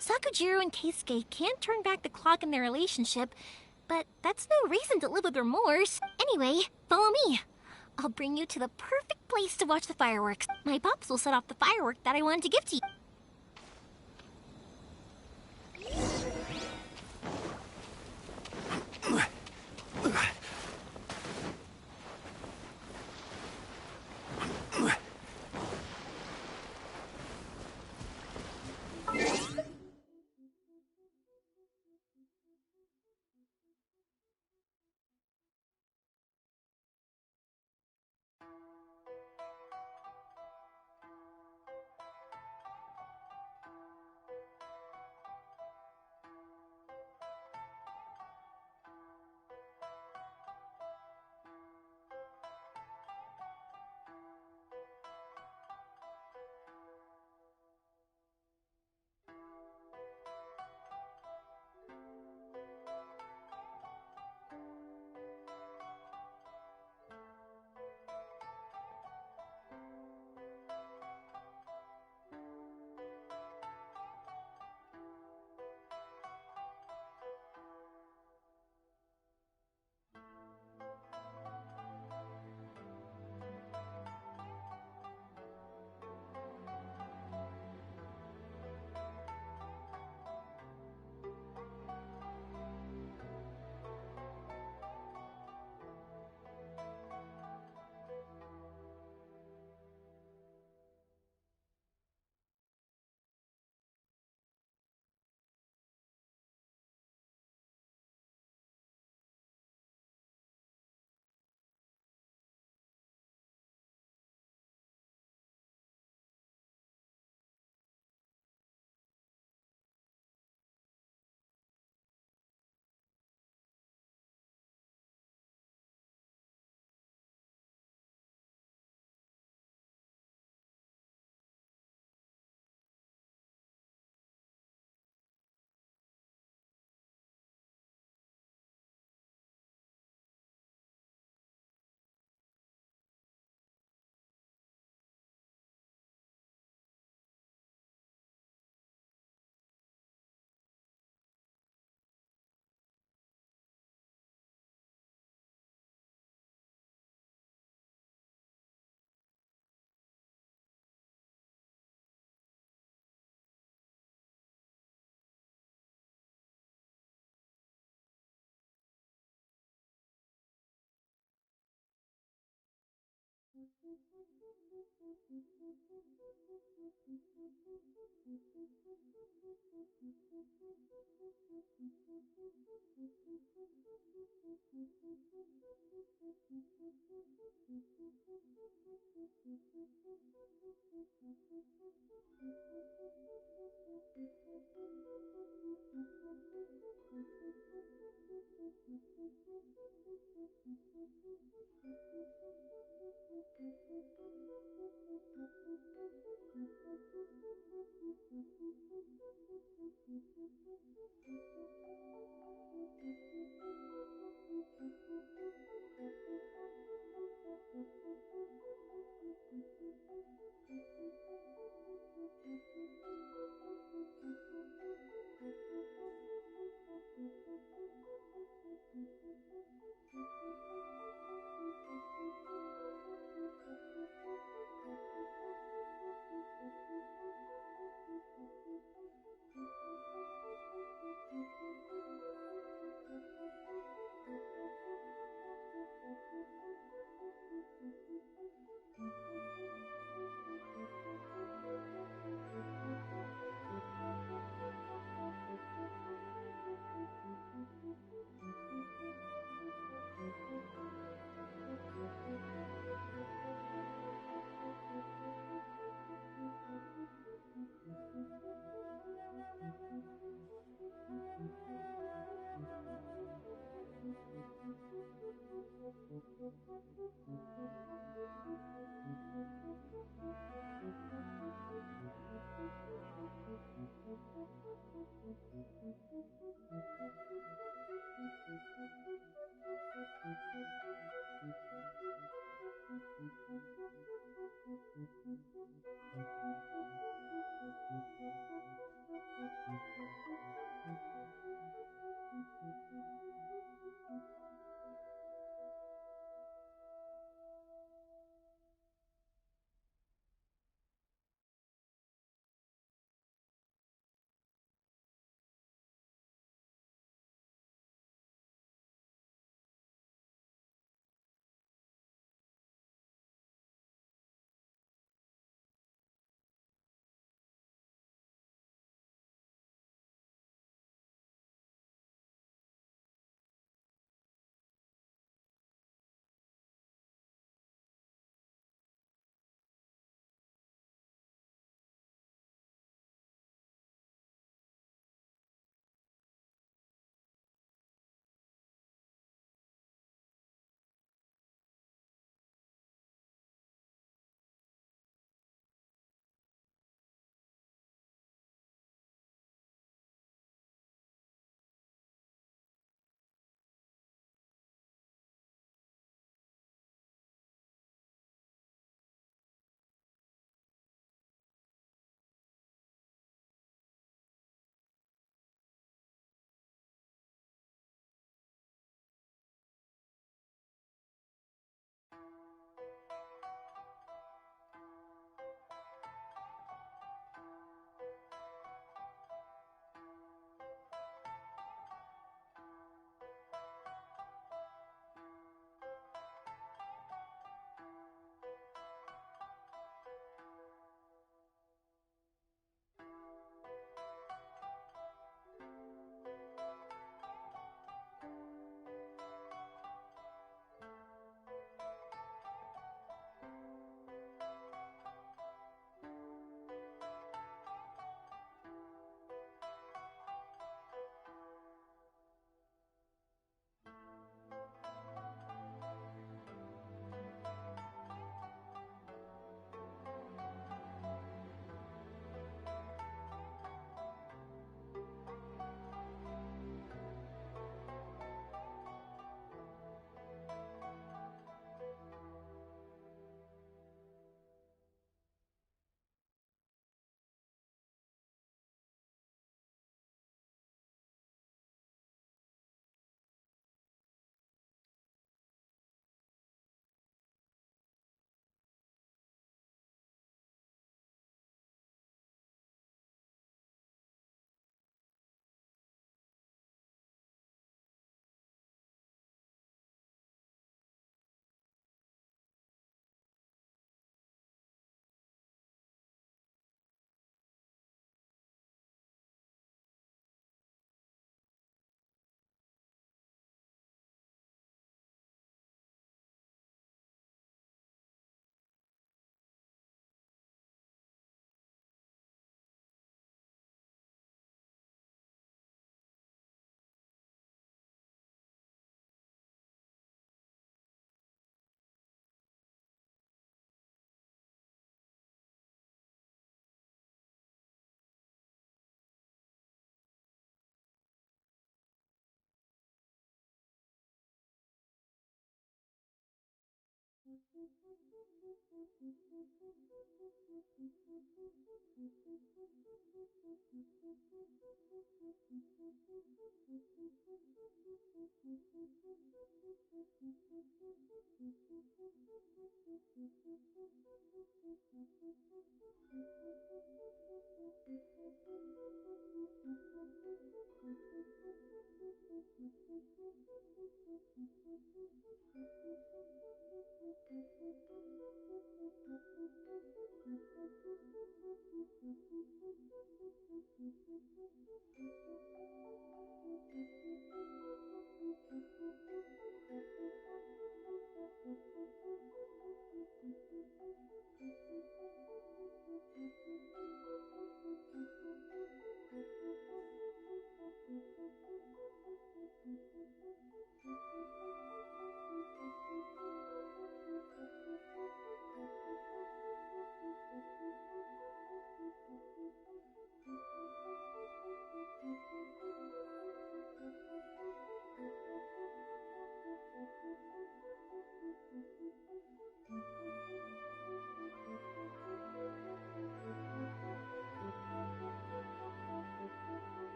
Sakujiro and Keisuke can't turn back the clock in their relationship, but that's no reason to live with remorse. Anyway, follow me. I'll bring you to the perfect place to watch the fireworks. My pops will set off the firework that I wanted to give to you.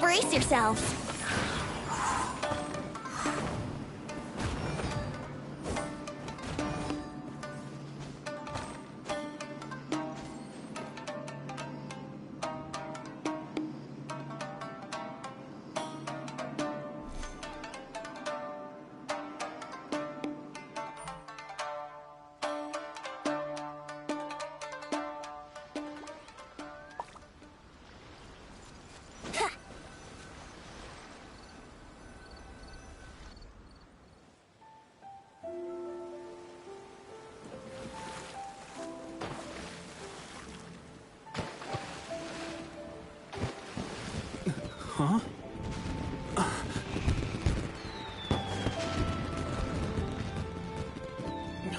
Brace yourself. Huh?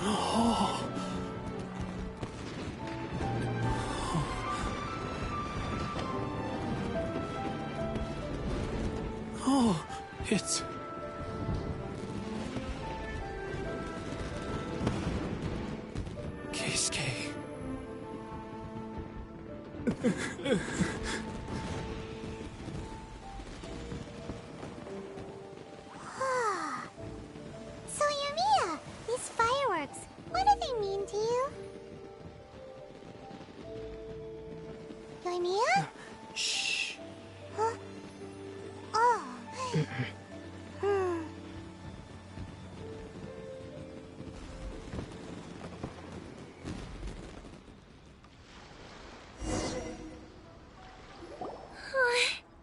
Oh. Oh, it's... Keisuke. So Yumiya, these fireworks, what Yoimiya? Shh. Huh? Oh.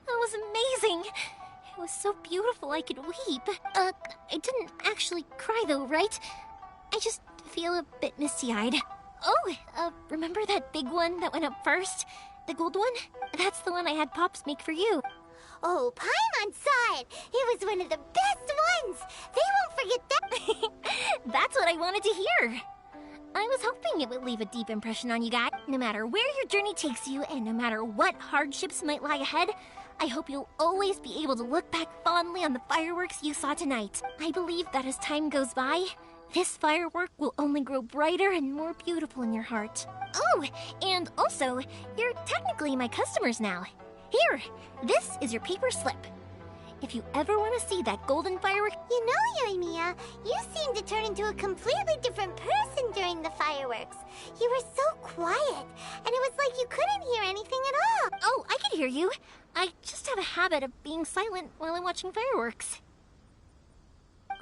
That was amazing. It was so beautiful I could weep. I didn't actually cry though, right? I just feel a bit misty-eyed. Oh, remember that big one that went up first? The gold one? That's the one I had Pops make for you. Oh, Paimon saw it! It was one of the best ones! They won't forget that! That's what I wanted to hear! I was hoping it would leave a deep impression on you guys. No matter where your journey takes you, and no matter what hardships might lie ahead, I hope you'll always be able to look back fondly on the fireworks you saw tonight. I believe that as time goes by, this firework will only grow brighter and more beautiful in your heart. Oh, and also, you're technically my customers now. Here, this is your paper slip. If you ever want to see that golden firework... You know, Yoimiya, you seemed to turn into a completely different person during the fireworks. You were so quiet, and it was like you couldn't hear anything at all. Oh, I could hear you. I just have a habit of being silent while I'm watching fireworks.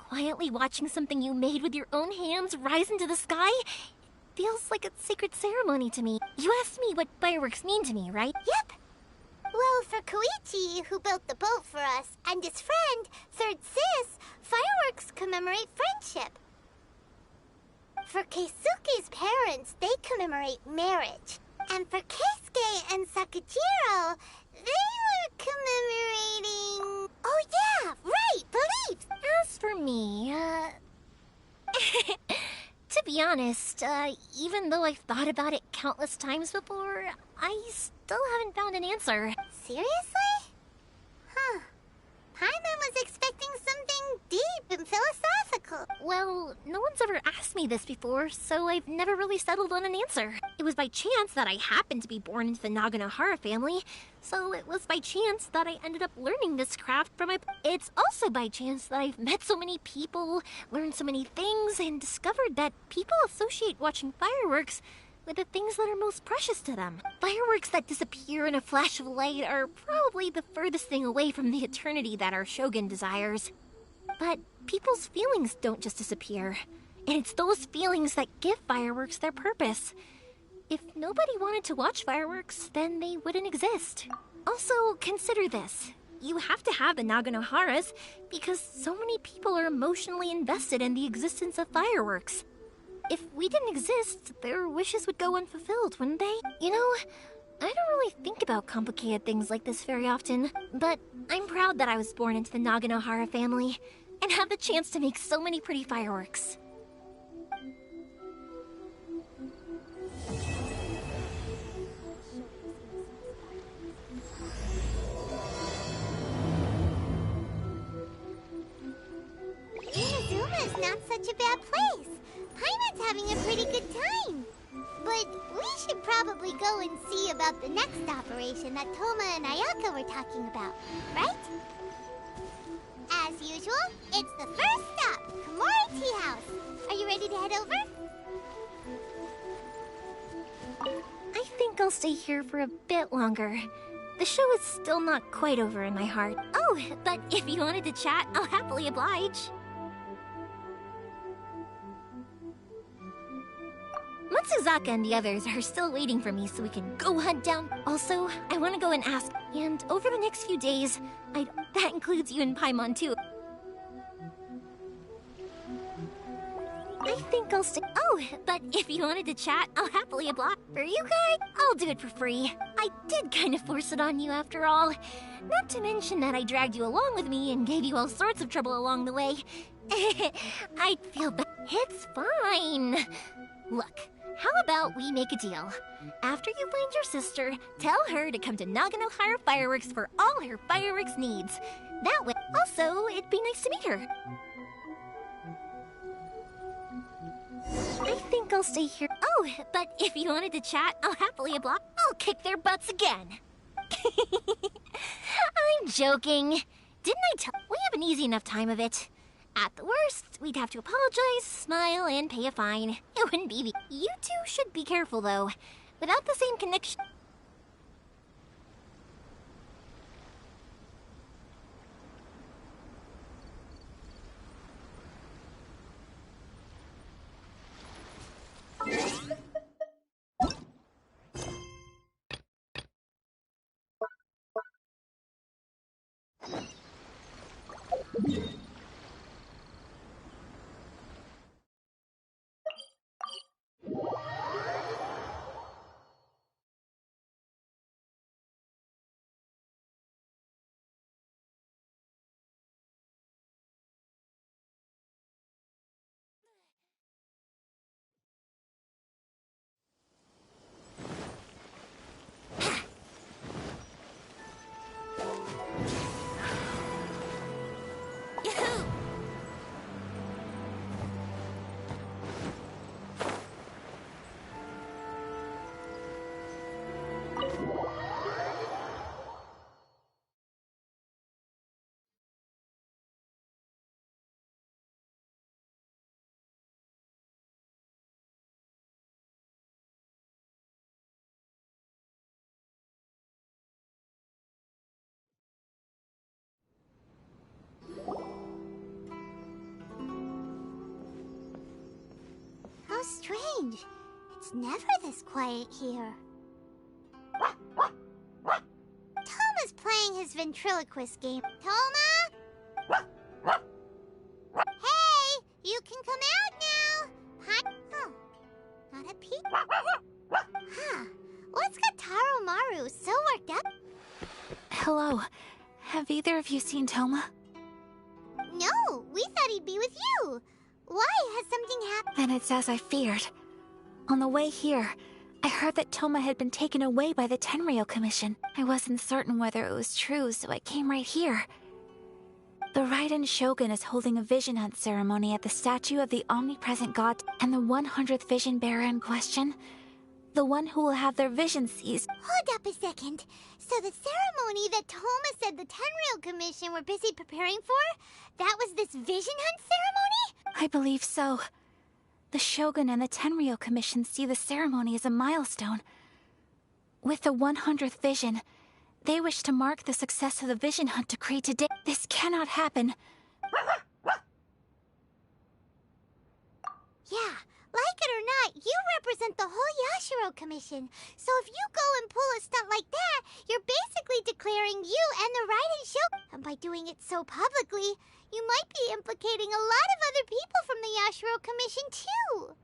Quietly watching something you made with your own hands rise into the sky feels like a sacred ceremony to me. You asked me what fireworks mean to me, right? Yep. Well, for Koichi, who built the boat for us, and his friend, Third Sis, fireworks commemorate friendship. For Keisuke's parents, they commemorate marriage. And for Keisuke and Sakujiro, they were commemorating... Oh yeah, right, beliefs! As for me, to be honest, even though I've thought about it countless times before, I still haven't found an answer. Seriously? Huh. Paimon was expecting something deep and philosophical. Well, no one's ever asked me this before, so I've never really settled on an answer. It was by chance that I happened to be born into the Naganohara family, so it was by chance that I ended up learning this craft from my... It's also by chance that I've met so many people, learned so many things, and discovered that people associate watching fireworks with the things that are most precious to them. Fireworks that disappear in a flash of light are probably the furthest thing away from the eternity that our shogun desires. But people's feelings don't just disappear, and it's those feelings that give fireworks their purpose. If nobody wanted to watch fireworks, then they wouldn't exist. Also, consider this. You have to have the Naganoharas because so many people are emotionally invested in the existence of fireworks. If we didn't exist, their wishes would go unfulfilled, wouldn't they? You know, I don't really think about complicated things like this very often, but I'm proud that I was born into the Naganohara family and have the chance to make so many pretty fireworks. Inazuma is not such a bad place. Paimon's having a pretty good time. But we should probably go and see about the next operation that Toma and Ayaka were talking about, right? As usual, it's the first stop, Komori Tea House. Are you ready to head over? I think I'll stay here for a bit longer. The show is still not quite over in my heart. Oh, but if you wanted to chat, I'll happily oblige. Matsuzaka and the others are still waiting for me so we can go hunt down. Also, I want to go and ask, and over the next few days, that includes you and Paimon too. I think I'll stay. Oh, but if you wanted to chat, I'll happily oblige. For you guys, I'll do it for free. I did kind of force it on you after all. Not to mention that I dragged you along with me and gave you all sorts of trouble along the way. I'd feel bad. It's fine. Look, how about we make a deal? After you find your sister, tell her to come to Naganohara Fireworks for all her fireworks needs. That way, also, it'd be nice to meet her. I think I'll stay here. Oh, but if you wanted to chat, I'll happily oblige. I'll kick their butts again. I'm joking. Didn't I tell? We have an easy enough time of it. At the worst, we'd have to apologize, smile, and pay a fine. It wouldn't be the... You two should be careful, though. Without the same connection... How strange. It's never this quiet here. Toma's playing his ventriloquist game. Toma? Hey, you can come out now. Hi. Oh, not a peek. Huh. What's got Taro Maru so worked up? Hello. Have either of you seen Toma? No, we thought he'd be with you. Why? Has something happened? Then it's as I feared. On the way here, I heard that Toma had been taken away by the Tenryou Commission. I wasn't certain whether it was true, so I came right here. The Raiden Shogun is holding a vision hunt ceremony at the statue of the omnipresent god, and the 100th vision bearer in question, the one who will have their vision seized. Hold up a second. So the ceremony that Toma said the Tenryou Commission were busy preparing for, that was this vision hunt ceremony? I believe so. The Shogun and the Tenryou Commission see the ceremony as a milestone. With the 100th vision, they wish to mark the success of the vision hunt decree today. This cannot happen. Yeah, like it or not, you represent the whole Yashiro Commission. So if you go and pull a stunt like that, you're basically declaring you and the Raiden Shogun. And by doing it so publicly, you might be implicating a lot of other people from the Yashiro Commission too.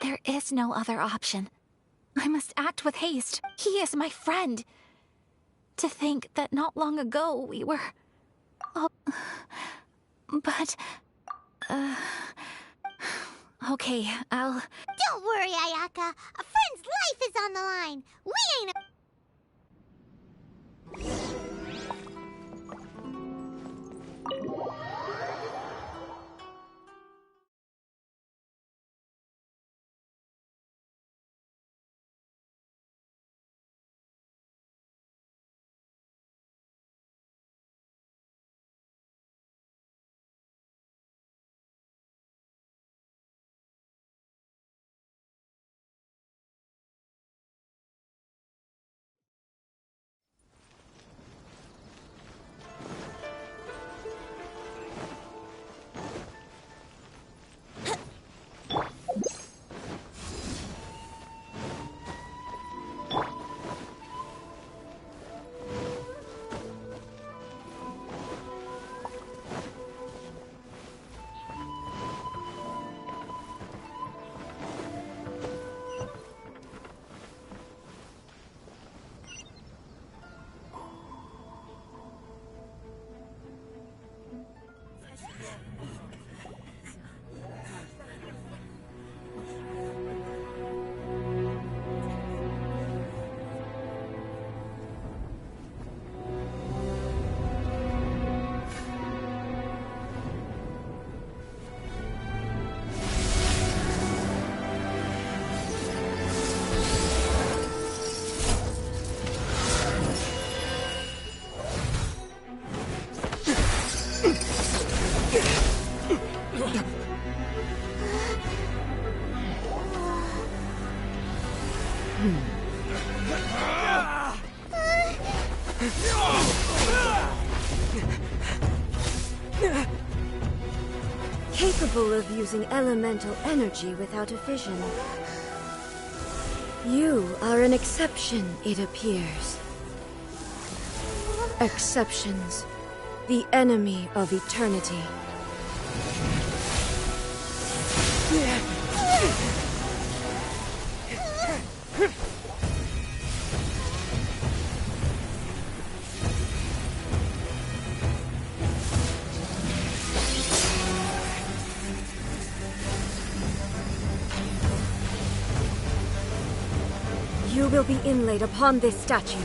There is no other option. I must act with haste. He is my friend. To think that not long ago we were... Oh... But... Okay, I'll... Don't worry, Ayaka. A friend's life is on the line. We ain't... capable of using elemental energy without a fission. You are an exception, it appears. Exceptions. The enemy of eternity. You will be inlaid upon this statue.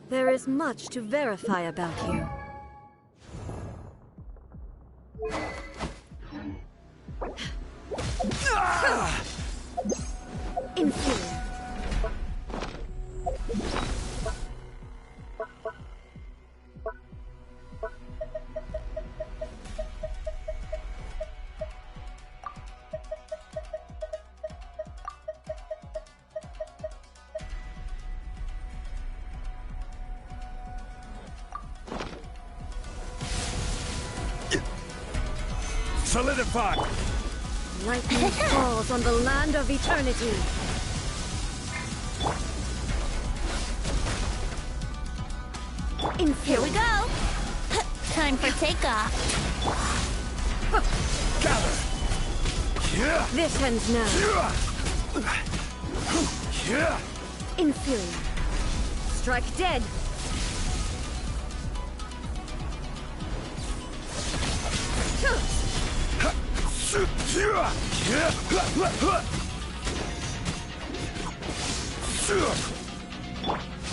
There is much to verify about you. Inferior. Solidify! Lightning falls on the land of eternity. Here we go. Time for takeoff. Gather! This ends now. Inferior. Strike dead.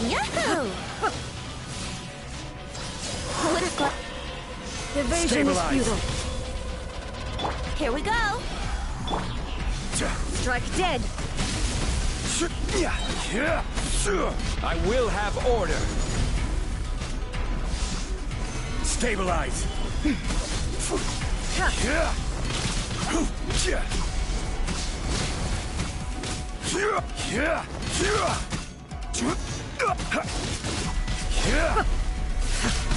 Yahoo! Looks like Evasion is futile. here we go. Strike dead. I will have order. Stabilize.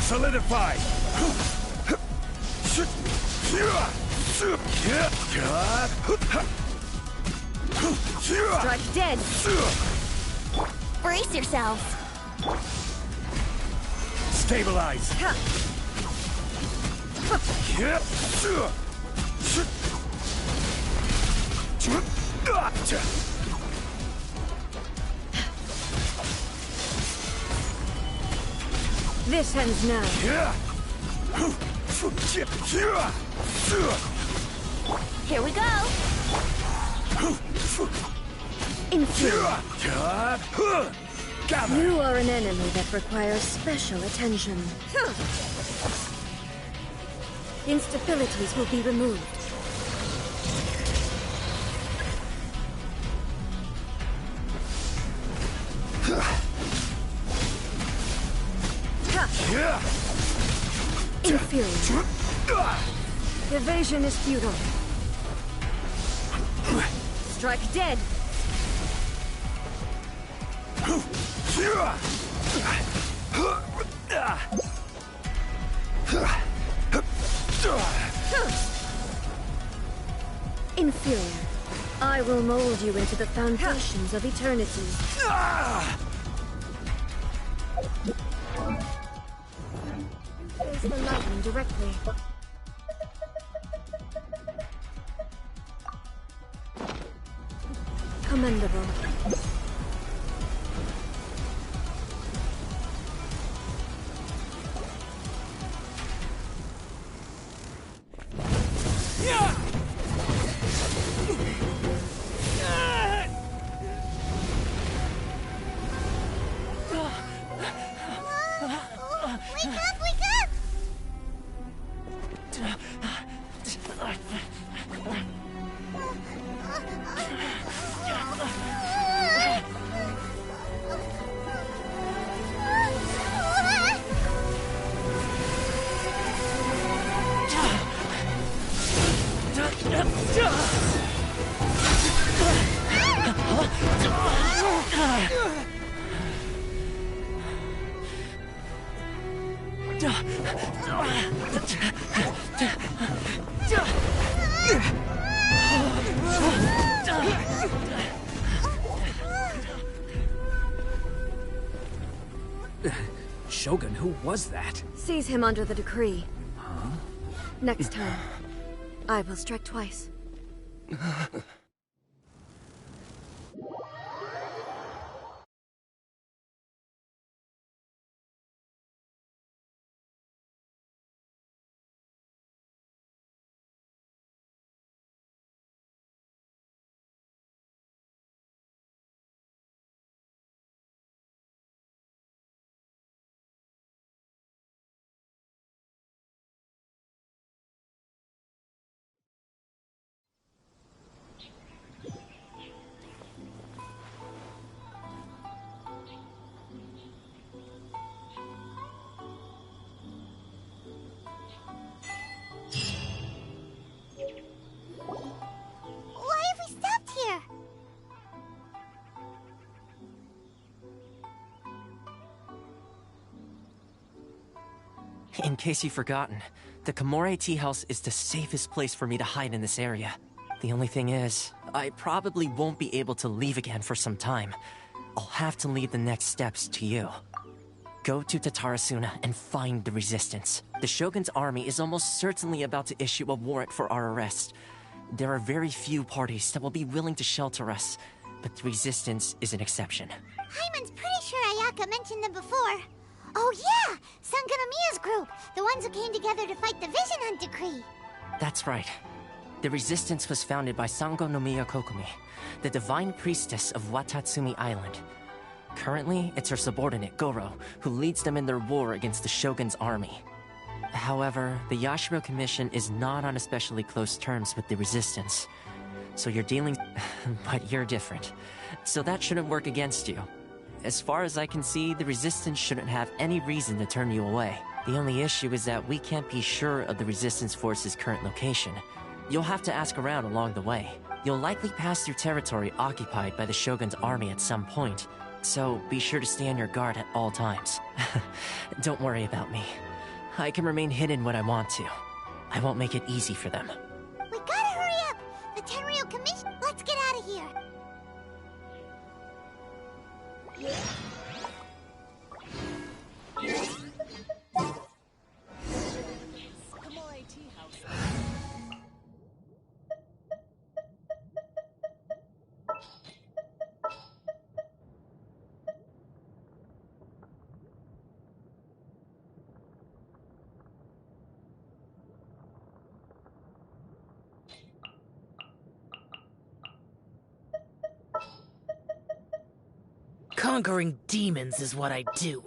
Solidify. Strike dead. Brace yourselves. Stabilize. This ends now. Here we go. Inferior. Gather. You are an enemy that requires special attention. Instabilities will be removed. Inferior. Evasion is futile. Strike dead. Inferior. I will mold you into the foundations of eternity. Face the lightning directly. Commendable. Shogun, who was that? Seize him under the decree. Huh? Next time, I will strike twice. Why have we stopped here? In case you've forgotten, the Komore Tea House is the safest place for me to hide in this area. The only thing is, I probably won't be able to leave again for some time. I'll have to leave the next steps to you. Go to Tatarasuna and find the Resistance. The Shogun's army is almost certainly about to issue a warrant for our arrest. There are very few parties that will be willing to shelter us, but the Resistance is an exception. Hyman's pretty sure Ayaka mentioned them before. Oh yeah! Sangonomiya's group! The ones who came together to fight the Vision Hunt Decree! That's right. The Resistance was founded by Sangonomiya Kokumi, the divine priestess of Watatsumi Island. Currently, it's her subordinate, Goro, who leads them in their war against the Shogun's army. However, the Yashiro Commission is not on especially close terms with the Resistance. So you're dealing... but you're different. So that shouldn't work against you. As far as I can see, the Resistance shouldn't have any reason to turn you away. The only issue is that we can't be sure of the Resistance force's current location. You'll have to ask around along the way. You'll likely pass through territory occupied by the Shogun's army at some point, so be sure to stay on your guard at all times. Don't worry about me. I can remain hidden when I want to. I won't make it easy for them. We gotta hurry up! The Tenryou Commission... Let's get out of here! Conquering demons is what I do.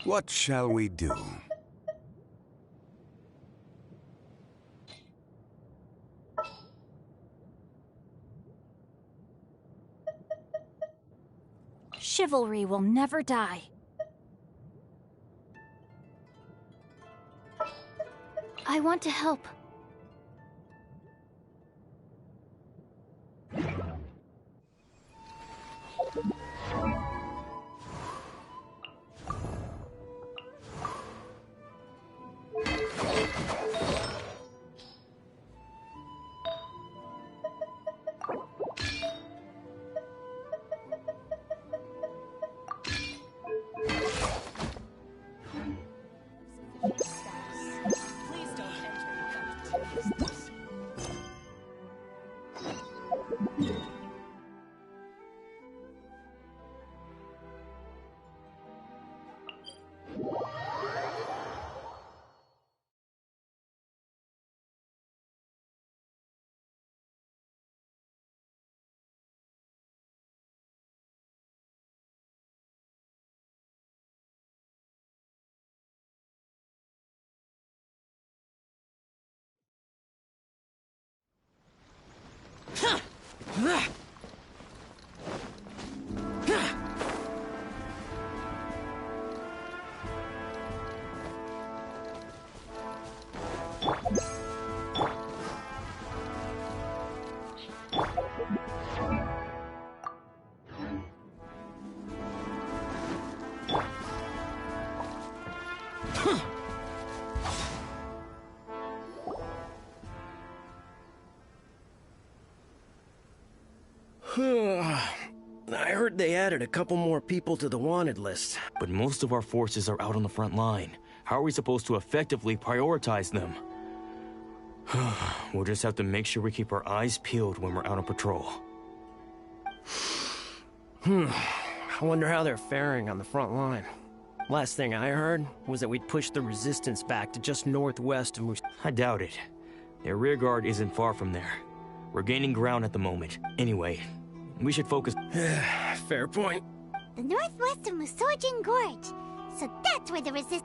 What shall we do? Chivalry will never die. I want to help. I heard they added a couple more people to the wanted list. But most of our forces are out on the front line. How are we supposed to effectively prioritize them? We'll just have to make sure we keep our eyes peeled when we're out on patrol. I wonder how they're faring on the front line. Last thing I heard was that we'd pushed the resistance back to just northwest of I doubt it. Their rear guard isn't far from there. We're gaining ground at the moment. Anyway, we should focus. Fair point. The northwest of Musojin Gorge. So that's where the resistance...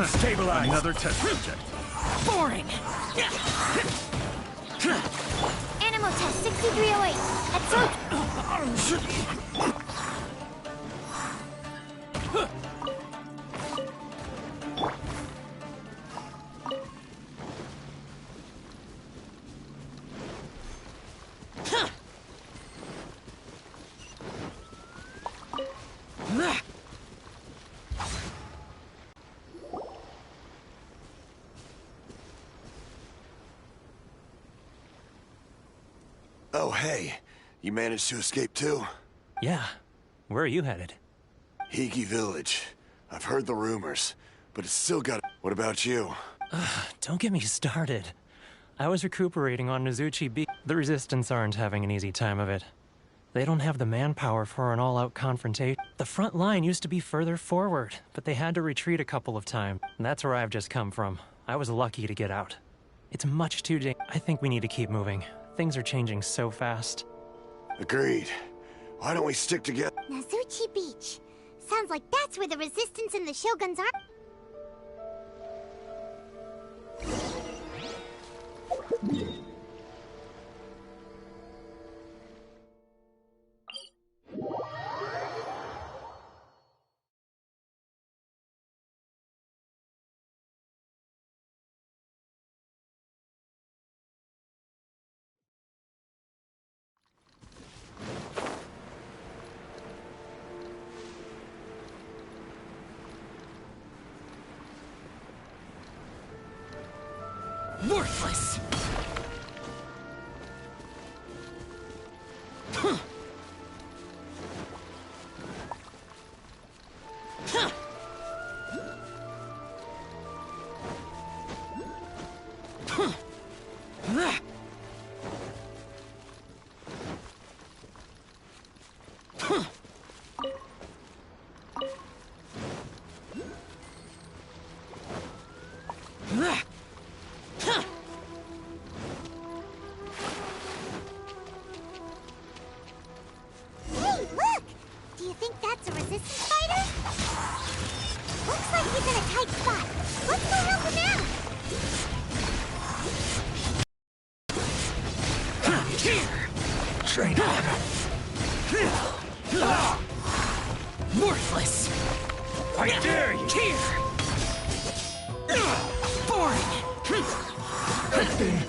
Stabilize! Another test subject. Boring! Animal test 6308. Oh, hey. You managed to escape too? Yeah. Where are you headed? Higi Village. I've heard the rumors, but it's still got... What about you? Don't get me started. I was recuperating on Nozuchi Beach. The Resistance aren't having an easy time of it. They don't have the manpower for an all-out confrontation. The front line used to be further forward, but they had to retreat a couple of times. And that's where I've just come from. I was lucky to get out. It's much too dangerous. I think we need to keep moving. Things are changing so fast. Agreed. Why don't we stick together? Nozuchi Beach. Sounds like that's where the Resistance and the Shoguns are. Worthless! Hey, look! Do you think that's a Resistance fighter? Looks like he's in a tight spot. Let's go help him out! Here! Train on! Worthless! I dare you! Here! Boring! I've been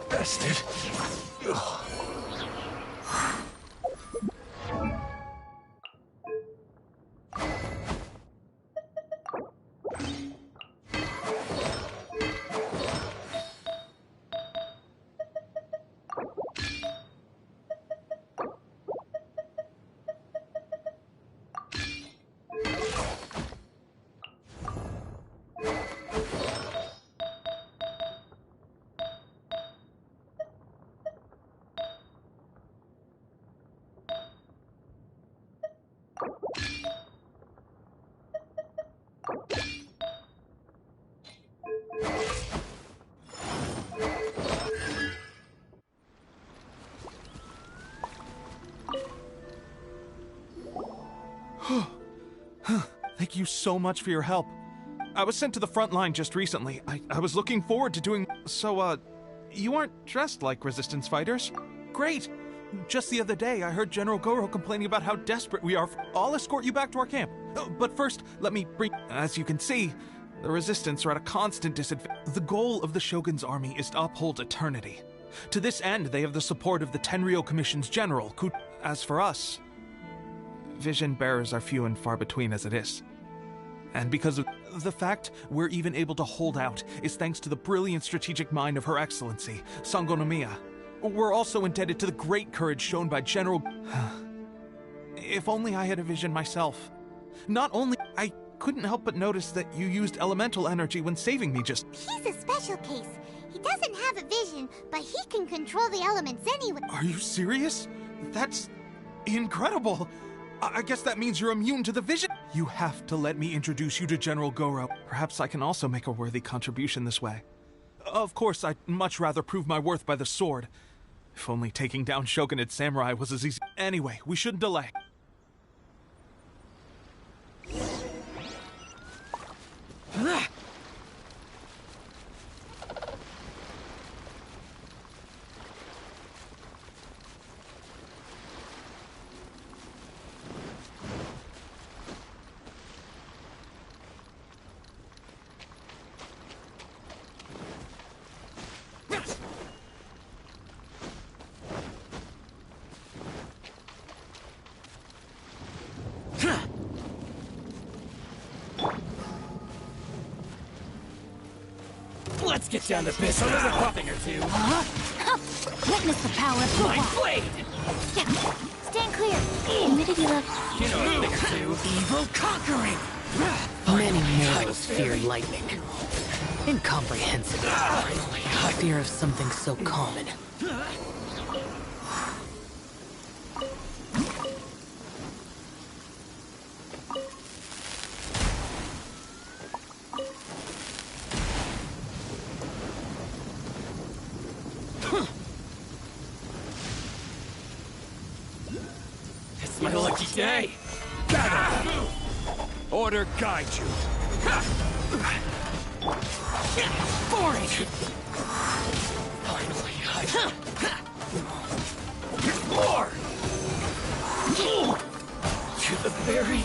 bested. Thank you so much for your help. I was sent to the front line just recently. I was looking forward to doing... So, you aren't dressed like Resistance fighters? Great! Just the other day, I heard General Goro complaining about how desperate we are. I'll escort you back to our camp. But first, let me bring... As you can see, the Resistance are at a constant disadvantage. The goal of the Shogun's army is to uphold eternity. To this end, they have the support of the Tenryou Commission's general, As for us, vision bearers are few and far between as it is. And because of the fact we're even able to hold out is thanks to the brilliant strategic mind of Her Excellency, Sango no Miya. We're also indebted to the great courage shown by General... If only I had a vision myself. Not only... I couldn't help but notice that you used elemental energy when saving me just... He's a special case. He doesn't have a vision, but he can control the elements anyway. Are you serious? That's... incredible. I guess that means you're immune to the vision. You have to let me introduce you to General Goro. Perhaps I can also make a worthy contribution this way. Of course, I'd much rather prove my worth by the sword. If only taking down Shogunate samurai was as easy. Anyway, we shouldn't delay. Let's get down to business. A little popping or two. Witness the power of the My wall. blade! Stand clear. Humidity level. You know a thing or two. Evil conquering! Many mortals fear lightning. Incomprehensible. Fear of something so common. It's my lucky day. Order guide you. Boring! Finally, more! To the very...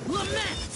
Lament!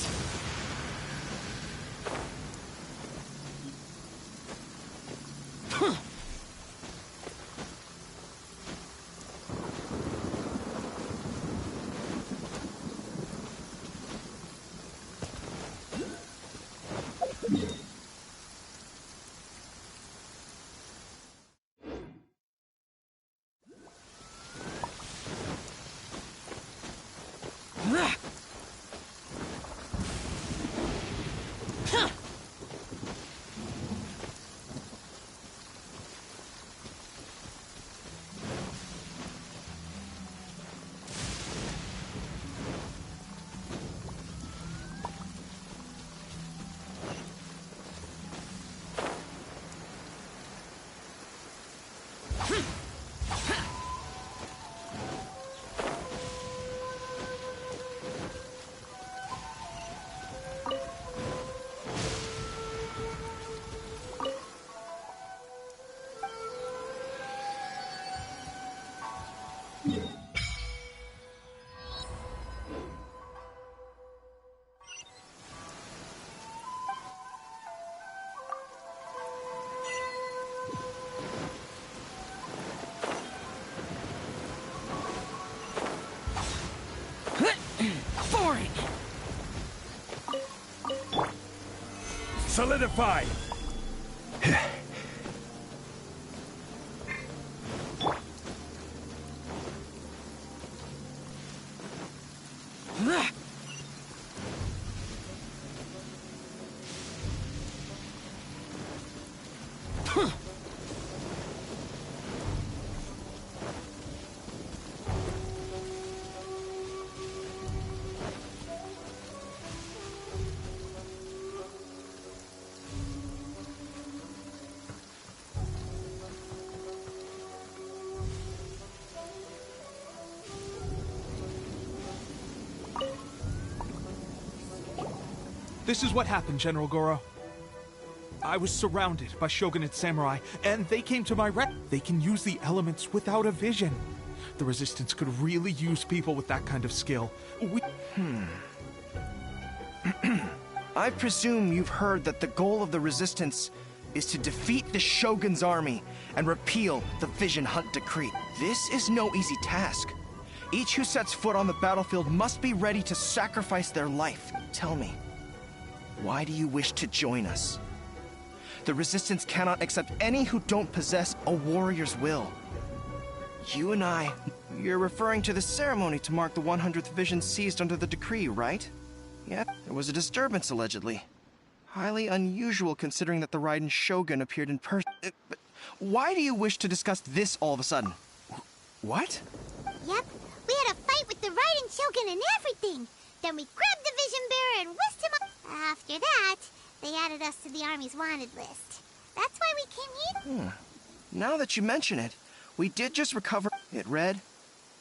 Boring! Solidify! This is what happened, General Goro. I was surrounded by shogunate samurai, and they came to my They can use the elements without a vision. The Resistance could really use people with that kind of skill. I presume you've heard that the goal of the Resistance is to defeat the Shogun's army and repeal the Vision Hunt Decree. This is no easy task. Each who sets foot on the battlefield must be ready to sacrifice their life. Tell me, why do you wish to join us? The Resistance cannot accept any who don't possess a warrior's will. You and I... You're referring to the ceremony to mark the 100th Vision seized under the decree, right? Yeah, there was a disturbance, allegedly. Highly unusual considering that the Raiden Shogun appeared in person. But why do you wish to discuss this all of a sudden? What? Yep, we had a fight with the Raiden Shogun and everything. Then we grabbed the Vision Bearer and whisked him up. After that, they added us to the Army's wanted list. That's why we came here. Now that you mention it, we did just recover... It read,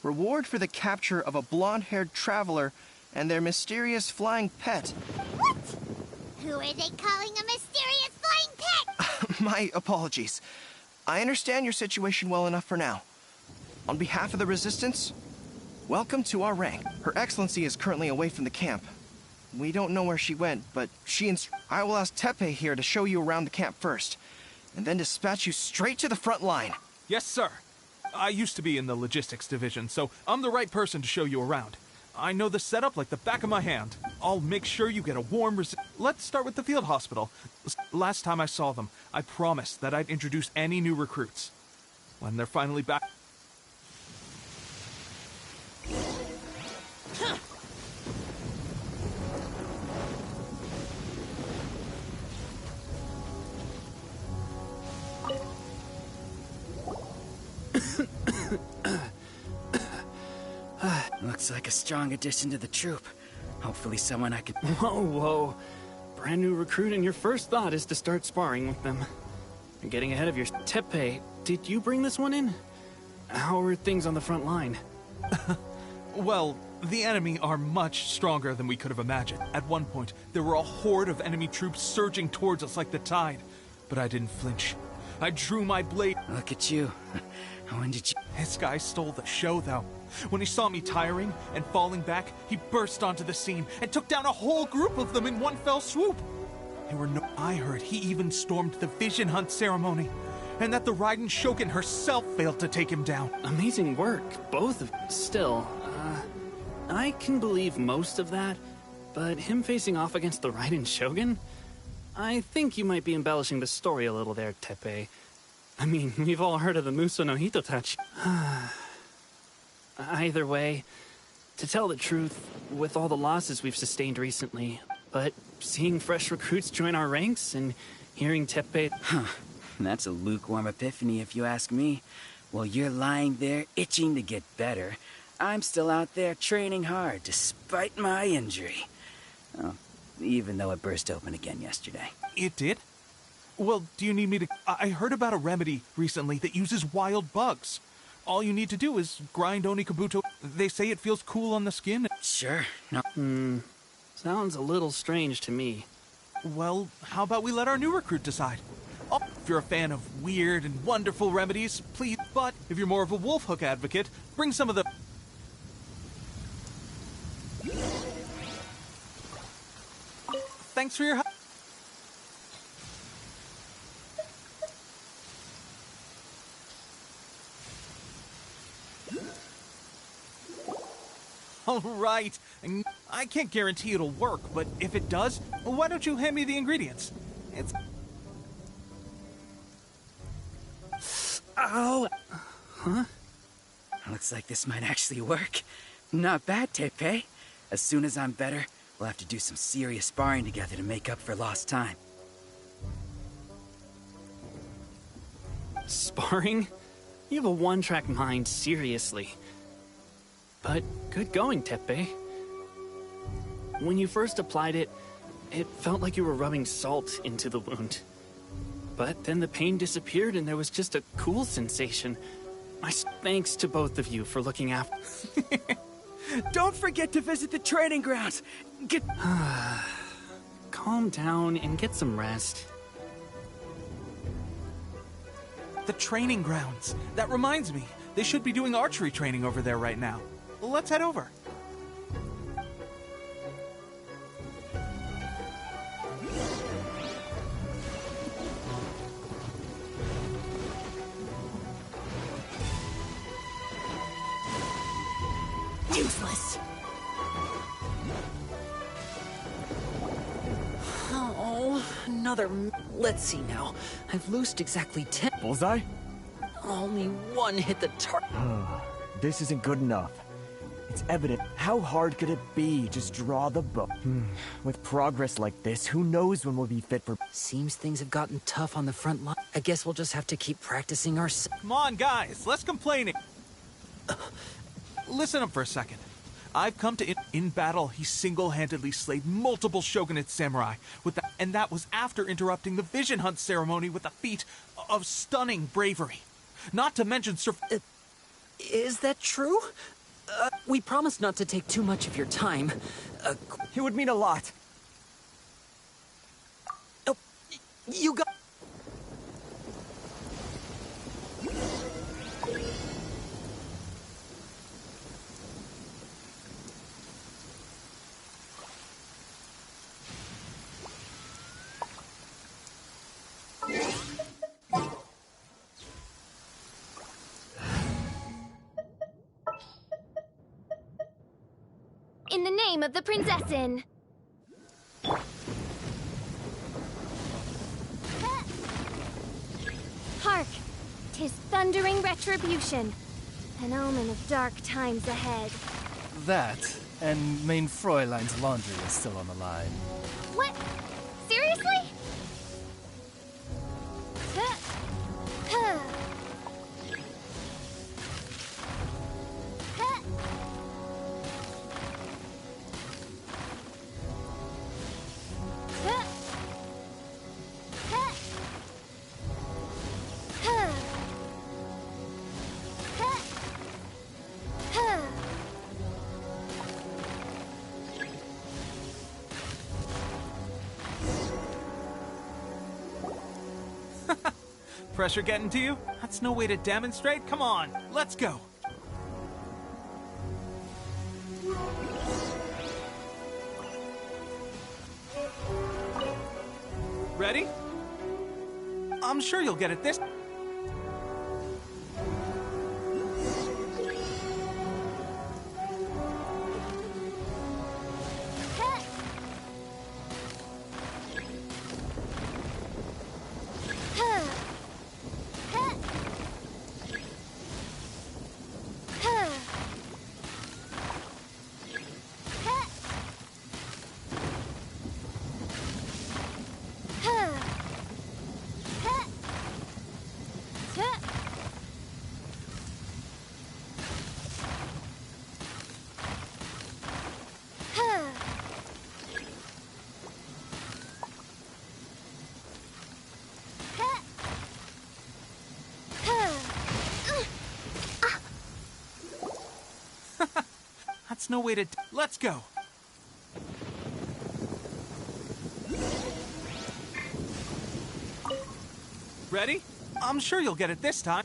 reward for the capture of a blonde-haired traveler and their mysterious flying pet. What? Who are they calling a mysterious flying pet? My apologies. I understand your situation well enough for now. On behalf of the Resistance, welcome to our rank. Her Excellency is currently away from the camp. We don't know where she went, but I will ask Teppei here to show you around the camp first, and then dispatch you straight to the front line. Yes, sir. I used to be in the logistics division, so I'm the right person to show you around. I know the setup like the back of my hand. I'll make sure you get a warm Let's start with the field hospital. Last time I saw them, I promised that I'd introduce any new recruits. When they're finally back... Looks like a strong addition to the troop. Hopefully someone I can... Whoa. Brand new recruit and your first thought is to start sparring with them. You're getting ahead of your... Teppei, did you bring this one in? How are things on the front line? Well, the enemy are much stronger than we could have imagined. At one point, there were a horde of enemy troops surging towards us like the tide. But I didn't flinch. I drew my blade... Look at you. When did you... This guy stole the show, though. When he saw me tiring and falling back, he burst onto the scene and took down a whole group of them in one fell swoop. There were no... I heard he even stormed the Vision Hunt ceremony, and that the Raiden Shogun herself failed to take him down. Amazing work, both of... Still, I can believe most of that, but him facing off against the Raiden Shogun? I think you might be embellishing the story a little there, Teppei. I mean, we've all heard of the Muso no Hitotouch. Either way, to tell the truth, with all the losses we've sustained recently, but seeing fresh recruits join our ranks and hearing Teppei... That's a lukewarm epiphany if you ask me. While you're lying there itching to get better, I'm still out there training hard despite my injury. Oh, even though it burst open again yesterday. It did? Well, do you need me to... I heard about a remedy recently that uses wild bugs. All you need to do is grind Onikabuto. They say it feels cool on the skin. Sure. No. Sounds a little strange to me. Well, how about we let our new recruit decide? Oh, if you're a fan of weird and wonderful remedies, please. But if you're more of a wolf hook advocate, bring some of the... Thanks for your help. All right. I can't guarantee it'll work, but if it does, why don't you hand me the ingredients? It's... Ow! Huh? Looks like this might actually work. Not bad, Teppei. As soon as I'm better, we'll have to do some serious sparring together to make up for lost time. Sparring? You have a one-track mind, seriously. But good going, Teppei. When you first applied it, it felt like you were rubbing salt into the wound. But then the pain disappeared and there was just a cool sensation. My thanks to both of you for looking after... Don't forget to visit the training grounds! calm down and get some rest. The training grounds. That reminds me, they should be doing archery training over there right now. Let's head over. Useless. Oh, another. Let's see now. I've loosed exactly 10. Bullseye? Only one hit the target. This isn't good enough. It's evident. How hard could it be? Just draw the bow. With progress like this, who knows when we'll be fit for. Seems things have gotten tough on the front line. I guess we'll just have to keep practicing our. Come on, guys, less complaining. Listen up for a second. I've come to in battle, he single-handedly slayed multiple shogunate samurai, and that was after interrupting the vision hunt ceremony with a feat of stunning bravery. Not to mention Is that true? We promised not to take too much of your time. It would mean a lot. Oh, you got... In the name of the Prinzessin! Hark! 'Tis thundering retribution, an omen of dark times ahead. That, and main Fräulein's laundry is still on the line. What? Seriously? Pressure getting to you? That's no way to demonstrate. Come on, let's go. Ready? I'm sure you'll get it this. That's no way to. Let's go. Ready? I'm sure you'll get it this time.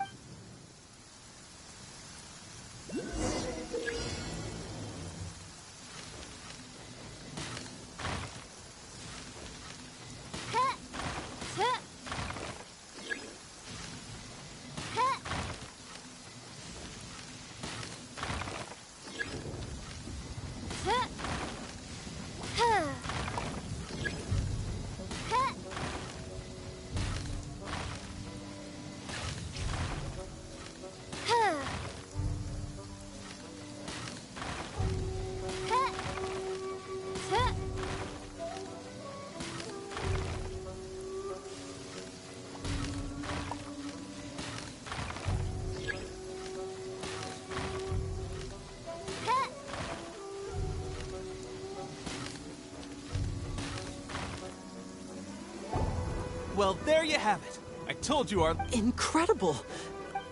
Well, there you have it. I told you our... Incredible!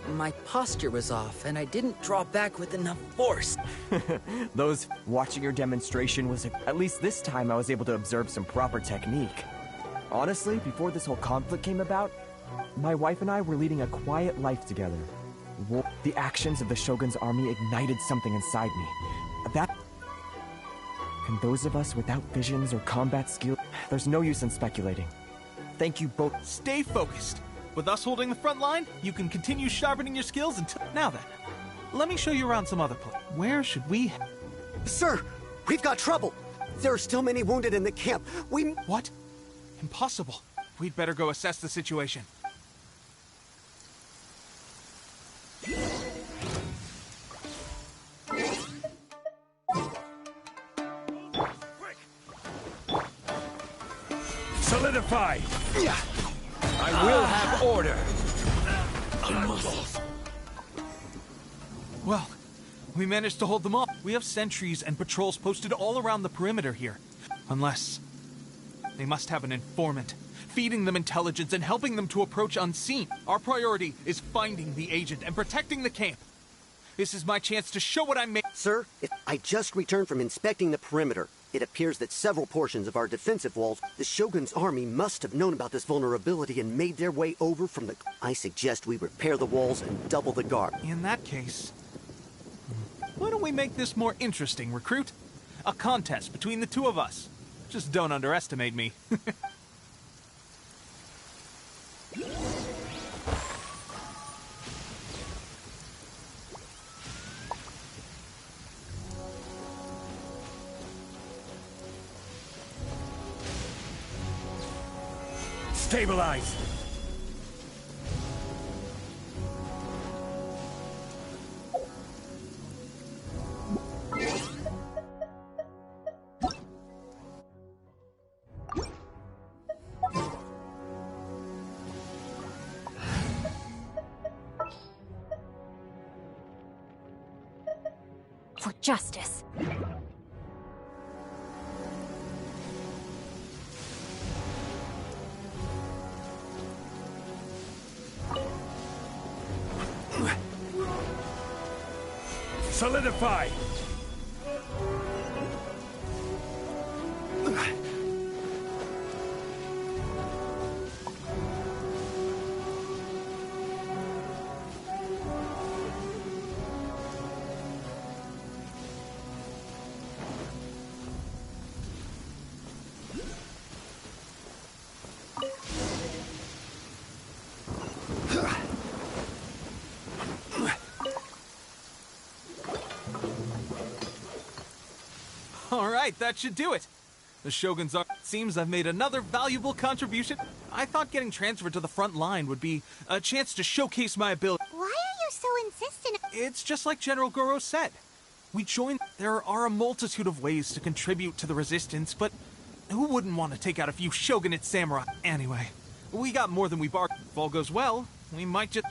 My posture was off, and I didn't draw back with enough force. Watching your demonstration was at least this time I was able to observe some proper technique. Honestly, before this whole conflict came about, my wife and I were leading a quiet life together. The actions of the Shogun's army ignited something inside me. And those of us without visions or combat skill, there's no use in speculating. Thank you both. Stay focused. With us holding the front line, you can continue sharpening your skills until... Now then, let me show you around some other places. Where should we... Sir, we've got trouble. There are still many wounded in the camp. What? Impossible. We'd better go assess the situation. Solidify! I will have order! Well, we managed to hold them off. We have sentries and patrols posted all around the perimeter here. Unless... they must have an informant, feeding them intelligence and helping them to approach unseen. Our priority is finding the agent and protecting the camp. This is my chance to show what I'm made. Sir, I just returned from inspecting the perimeter. It appears that several portions of our defensive walls, the Shogun's army must have known about this vulnerability and made their way over from the... I suggest we repair the walls and double the guard. In that case, why don't we make this more interesting, recruit? A contest between the two of us. Just don't underestimate me. Stabilize! For justice. Solidify! Alright, that should do it. The Shogun's army seems I've made another valuable contribution. I thought getting transferred to the front line would be a chance to showcase my ability. Why are you so insistent? It's just like General Goro said. We joined... There are a multitude of ways to contribute to the resistance, but who wouldn't want to take out a few shogunate samurai? Anyway, we got more than we bargained. If all goes well, we might just...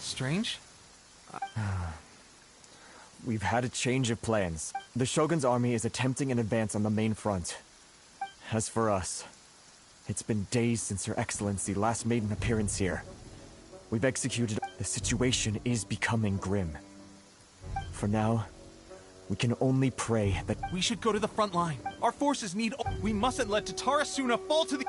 Strange? We've had a change of plans. The Shogun's army is attempting an advance on the main front. As for us, it's been days since Her Excellency last made an appearance here. We've executed... The situation is becoming grim. For now, we can only pray that... We should go to the front line. Our forces need... We mustn't let Tatarasuna fall to the...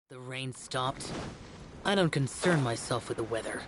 The rain stopped. I don't concern myself with the weather.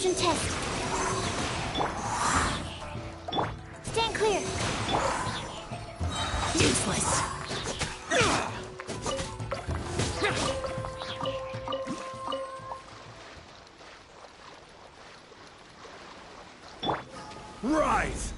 perception test. Stand clear. Useless. Rise!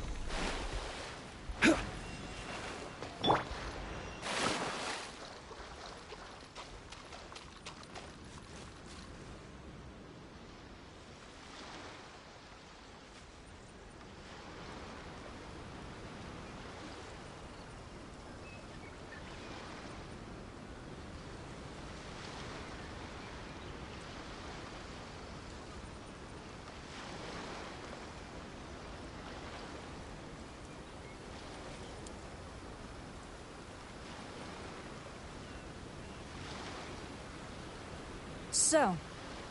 So,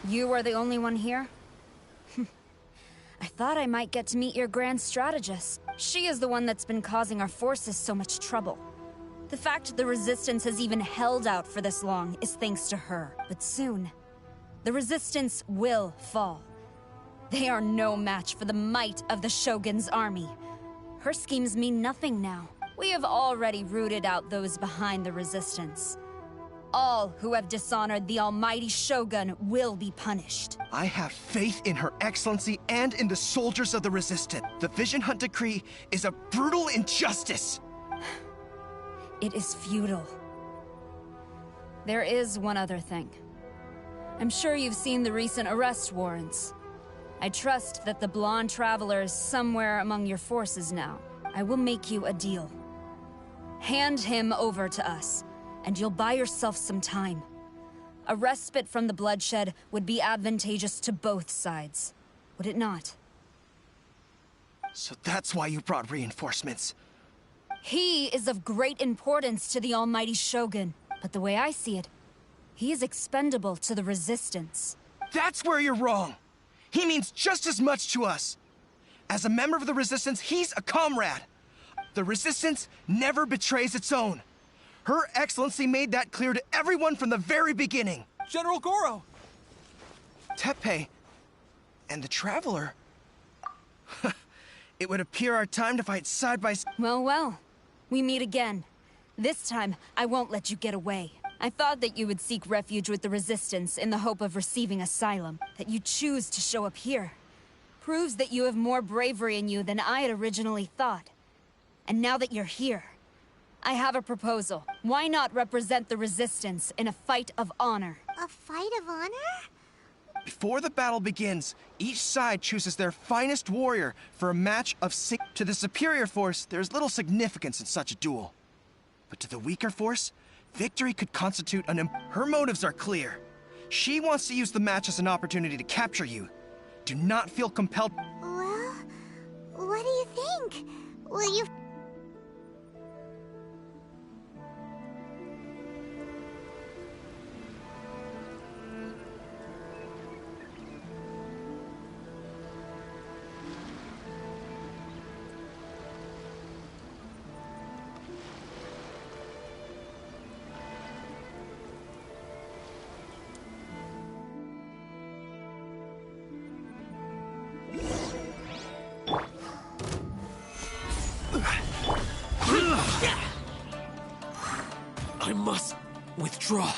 you are the only one here? I thought I might get to meet your grand strategist. She is the one that's been causing our forces so much trouble. The fact the Resistance has even held out for this long is thanks to her. But soon, the Resistance will fall. They are no match for the might of the Shogun's army. Her schemes mean nothing now. We have already rooted out those behind the Resistance. All who have dishonored the almighty Shogun will be punished. I have faith in Her Excellency and in the soldiers of the Resistance. The Vision Hunt Decree is a brutal injustice. It is futile. There is one other thing. I'm sure you've seen the recent arrest warrants. I trust that the blonde traveler is somewhere among your forces now. I will make you a deal. Hand him over to us, and you'll buy yourself some time. A respite from the bloodshed would be advantageous to both sides, would it not? So that's why you brought reinforcements. He is of great importance to the almighty Shogun, but the way I see it, he is expendable to the Resistance. That's where you're wrong. He means just as much to us. As a member of the Resistance, he's a comrade. The Resistance never betrays its own. Her Excellency made that clear to everyone from the very beginning. General Goro! Teppei and the Traveler. It would appear our time to fight side by side. Well. We meet again. This time, I won't let you get away. I thought that you would seek refuge with the Resistance in the hope of receiving asylum. That you choose to show up here proves that you have more bravery in you than I had originally thought. And now that you're here, I have a proposal. Why not represent the Resistance in a fight of honor? A fight of honor? Before the battle begins, each side chooses their finest warrior for a match of six. To the superior force, there's little significance in such a duel. But to the weaker force, victory could constitute an Her motives are clear. She wants to use the match as an opportunity to capture you. Do not feel compelled. Well, what do you think? Will you... I must withdraw.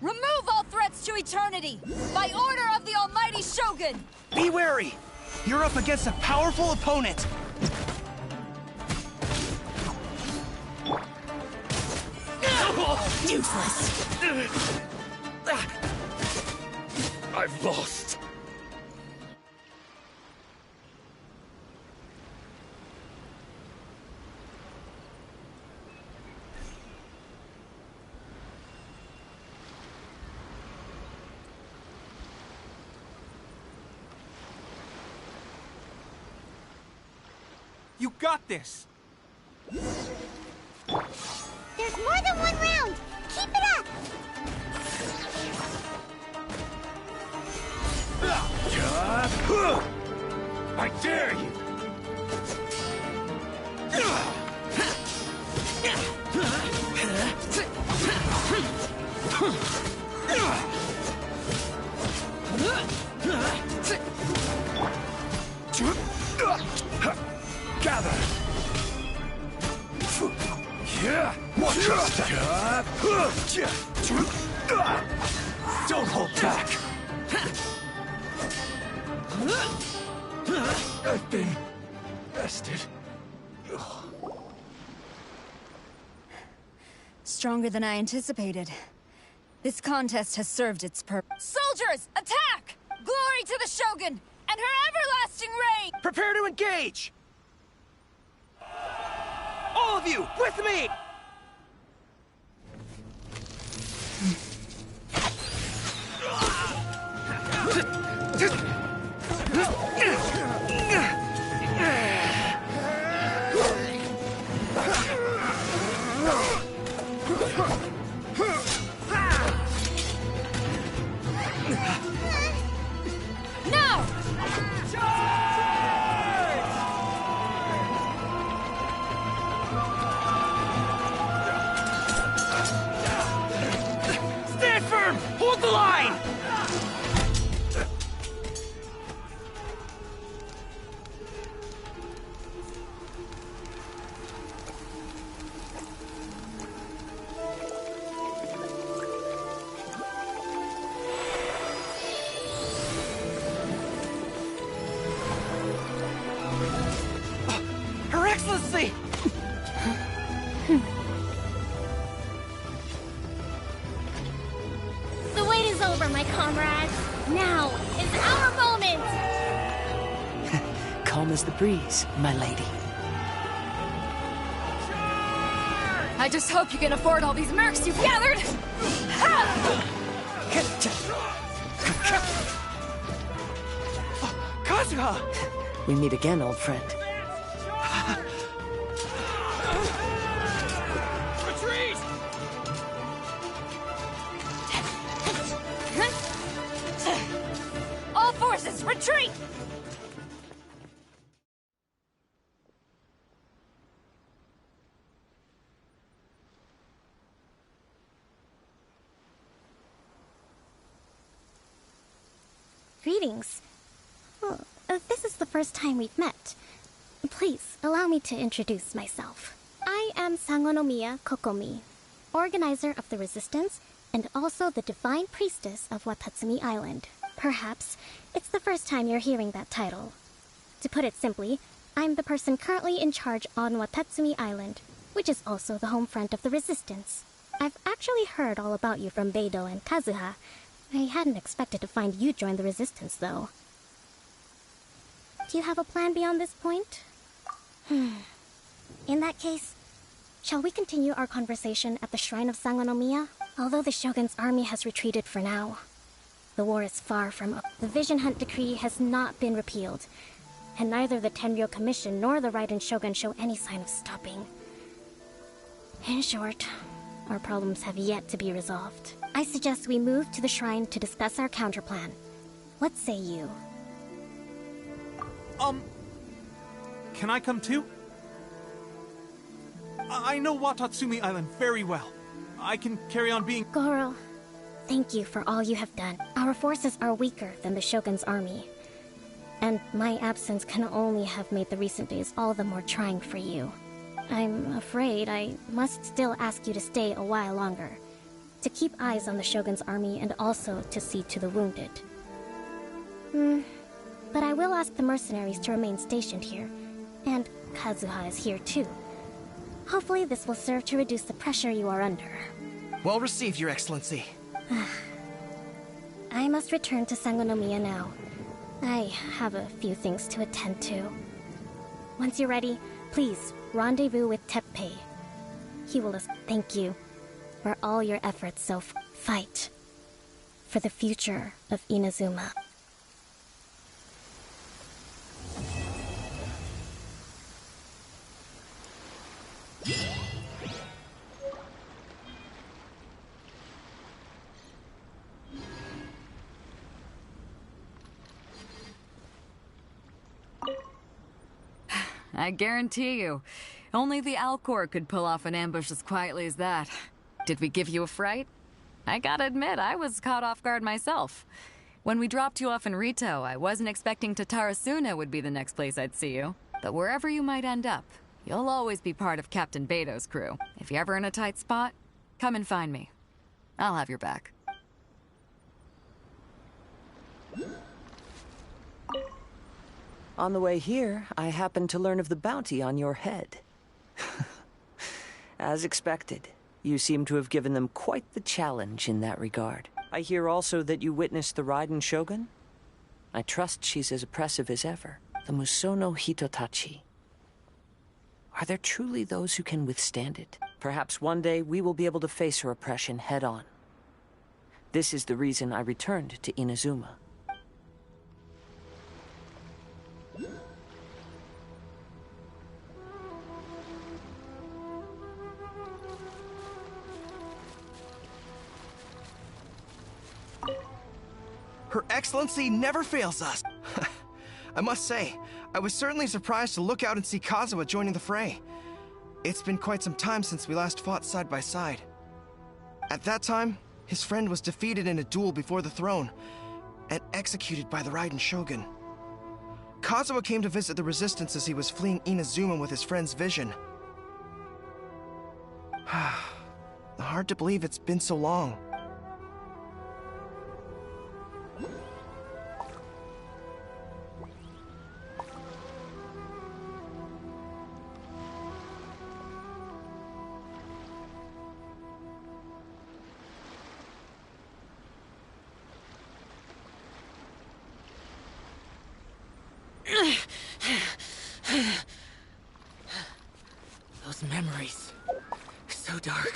Remove all threats to eternity! By order of the almighty Shogun! Be wary! You're up against a powerful opponent! Useless! I've lost. You got this! There's more than one round! Keep it up! I dare you! Gather! Watch your step! Don't hold back! I've been bested. Stronger than I anticipated. This contest has served its purpose. Soldiers, attack! Glory to the Shogun and her everlasting reign! Prepare to engage! All of you, with me! No! Stand firm! Hold the line! Her Excellency! The wait is over, my comrades. Now is our moment! Calm as the breeze, my lady. I just hope you can afford all these mercs you've gathered! Kazuha! We meet again, old friend. Retreat! All forces, retreat! Greetings. Well, this is the first time we've met. Please, allow me to introduce myself. I am Sangonomiya Kokomi, organizer of the Resistance and also the Divine Priestess of Watatsumi Island. Perhaps it's the first time you're hearing that title. To put it simply, I'm the person currently in charge on Watatsumi Island, which is also the home front of the Resistance. I've actually heard all about you from Beidou and Kazuha. I hadn't expected to find you join the Resistance, though. Do you have a plan beyond this point? In that case, shall we continue our conversation at the Shrine of Sangonomiya? Although the Shogun's army has retreated for now, the war is far from over. The Vision Hunt Decree has not been repealed, and neither the Tenryo Commission nor the Raiden Shogun show any sign of stopping. In short, our problems have yet to be resolved. I suggest we move to the shrine to discuss our counterplan. What say you? Can I come too? I know Watatsumi Island very well. I can carry on being— Goro, thank you for all you have done. Our forces are weaker than the Shogun's army, and my absence can only have made the recent days all the more trying for you. I'm afraid I must still ask you to stay a while longer, to keep eyes on the Shogun's army and also to see to the wounded. But I will ask the mercenaries to remain stationed here, and Kazuha is here too. Hopefully this will serve to reduce the pressure you are under. Well received, Your Excellency. I must return to Sangonomiya now. I have a few things to attend to. Once you're ready, please rendezvous with Teppei. He will thank you for all your efforts so fight for the future of Inazuma. I guarantee you, only the Alcor could pull off an ambush as quietly as that. Did we give you a fright? I gotta admit, I was caught off guard myself. When we dropped you off in Rito, I wasn't expecting Tatarasuna would be the next place I'd see you. But wherever you might end up, you'll always be part of Captain Beto's crew. If you're ever in a tight spot, come and find me. I'll have your back. On the way here, I happened to learn of the bounty on your head. As expected, you seem to have given them quite the challenge in that regard. I hear also that you witnessed the Raiden Shogun? I trust she's as oppressive as ever. The Musono Hitotachi. Are there truly those who can withstand it? Perhaps one day we will be able to face her oppression head-on. This is the reason I returned to Inazuma. Her Excellency never fails us. I must say, I was certainly surprised to look out and see Kazuha joining the fray. It's been quite some time since we last fought side by side. At that time, his friend was defeated in a duel before the throne and executed by the Raiden Shogun. Kazuha came to visit the Resistance as he was fleeing Inazuma with his friend's vision. Hard to believe it's been so long. Those memories. So dark.